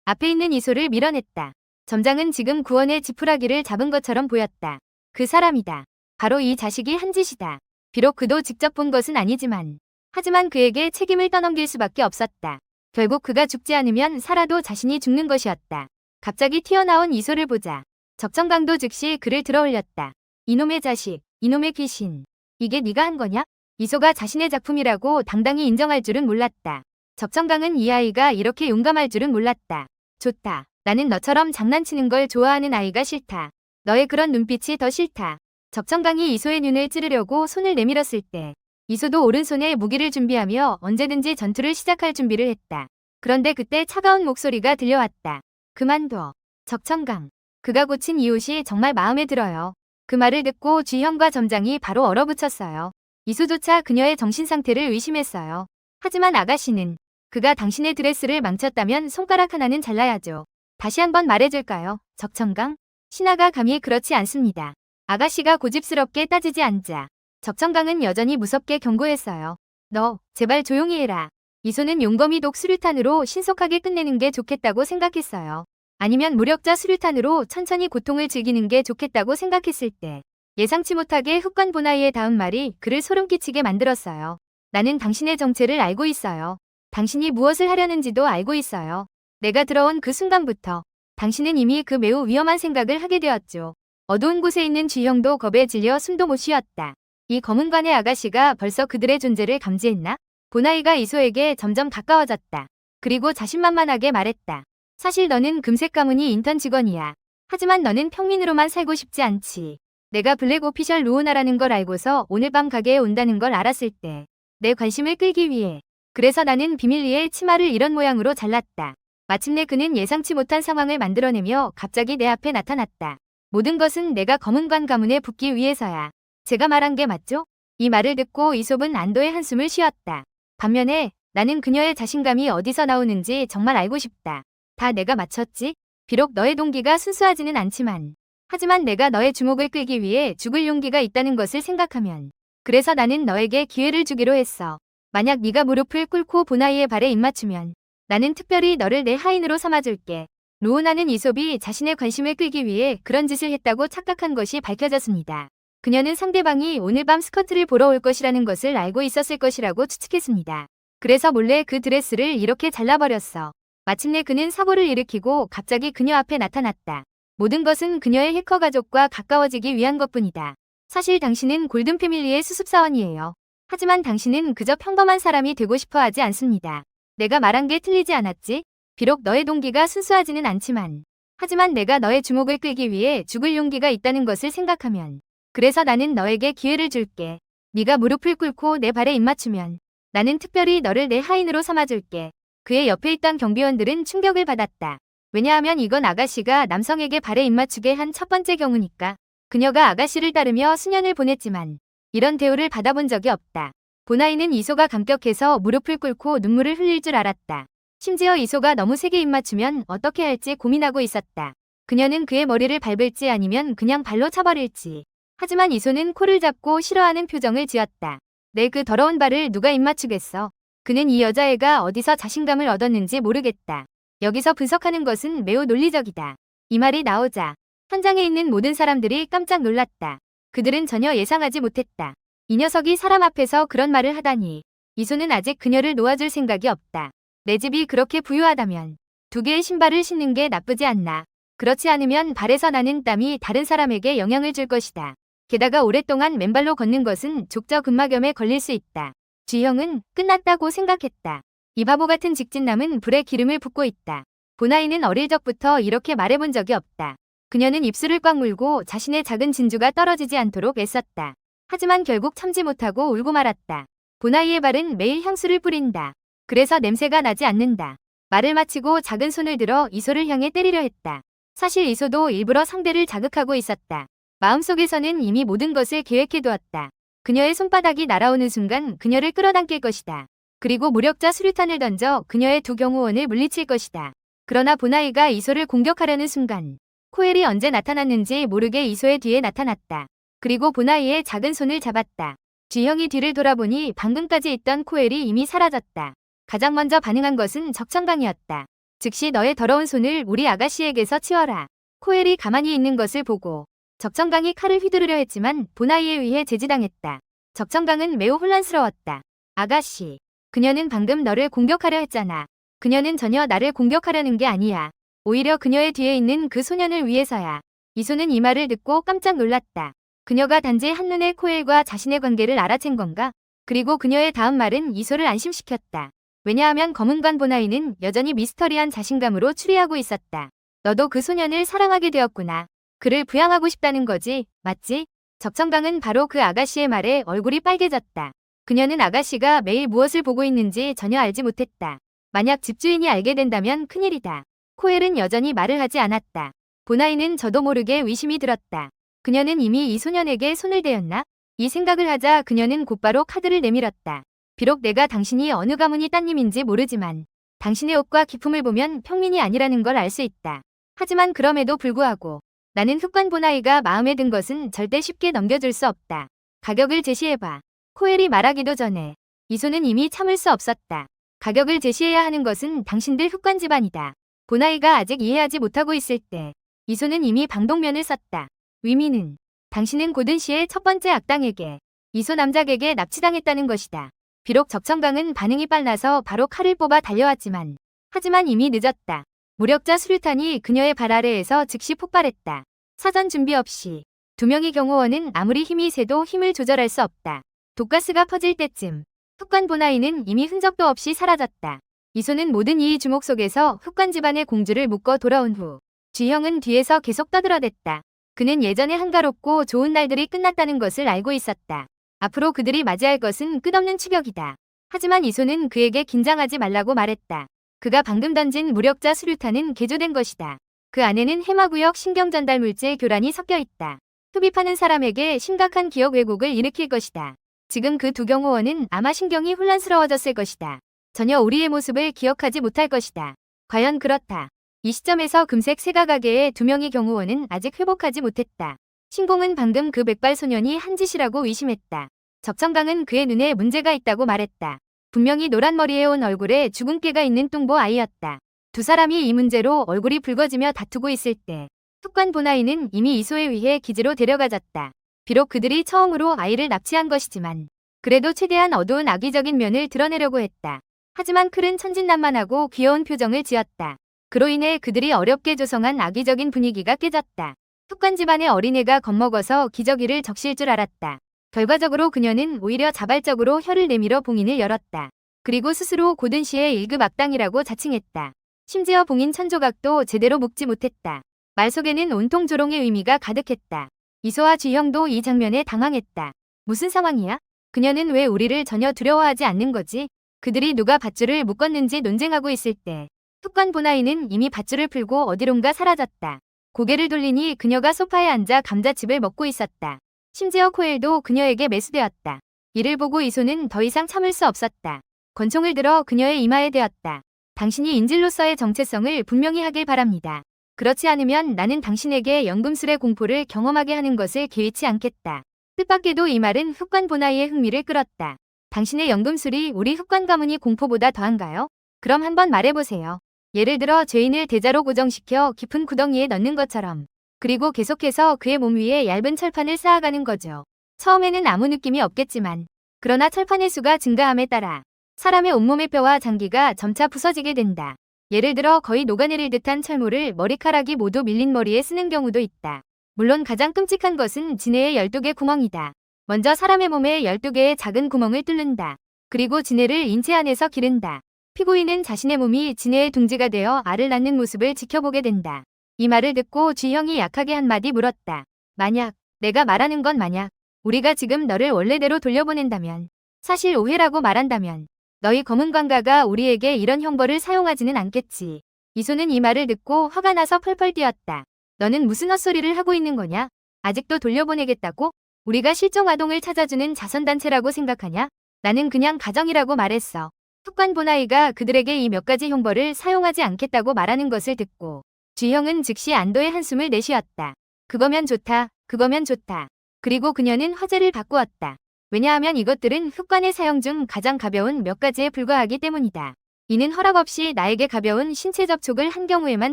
앞에 있는 이소를 밀어냈다. 점장은 지금 구원의 지푸라기를 잡은 것처럼 보였다. 그 사람이다. 바로 이 자식이 한 짓이다. 비록 그도 직접 본 것은 아니지만 하지만 그에게 책임을 떠넘길 수밖에 없었다. 결국 그가 죽지 않으면 살아도 자신이 죽는 것이었다. 갑자기 튀어나온 이소를 보자 적정강도 즉시 그를 들어올렸다. 이놈의 자식, 이놈의 귀신. 이게 네가 한 거냐? 이소가 자신의 작품이라고 당당히 인정할 줄은 몰랐다. 적정강은 이 아이가 이렇게 용감할 줄은 몰랐다. 좋다. 나는 너처럼 장난치는 걸 좋아하는 아이가 싫다. 너의 그런 눈빛이 더 싫다. 적정강이 이소의 눈을 찌르려고 손을 내밀었을 때 이소도 오른손에 무기를 준비하며 언제든지 전투를 시작할 준비를 했다. 그런데 그때 차가운 목소리가 들려왔다. 그만둬. 적정강. 그가 고친 이 옷이 정말 마음에 들어요. 그 말을 듣고 쥐형과 점장이 바로 얼어붙였어요. 이소조차 그녀의 정신상태를 의심했어요. 하지만 아가씨는 그가 당신의 드레스를 망쳤다면 손가락 하나는 잘라야죠. 다시 한번 말해줄까요? 적정강? 신하가 감히 그렇지 않습니다. 아가씨가 고집스럽게 따지지 않자 적정강은 여전히 무섭게 경고했어요. 너 제발 조용히 해라. 이소는 용검이 독 수류탄으로 신속하게 끝내는 게 좋겠다고 생각했어요. 아니면 무력자 수류탄으로 천천히 고통을 즐기는 게 좋겠다고 생각했을 때 예상치 못하게 흑관 보나이의 다음 말이 그를 소름 끼치게 만들었어요. 나는 당신의 정체를 알고 있어요. 당신이 무엇을 하려는지도 알고 있어요. 내가 들어온 그 순간부터 당신은 이미 그 매우 위험한 생각을 하게 되었죠. 어두운 곳에 있는 쥐형도 겁에 질려 숨도 못 쉬었다. 이 검은관의 아가씨가 벌써 그들의 존재를 감지했나? 보나이가 이소에게 점점 가까워졌다. 그리고 자신만만하게 말했다. 사실 너는 금색 가문이 인턴 직원이야. 하지만 너는 평민으로만 살고 싶지 않지. 내가 블랙 오피셜 루오나라는 걸 알고서 오늘 밤 가게에 온다는 걸 알았을 때 내 관심을 끌기 위해 그래서 나는 비밀리에 치마를 이런 모양으로 잘랐다. 마침내 그는 예상치 못한 상황을 만들어내며 갑자기 내 앞에 나타났다. 모든 것은 내가 검은관 가문에 붙기 위해서야. 제가 말한 게 맞죠? 이 말을 듣고 이솝은 안도의 한숨을 쉬었다. 반면에 나는 그녀의 자신감이 어디서 나오는지 정말 알고 싶다. 다 내가 맞췄지? 비록 너의 동기가 순수하지는 않지만 하지만 내가 너의 주목을 끌기 위해 죽을 용기가 있다는 것을 생각하면 그래서 나는 너에게 기회를 주기로 했어. 만약 네가 무릎을 꿇고 보나이의 발에 입맞추면 나는 특별히 너를 내 하인으로 삼아줄게. 루오나는 이솝이 자신의 관심을 끌기 위해 그런 짓을 했다고 착각한 것이 밝혀졌습니다. 그녀는 상대방이 오늘 밤 스커트를 보러 올 것이라는 것을 알고 있었을 것이라고 추측했습니다. 그래서 몰래 그 드레스를 이렇게 잘라버렸어. 마침내 그는 사고를 일으키고 갑자기 그녀 앞에 나타났다. 모든 것은 그녀의 해커 가족과 가까워지기 위한 것뿐이다. 사실 당신은 골든 패밀리의 수습사원이에요. 하지만 당신은 그저 평범한 사람이 되고 싶어 하지 않습니다. 내가 말한 게 틀리지 않았지? 비록 너의 동기가 순수하지는 않지만 하지만 내가 너의 주목을 끌기 위해 죽을 용기가 있다는 것을 생각하면 그래서 나는 너에게 기회를 줄게. 네가 무릎을 꿇고 내 발에 입맞추면 나는 특별히 너를 내 하인으로 삼아줄게. 그의 옆에 있던 경비원들은 충격을 받았다. 왜냐하면 이건 아가씨가 남성에게 발에 입맞추게 한 첫 번째 경우니까. 그녀가 아가씨를 따르며 수년을 보냈지만 이런 대우를 받아본 적이 없다. 보나이는 이소가 감격해서 무릎을 꿇고 눈물을 흘릴 줄 알았다. 심지어 이소가 너무 세게 입맞추면 어떻게 할지 고민하고 있었다. 그녀는 그의 머리를 밟을지 아니면 그냥 발로 차버릴지. 하지만 이소는 코를 잡고 싫어하는 표정을 지었다. 내 그 더러운 발을 누가 입맞추겠어. 그는 이 여자애가 어디서 자신감을 얻었는지 모르겠다. 여기서 분석하는 것은 매우 논리적이다. 이 말이 나오자 현장에 있는 모든 사람들이 깜짝 놀랐다. 그들은 전혀 예상하지 못했다. 이 녀석이 사람 앞에서 그런 말을 하다니. 이소는 아직 그녀를 놓아줄 생각이 없다. 내 집이 그렇게 부유하다면 2개의 신발을 신는 게 나쁘지 않나. 그렇지 않으면 발에서 나는 땀이 다른 사람에게 영향을 줄 것이다. 게다가 오랫동안 맨발로 걷는 것은 족저근막염에 걸릴 수 있다. 쥐형은 끝났다고 생각했다. 이 바보 같은 직진남은 불에 기름을 붓고 있다. 보나이는 어릴 적부터 이렇게 말해본 적이 없다. 그녀는 입술을 꽉 물고 자신의 작은 진주가 떨어지지 않도록 애썼다. 하지만 결국 참지 못하고 울고 말았다. 보나이의 발은 매일 향수를 뿌린다. 그래서 냄새가 나지 않는다. 말을 마치고 작은 손을 들어 이소를 향해 때리려 했다. 사실 이소도 일부러 상대를 자극하고 있었다. 마음속에서는 이미 모든 것을 계획해두었다. 그녀의 손바닥이 날아오는 순간 그녀를 끌어당길 것이다. 그리고 무력자 수류탄을 던져 그녀의 2 경호원을 물리칠 것이다. 그러나 보나이가 이소를 공격하려는 순간 코엘이 언제 나타났는지 모르게 이소의 뒤에 나타났다. 그리고 보나이의 작은 손을 잡았다. 쥐형이 뒤를 돌아보니 방금까지 있던 코엘이 이미 사라졌다. 가장 먼저 반응한 것은 적청강이었다. 즉시 너의 더러운 손을 우리 아가씨에게서 치워라. 코엘이 가만히 있는 것을 보고 적청강이 칼을 휘두르려 했지만 보나이에 의해 제지당했다. 적청강은 매우 혼란스러웠다. 아가씨, 그녀는 방금 너를 공격하려 했잖아. 그녀는 전혀 나를 공격하려는 게 아니야. 오히려 그녀의 뒤에 있는 그 소년을 위해서야. 이소는 이 말을 듣고 깜짝 놀랐다. 그녀가 단지 한눈에 코엘과 자신의 관계를 알아챈 건가? 그리고 그녀의 다음 말은 이소를 안심시켰다. 왜냐하면 검은관 보나이는 여전히 미스터리한 자신감으로 추리하고 있었다. 너도 그 소년을 사랑하게 되었구나. 그를 부양하고 싶다는 거지, 맞지? 적청강은 바로 그 아가씨의 말에 얼굴이 빨개졌다. 그녀는 아가씨가 매일 무엇을 보고 있는지 전혀 알지 못했다. 만약 집주인이 알게 된다면 큰일이다. 코엘은 여전히 말을 하지 않았다. 보나이는 저도 모르게 의심이 들었다. 그녀는 이미 이 소년에게 손을 대었나? 이 생각을 하자 그녀는 곧바로 카드를 내밀었다. 비록 내가 당신이 어느 가문이 따님인지 모르지만 당신의 옷과 기품을 보면 평민이 아니라는 걸 알 수 있다. 하지만 그럼에도 불구하고 나는 흑관 보나이가 마음에 든 것은 절대 쉽게 넘겨줄 수 없다. 가격을 제시해봐. 코엘이 말하기도 전에 이소는 이미 참을 수 없었다. 가격을 제시해야 하는 것은 당신들 흑관 집안이다. 보나이가 아직 이해하지 못하고 있을 때 이소는 이미 방독면을 썼다. 의미는 당신은 고든시의 첫 번째 악당에게 이소 남작에게 납치당했다는 것이다. 비록 적청강은 반응이 빨라서 바로 칼을 뽑아 달려왔지만 하지만 이미 늦었다. 무력자 수류탄이 그녀의 발 아래에서 즉시 폭발했다. 사전 준비 없이 2명의 경호원은 아무리 힘이 세도 힘을 조절할 수 없다. 독가스가 퍼질 때쯤 흑관 보나이는 이미 흔적도 없이 사라졌다. 이소는 모든 이 주목 속에서 흑관 집안의 공주를 묶어 돌아온 후 쥐형은 뒤에서 계속 떠들어댔다. 그는 예전에 한가롭고 좋은 날들이 끝났다는 것을 알고 있었다. 앞으로 그들이 맞이할 것은 끝없는 추격이다. 하지만 이소는 그에게 긴장하지 말라고 말했다. 그가 방금 던진 무력자 수류탄은 개조된 것이다. 그 안에는 해마구역 신경전달 물질 교란이 섞여 있다. 흡입하는 사람에게 심각한 기억 왜곡을 일으킬 것이다. 지금 그 2 경호원은 아마 신경이 혼란스러워졌을 것이다. 전혀 우리의 모습을 기억하지 못할 것이다. 과연 그렇다. 이 시점에서 금색 세가 가게의 2명의 경호원은 아직 회복하지 못했다. 신공은 방금 그 백발 소년이 한 짓이라고 의심했다. 적청강은 그의 눈에 문제가 있다고 말했다. 분명히 노란 머리에 온 얼굴에 주근깨가 있는 뚱보 아이였다. 2 사람이 이 문제로 얼굴이 붉어지며 다투고 있을 때 흑관 보나이는 이미 이소에 의해 기지로 데려가졌다. 비록 그들이 처음으로 아이를 납치한 것이지만 그래도 최대한 어두운 악의적인 면을 드러내려고 했다. 하지만 클은 천진난만하고 귀여운 표정을 지었다. 그로 인해 그들이 어렵게 조성한 악의적인 분위기가 깨졌다. 흑관 집안의 어린애가 겁먹어서 기저귀를 적실 줄 알았다. 결과적으로 그녀는 오히려 자발적으로 혀를 내밀어 봉인을 열었다. 그리고 스스로 고든시의 1급 악당이라고 자칭했다. 심지어 봉인 천조각도 제대로 묶지 못했다. 말 속에는 온통 조롱의 의미가 가득했다. 이소와 쥐형도 이 장면에 당황했다. 무슨 상황이야? 그녀는 왜 우리를 전혀 두려워하지 않는 거지? 그들이 누가 밧줄을 묶었는지 논쟁하고 있을 때 흑관 보나이는 이미 밧줄을 풀고 어디론가 사라졌다. 고개를 돌리니 그녀가 소파에 앉아 감자칩을 먹고 있었다. 심지어 코엘도 그녀에게 매수되었다. 이를 보고 이소는 더 이상 참을 수 없었다. 권총을 들어 그녀의 이마에 대었다. 당신이 인질로서의 정체성을 분명히 하길 바랍니다. 그렇지 않으면 나는 당신에게 연금술의 공포를 경험하게 하는 것을 개의치 않겠다. 뜻밖에도 이 말은 흑관 보나이의 흥미를 끌었다. 당신의 연금술이 우리 흑관 가문이 공포보다 더한가요? 그럼 한번 말해보세요. 예를 들어 죄인을 대자로 고정시켜 깊은 구덩이에 넣는 것처럼. 그리고 계속해서 그의 몸 위에 얇은 철판을 쌓아가는 거죠. 처음에는 아무 느낌이 없겠지만 그러나 철판의 수가 증가함에 따라 사람의 온몸의 뼈와 장기가 점차 부서지게 된다. 예를 들어 거의 녹아내릴 듯한 철모를 머리카락이 모두 밀린 머리에 쓰는 경우도 있다. 물론 가장 끔찍한 것은 지네의 12개 구멍이다. 먼저 사람의 몸에 12개의 작은 구멍을 뚫는다. 그리고 지네를 인체 안에서 기른다. 피고인은 자신의 몸이 지네의 둥지가 되어 알을 낳는 모습을 지켜보게 된다. 이 말을 듣고 쥐형이 약하게 한마디 물었다. 만약, 내가 말하는 건 만약, 우리가 지금 너를 원래대로 돌려보낸다면, 사실 오해라고 말한다면, 너희 검은 관가가 우리에게 이런 형벌을 사용하지는 않겠지. 이소는 이 말을 듣고 화가 나서 펄펄 뛰었다. 너는 무슨 헛소리를 하고 있는 거냐? 아직도 돌려보내겠다고? 우리가 실종 아동을 찾아주는 자선단체라고 생각하냐? 나는 그냥 가정이라고 말했어. 흑관 보나이가 그들에게 이 몇 가지 형벌을 사용하지 않겠다고 말하는 것을 듣고 쥐형은 즉시 안도의 한숨을 내쉬었다. 그거면 좋다. 그거면 좋다. 그리고 그녀는 화제를 바꾸었다. 왜냐하면 이것들은 흑관의 사형 중 가장 가벼운 몇 가지에 불과하기 때문이다. 이는 허락 없이 나에게 가벼운 신체 접촉을 한 경우에만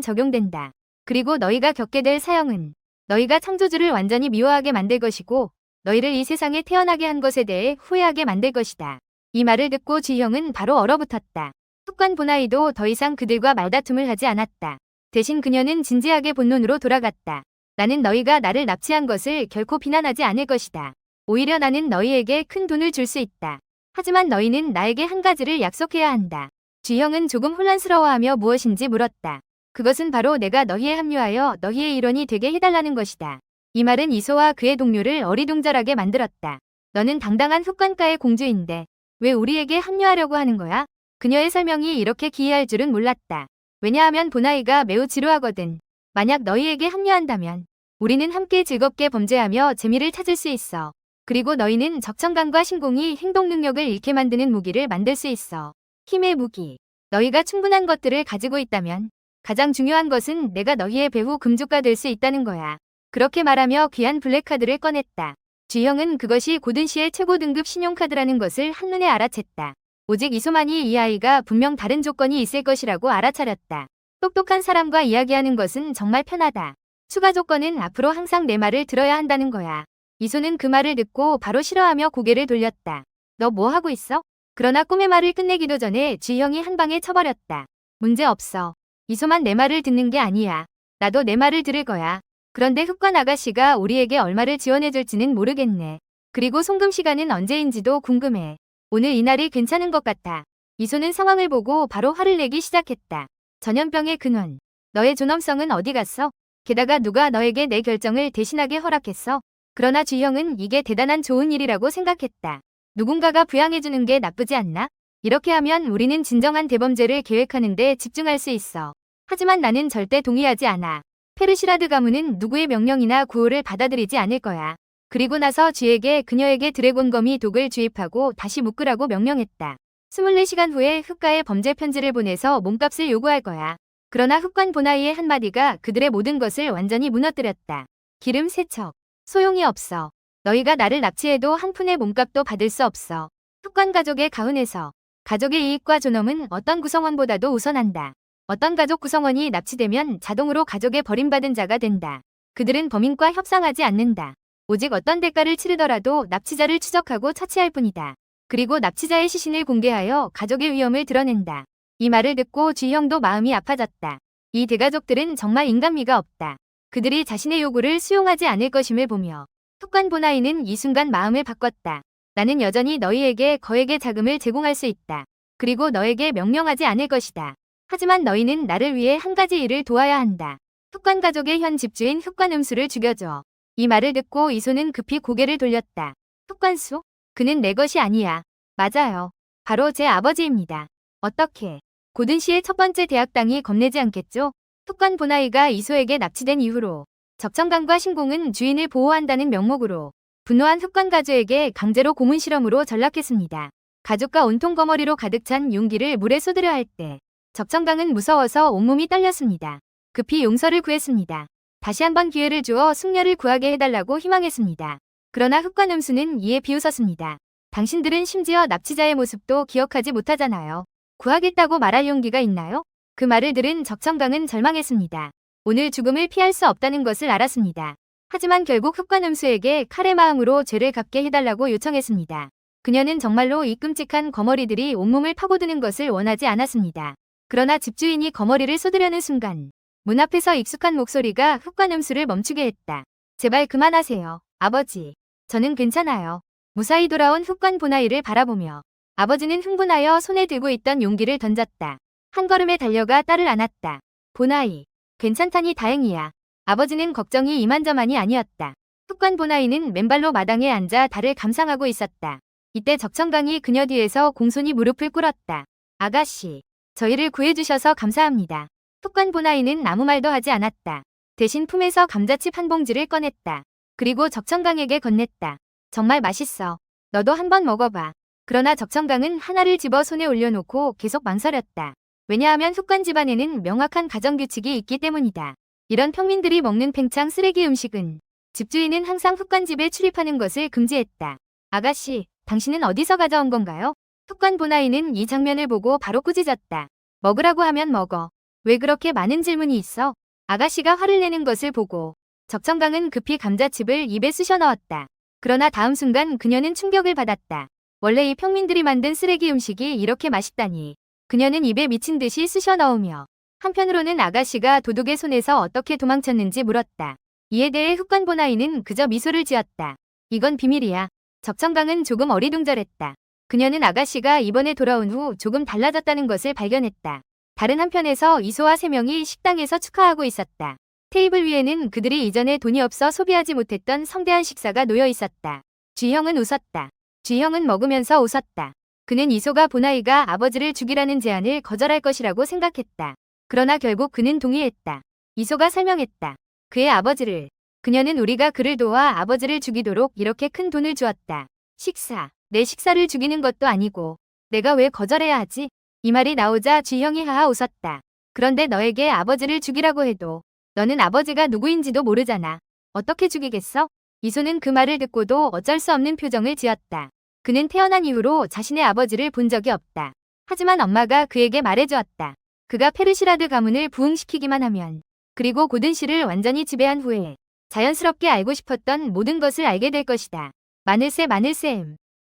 적용된다. 그리고 너희가 겪게 될 사형은 너희가 창조주를 완전히 미워하게 만들 것이고 너희를 이 세상에 태어나게 한 것에 대해 후회하게 만들 것이다. 이 말을 듣고 쥐형은 바로 얼어붙었다. 흑관 보나이도 더 이상 그들과 말다툼을 하지 않았다. 대신 그녀는 진지하게 본론으로 돌아갔다. 나는 너희가 나를 납치한 것을 결코 비난하지 않을 것이다. 오히려 나는 너희에게 큰 돈을 줄 수 있다. 하지만 너희는 나에게 한 가지를 약속해야 한다. 쥐형은 조금 혼란스러워하며 무엇인지 물었다. 그것은 바로 내가 너희에 합류하여 너희의 일원이 되게 해달라는 것이다. 이 말은 이소와 그의 동료를 어리둥절하게 만들었다. 너는 당당한 흑관가의 공주인데 왜 우리에게 합류하려고 하는 거야? 그녀의 설명이 이렇게 기이할 줄은 몰랐다. 왜냐하면 보나이가 매우 지루하거든. 만약 너희에게 합류한다면 우리는 함께 즐겁게 범죄하며 재미를 찾을 수 있어. 그리고 너희는 적천감과 신공이 행동 능력을 잃게 만드는 무기를 만들 수 있어. 힘의 무기. 너희가 충분한 것들을 가지고 있다면 가장 중요한 것은 내가 너희의 배후 금주가 될 수 있다는 거야. 그렇게 말하며 귀한 블랙카드를 꺼냈다. 쥐형은 그것이 고든시의 최고 등급 신용카드라는 것을 한눈에 알아챘다. 오직 이소만이 이 아이가 분명 다른 조건이 있을 것이라고 알아차렸다. 똑똑한 사람과 이야기하는 것은 정말 편하다. 추가 조건은 앞으로 항상 내 말을 들어야 한다는 거야. 이소는 그 말을 듣고 바로 싫어하며 고개를 돌렸다. 너 뭐 하고 있어? 그러나 꿈의 말을 끝내기도 전에 쥐형이 한 방에 쳐버렸다. 문제 없어. 이소만 내 말을 듣는 게 아니야. 나도 내 말을 들을 거야. 그런데 흑관 아가씨가 우리에게 얼마를 지원해줄지는 모르겠네. 그리고 송금 시간은 언제인지도 궁금해. 오늘 이날이 괜찮은 것 같아. 이소는 상황을 보고 바로 화를 내기 시작했다. 전염병의 근원. 너의 존엄성은 어디 갔어? 게다가 누가 너에게 내 결정을 대신하게 허락했어? 그러나 쥐형은 이게 대단한 좋은 일이라고 생각했다. 누군가가 부양해주는 게 나쁘지 않나? 이렇게 하면 우리는 진정한 대범죄를 계획하는 데 집중할 수 있어. 하지만 나는 절대 동의하지 않아. 페르시라드 가문은 누구의 명령이나 구호를 받아들이지 않을 거야. 그리고 나서 쥐에게 그녀에게 드래곤검이 독을 주입하고 다시 묶으라고 명령했다. 24시간 후에 흑가에 범죄 편지를 보내서 몸값을 요구할 거야. 그러나 흑관 보나이의 한마디가 그들의 모든 것을 완전히 무너뜨렸다. 기름 세척. 소용이 없어. 너희가 나를 납치해도 한 푼의 몸값도 받을 수 없어. 흑관 가족의 가훈에서 가족의 이익과 존엄은 어떤 구성원보다도 우선한다. 어떤 가족 구성원이 납치되면 자동으로 가족의 버림받은 자가 된다. 그들은 범인과 협상하지 않는다. 오직 어떤 대가를 치르더라도 납치자를 추적하고 처치할 뿐이다. 그리고 납치자의 시신을 공개하여 가족의 위험을 드러낸다. 이 말을 듣고 쥐형도 마음이 아파졌다. 이 대가족들은 정말 인간미가 없다. 그들이 자신의 요구를 수용하지 않을 것임을 보며 흑관 보나이는 이 순간 마음을 바꿨다. 나는 여전히 너희에게 거액의 자금을 제공할 수 있다. 그리고 너에게 명령하지 않을 것이다. 하지만 너희는 나를 위해 한 가지 일을 도와야 한다. 흑관 가족의 현 집주인 흑관 음수를 죽여줘. 이 말을 듣고 이소는 급히 고개를 돌렸다. 흑관수? 그는 내 것이 아니야. 맞아요. 바로 제 아버지입니다. 어떻게? 고든 씨의 첫 번째 대학당이 겁내지 않겠죠? 흑관 보나이가 이소에게 납치된 이후로 적천강과 신공은 주인을 보호한다는 명목으로 분노한 흑관 가주에게 강제로 고문 실험으로 전락했습니다. 가죽과 온통 거머리로 가득 찬 용기를 물에 쏟으려 할 때 적천강은 무서워서 온몸이 떨렸습니다. 급히 용서를 구했습니다. 다시 한번 기회를 주어 숙녀를 구하게 해달라고 희망했습니다. 그러나 흑관 음수는 이에 비웃었습니다. 당신들은 심지어 납치자의 모습도 기억하지 못하잖아요. 구하겠다고 말할 용기가 있나요? 그 말을 들은 적천강은 절망했습니다. 오늘 죽음을 피할 수 없다는 것을 알았습니다. 하지만 결국 흑관 음수에게 칼의 마음으로 죄를 갚게 해달라고 요청했습니다. 그녀는 정말로 이 끔찍한 거머리들이 온몸을 파고드는 것을 원하지 않았습니다. 그러나 집주인이 거머리를 쏟으려는 순간 문 앞에서 익숙한 목소리가 흑관 음수를 멈추게 했다. 제발 그만하세요, 아버지. 저는 괜찮아요. 무사히 돌아온 흑관 보나이를 바라보며 아버지는 흥분하여 손에 들고 있던 용기를 던졌다. 한 걸음에 달려가 딸을 안았다. 보나이, 괜찮다니 다행이야. 아버지는 걱정이 이만저만이 아니었다. 흑관 보나이는 맨발로 마당에 앉아 달을 감상하고 있었다. 이때 적천강이 그녀 뒤에서 공손히 무릎을 꿇었다. 아가씨, 저희를 구해주셔서 감사합니다. 흑관 보나이는 아무 말도 하지 않았다. 대신 품에서 감자칩 한 봉지를 꺼냈다. 그리고 적천강에게 건넸다. 정말 맛있어. 너도 한번 먹어봐. 그러나 적천강은 하나를 집어 손에 올려놓고 계속 망설였다. 왜냐하면 흑관 집안에는 명확한 가정규칙이 있기 때문이다. 이런 평민들이 먹는 팽창 쓰레기 음식은 집주인은 항상 흑관집에 출입하는 것을 금지했다. 아가씨, 당신은 어디서 가져온 건가요? 흑관 보나이는 이 장면을 보고 바로 꾸짖었다. 먹으라고 하면 먹어. 왜 그렇게 많은 질문이 있어? 아가씨가 화를 내는 것을 보고 적천강은 급히 감자칩을 입에 쑤셔 넣었다. 그러나 다음 순간 그녀는 충격을 받았다. 원래 이 평민들이 만든 쓰레기 음식이 이렇게 맛있다니. 그녀는 입에 미친 듯이 쑤셔 넣으며 한편으로는 아가씨가 도둑의 손에서 어떻게 도망쳤는지 물었다. 이에 대해 흑관 보나이는 그저 미소를 지었다. 이건 비밀이야. 적천강은 조금 어리둥절했다. 그녀는 아가씨가 이번에 돌아온 후 조금 달라졌다는 것을 발견했다. 다른 한편에서 이소와 세 명이 식당에서 축하하고 있었다. 테이블 위에는 그들이 이전에 돈이 없어 소비하지 못했던 성대한 식사가 놓여 있었다. 쥐형은 웃었다. 쥐형은 먹으면서 웃었다. 그는 이소가 보나이가 아버지를 죽이라는 제안을 거절할 것이라고 생각했다. 그러나 결국 그는 동의했다. 이소가 설명했다. 그의 아버지를. 그녀는 우리가 그를 도와 아버지를 죽이도록 이렇게 큰 돈을 주었다. 식사. 내 식사를 죽이는 것도 아니고 내가 왜 거절해야 하지? 이 말이 나오자 쥐형이 하하 웃었다. 그런데 너에게 아버지를 죽이라고 해도 너는 아버지가 누구인지도 모르잖아. 어떻게 죽이겠어? 이소는 그 말을 듣고도 어쩔 수 없는 표정을 지었다. 그는 태어난 이후로 자신의 아버지를 본 적이 없다. 하지만 엄마가 그에게 말해주었다. 그가 페르시라드 가문을 부흥시키기만 하면 그리고 고든 씨를 완전히 지배한 후에 자연스럽게 알고 싶었던 모든 것을 알게 될 것이다. 마늘새.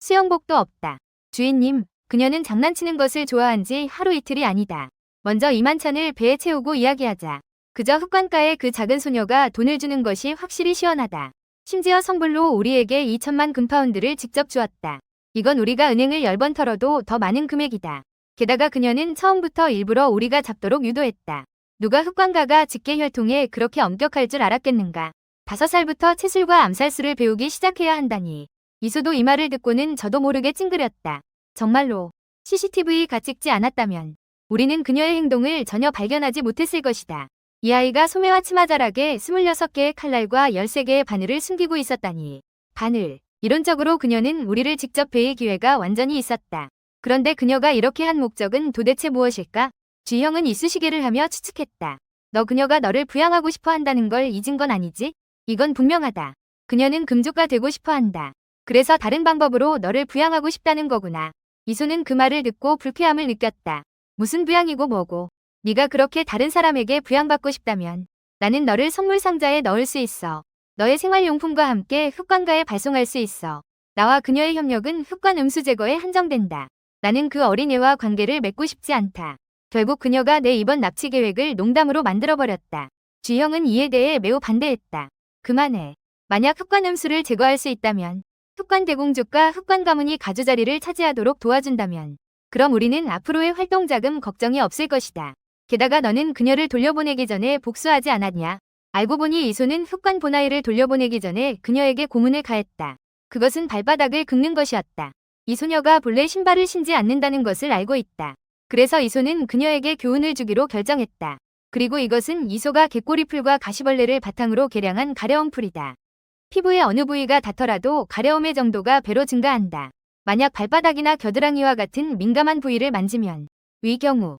수영복도 없다. 주인님, 그녀는 장난치는 것을 좋아한 지 하루 이틀이 아니다. 먼저 이 만찬을 배에 채우고 이야기하자. 그저 흑관가에 그 작은 소녀가 돈을 주는 것이 확실히 시원하다. 심지어 선불로 우리에게 2천만 금파운드를 직접 주었다. 이건 우리가 은행을 10번 털어도 더 많은 금액이다. 게다가 그녀는 처음부터 일부러 우리가 잡도록 유도했다. 누가 흑관가가 직계혈통에 그렇게 엄격할 줄 알았겠는가. 5살부터 채술과 암살술을 배우기 시작해야 한다니. 이소도 이 말을 듣고는 저도 모르게 찡그렸다. 정말로 CCTV가 찍지 않았다면 우리는 그녀의 행동을 전혀 발견하지 못했을 것이다. 이 아이가 소매와 치마자락에 26개의 칼날과 13개의 바늘을 숨기고 있었다니. 바늘. 이론적으로 그녀는 우리를 직접 베일 기회가 완전히 있었다. 그런데 그녀가 이렇게 한 목적은 도대체 무엇일까? 쥐형은 이쑤시개를 하며 추측했다. 너 그녀가 너를 부양하고 싶어 한다는 걸 잊은 건 아니지? 이건 분명하다. 그녀는 금조가 되고 싶어 한다. 그래서 다른 방법으로 너를 부양하고 싶다는 거구나. 이소는 그 말을 듣고 불쾌함을 느꼈다. 무슨 부양이고 뭐고. 네가 그렇게 다른 사람에게 부양받고 싶다면 나는 너를 선물 상자에 넣을 수 있어. 너의 생활용품과 함께 흑관가에 발송할 수 있어. 나와 그녀의 협력은 흑관 음수 제거에 한정된다. 나는 그 어린애와 관계를 맺고 싶지 않다. 결국 그녀가 내 이번 납치 계획을 농담으로 만들어버렸다. 쥐형은 이에 대해 매우 반대했다. 그만해. 만약 흑관 음수를 제거할 수 있다면 흑관 대공족과 흑관 가문이 가주자리를 차지하도록 도와준다면 그럼 우리는 앞으로의 활동자금 걱정이 없을 것이다. 게다가 너는 그녀를 돌려보내기 전에 복수하지 않았냐? 알고 보니 이소는 흑관 보나이를 돌려보내기 전에 그녀에게 고문을 가했다. 그것은 발바닥을 긁는 것이었다. 이 소녀가 본래 신발을 신지 않는다는 것을 알고 있다. 그래서 이소는 그녀에게 교훈을 주기로 결정했다. 그리고 이것은 이소가 개꼬리풀과 가시벌레를 바탕으로 개량한 가려움 풀이다. 피부의 어느 부위가 닿더라도 가려움의 정도가 배로 증가한다. 만약 발바닥이나 겨드랑이와 같은 민감한 부위를 만지면 위 경우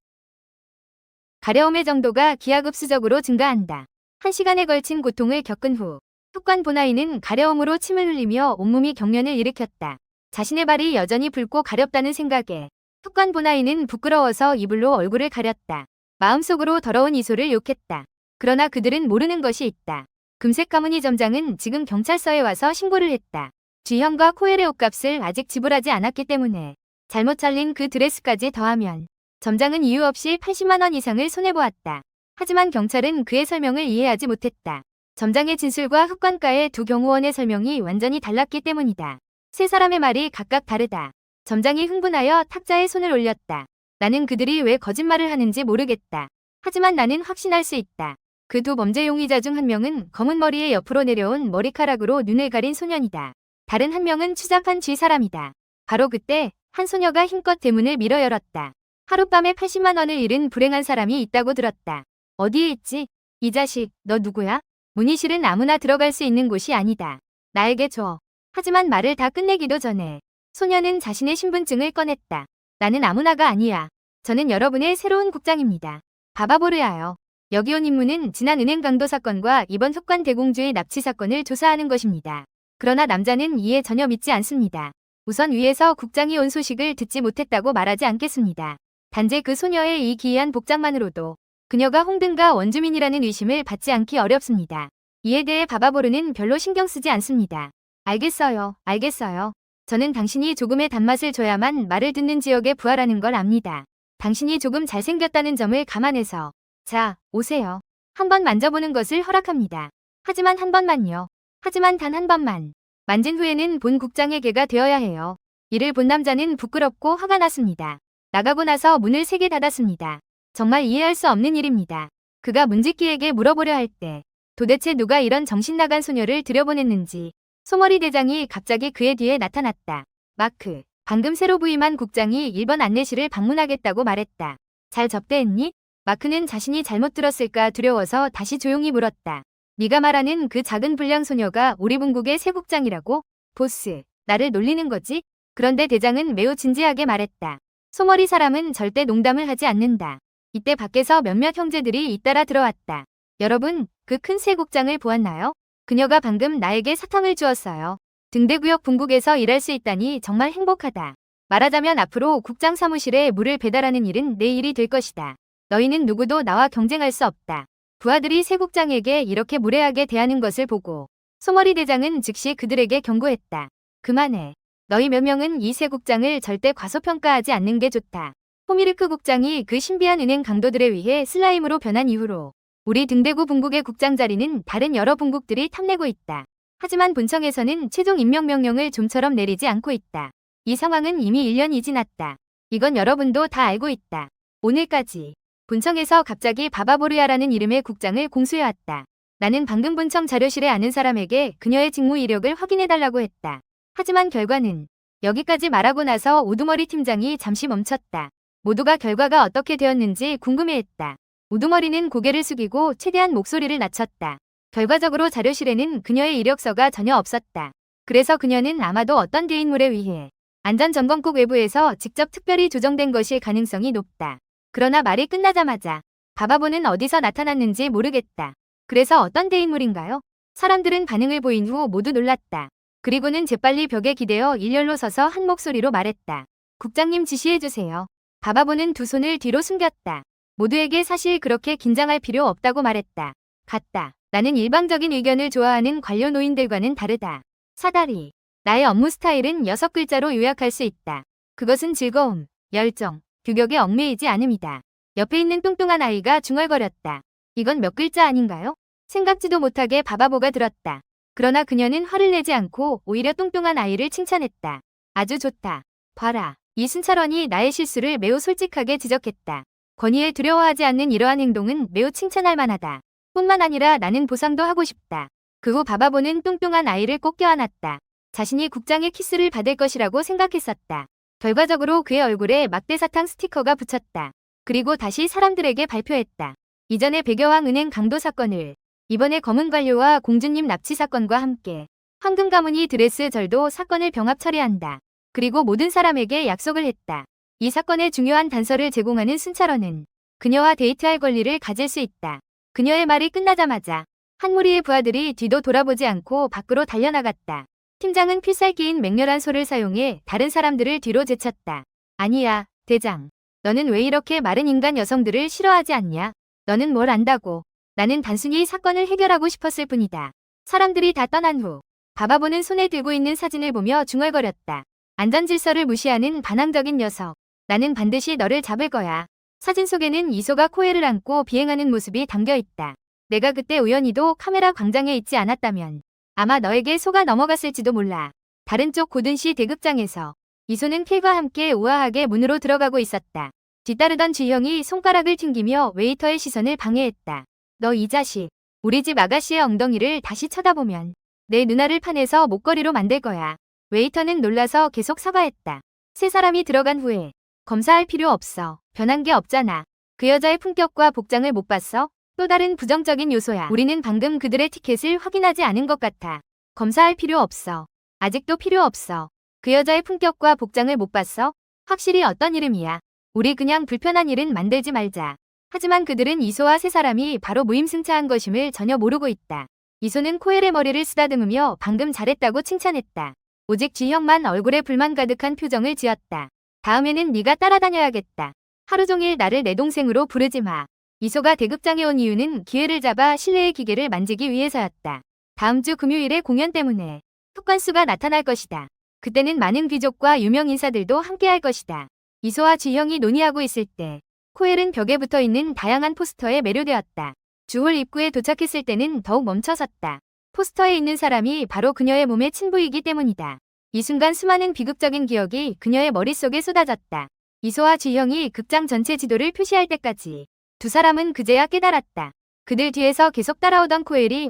가려움의 정도가 기하급수적으로 증가한다. 1시간에 걸친 고통을 겪은 후 흑관 보나이는 가려움으로 침을 흘리며 온몸이 경련을 일으켰다. 자신의 발이 여전히 붉고 가렵다는 생각에 흑관 보나이는 부끄러워서 이불로 얼굴을 가렸다. 마음속으로 더러운 이소를 욕했다. 그러나 그들은 모르는 것이 있다. 금색 가문이 점장은 지금 경찰서에 와서 신고를 했다. 쥐형과 코엘의 옷값을 아직 지불하지 않았기 때문에 잘못 잘린 그 드레스까지 더하면 점장은 이유 없이 80만 원 이상을 손해보았다. 하지만 경찰은 그의 설명을 이해하지 못했다. 점장의 진술과 흑관가의 두 경호원의 설명이 완전히 달랐기 때문이다. 세 사람의 말이 각각 다르다. 점장이 흥분하여 탁자에 손을 올렸다. 나는 그들이 왜 거짓말을 하는지 모르겠다. 하지만 나는 확신할 수 있다. 그 두 범죄 용의자 중 한 명은 검은 머리에 옆으로 내려온 머리카락으로 눈을 가린 소년이다. 다른 한 명은 추잡한 쥐 사람이다. 바로 그때 한 소녀가 힘껏 대문을 밀어 열었다. 하룻밤에 80만 원을 잃은 불행한 사람이 있다고 들었다. 어디에 있지? 이 자식, 너 누구야? 문의실은 아무나 들어갈 수 있는 곳이 아니다. 나에게 줘. 하지만 말을 다 끝내기도 전에 소녀는 자신의 신분증을 꺼냈다. 나는 아무나가 아니야. 저는 여러분의 새로운 국장입니다. 바바보르야요. 여기 온 임무는 지난 은행 강도 사건과 이번 흑관 대공주의 납치 사건을 조사하는 것입니다. 그러나 남자는 이에 전혀 믿지 않습니다. 우선 위에서 국장이 온 소식을 듣지 못했다고 말하지 않겠습니다. 단지 그 소녀의 이 기이한 복장만으로도 그녀가 홍등가 원주민이라는 의심을 받지 않기 어렵습니다. 이에 대해 바바보르는 별로 신경 쓰지 않습니다. 알겠어요. 알겠어요. 저는 당신이 조금의 단맛을 줘야만 말을 듣는 지역에 부하라는 걸 압니다. 당신이 조금 잘생겼다는 점을 감안해서 자, 오세요. 한번 만져보는 것을 허락합니다. 하지만 한 번만요. 하지만 단 한 번만. 만진 후에는 본 국장의 개가 되어야 해요. 이를 본 남자는 부끄럽고 화가 났습니다. 나가고 나서 문을 세게 닫았습니다. 정말 이해할 수 없는 일입니다. 그가 문지기에게 물어보려 할 때 도대체 누가 이런 정신나간 소녀를 들여보냈는지 소머리 대장이 갑자기 그의 뒤에 나타났다. 마크, 방금 새로 부임한 국장이 1번 안내실을 방문하겠다고 말했다. 잘 접대했니? 마크는 자신이 잘못 들었을까 두려워서 다시 조용히 물었다. 네가 말하는 그 작은 불량 소녀가 우리 분국의 새 국장이라고? 보스, 나를 놀리는 거지? 그런데 대장은 매우 진지하게 말했다. 소머리 사람은 절대 농담을 하지 않는다. 이때 밖에서 몇몇 형제들이 잇따라 들어왔다. 여러분, 그 큰 새 국장을 보았나요? 그녀가 방금 나에게 사탕을 주었어요. 등대구역 분국에서 일할 수 있다니 정말 행복하다. 말하자면 앞으로 국장 사무실에 물을 배달하는 일은 내 일이 될 것이다. 너희는 누구도 나와 경쟁할 수 없다. 부하들이 새 국장에게 이렇게 무례하게 대하는 것을 보고 소머리 대장은 즉시 그들에게 경고했다. 그만해. 너희 몇 명은 이 새 국장을 절대 과소평가하지 않는 게 좋다. 호미르크 국장이 그 신비한 은행 강도들에 의해 슬라임으로 변한 이후로 우리 등대구 분국의 국장 자리는 다른 여러 분국들이 탐내고 있다. 하지만 본청에서는 최종 임명 명령을 좀처럼 내리지 않고 있다. 이 상황은 이미 1년이 지났다. 이건 여러분도 다 알고 있다. 오늘까지 본청에서 갑자기 바바보르야라는 이름의 국장을 공수해왔다. 나는 방금 본청 자료실에 아는 사람에게 그녀의 직무 이력을 확인해달라고 했다. 하지만 결과는 여기까지 말하고 나서 우두머리 팀장이 잠시 멈췄다. 모두가 결과가 어떻게 되었는지 궁금해했다. 우두머리는 고개를 숙이고 최대한 목소리를 낮췄다. 결과적으로 자료실에는 그녀의 이력서가 전혀 없었다. 그래서 그녀는 아마도 어떤 대인물에 의해 안전점검국 외부에서 직접 특별히 조정된 것일 가능성이 높다. 그러나 말이 끝나자마자 바바보는 어디서 나타났는지 모르겠다. 그래서 어떤 대인물인가요? 사람들은 반응을 보인 후 모두 놀랐다. 그리고는 재빨리 벽에 기대어 일렬로 서서 한 목소리로 말했다. 국장님 지시해주세요. 바바보는 두 손을 뒤로 숨겼다. 모두에게 사실 그렇게 긴장할 필요 없다고 말했다. 같다. 나는 일방적인 의견을 좋아하는 관료 노인들과는 다르다. 사다리. 나의 업무 스타일은 6글자로 요약할 수 있다. 그것은 즐거움, 열정, 규격에 얽매이지 않음이다. 옆에 있는 뚱뚱한 아이가 중얼거렸다. 이건 몇 글자 아닌가요? 생각지도 못하게 바바보가 들었다. 그러나 그녀는 화를 내지 않고 오히려 뚱뚱한 아이를 칭찬했다. 아주 좋다. 봐라. 이 순찰원이 나의 실수를 매우 솔직하게 지적했다. 권위에 두려워하지 않는 이러한 행동은 매우 칭찬할 만하다. 뿐만 아니라 나는 보상도 하고 싶다. 그 후 바바보는 뚱뚱한 아이를 꼭 껴안았다. 자신이 국장의 키스를 받을 것이라고 생각했었다. 결과적으로 그의 얼굴에 막대사탕 스티커가 붙였다. 그리고 다시 사람들에게 발표했다. 이전에 백여왕 은행 강도 사건을, 이번에 검은 관료와 공주님 납치 사건과 함께 황금 가문이 드레스 절도 사건을 병합 처리한다. 그리고 모든 사람에게 약속을 했다. 이 사건의 중요한 단서를 제공하는 순찰원은 그녀와 데이트할 권리를 가질 수 있다. 그녀의 말이 끝나자마자 한 무리의 부하들이 뒤도 돌아보지 않고 밖으로 달려나갔다. 팀장은 필살기인 맹렬한 소를 사용해 다른 사람들을 뒤로 제쳤다. 아니야, 대장. 너는 왜 이렇게 마른 인간 여성들을 싫어하지 않냐? 너는 뭘 안다고. 나는 단순히 사건을 해결하고 싶었을 뿐이다. 사람들이 다 떠난 후 바바보는 손에 들고 있는 사진을 보며 중얼거렸다. 안전질서를 무시하는 반항적인 녀석. 나는 반드시 너를 잡을 거야. 사진 속에는 이소가 코에를 안고 비행하는 모습이 담겨있다. 내가 그때 우연히도 카메라 광장에 있지 않았다면 아마 너에게 속아 넘어갔을지도 몰라. 다른 쪽 고든시 대극장에서 이소는 필과 함께 우아하게 문으로 들어가고 있었다. 뒤따르던 지형이 손가락을 튕기며 웨이터의 시선을 방해했다. 너 이 자식. 우리 집 아가씨의 엉덩이를 다시 쳐다보면 내 누나를 판에서 목걸이로 만들 거야. 웨이터는 놀라서 계속 사과했다. 세 사람이 들어간 후에 검사할 필요 없어. 변한 게 없잖아. 그 여자의 품격과 복장을 못 봤어? 또 다른 부정적인 요소야. 우리는 방금 그들의 티켓을 확인하지 않은 것 같아. 검사할 필요 없어. 아직도 필요 없어. 그 여자의 품격과 복장을 못 봤어? 확실히 어떤 이름이야. 우리 그냥 불편한 일은 만들지 말자. 하지만 그들은 이소와 세 사람이 바로 무임승차한 것임을 전혀 모르고 있다. 이소는 코엘의 머리를 쓰다듬으며 방금 잘했다고 칭찬했다. 오직 지형만 얼굴에 불만 가득한 표정을 지었다. 다음에는 네가 따라다녀야겠다. 하루 종일 나를 내 동생으로 부르지 마. 이소가 대극장에 온 이유는 기회를 잡아 실내의 기계를 만지기 위해서였다. 다음 주 금요일에 공연 때문에 흑관수가 나타날 것이다. 그때는 많은 귀족과 유명 인사들도 함께할 것이다. 이소와 지형이 논의하고 있을 때 코엘은 벽에 붙어있는 다양한 포스터에 매료되었다. 주홀 입구에 도착했을 때는 더욱 멈춰섰다. 포스터에 있는 사람이 바로 그녀의 몸의 친부이기 때문이다. 이 순간 수많은 비극적인 기억이 그녀의 머릿속에 쏟아졌다. 이소와 지형이 극장 전체 지도를 표시할 때까지 두 사람은 그제야 깨달았다. 그들 뒤에서 계속 따라오던 코엘이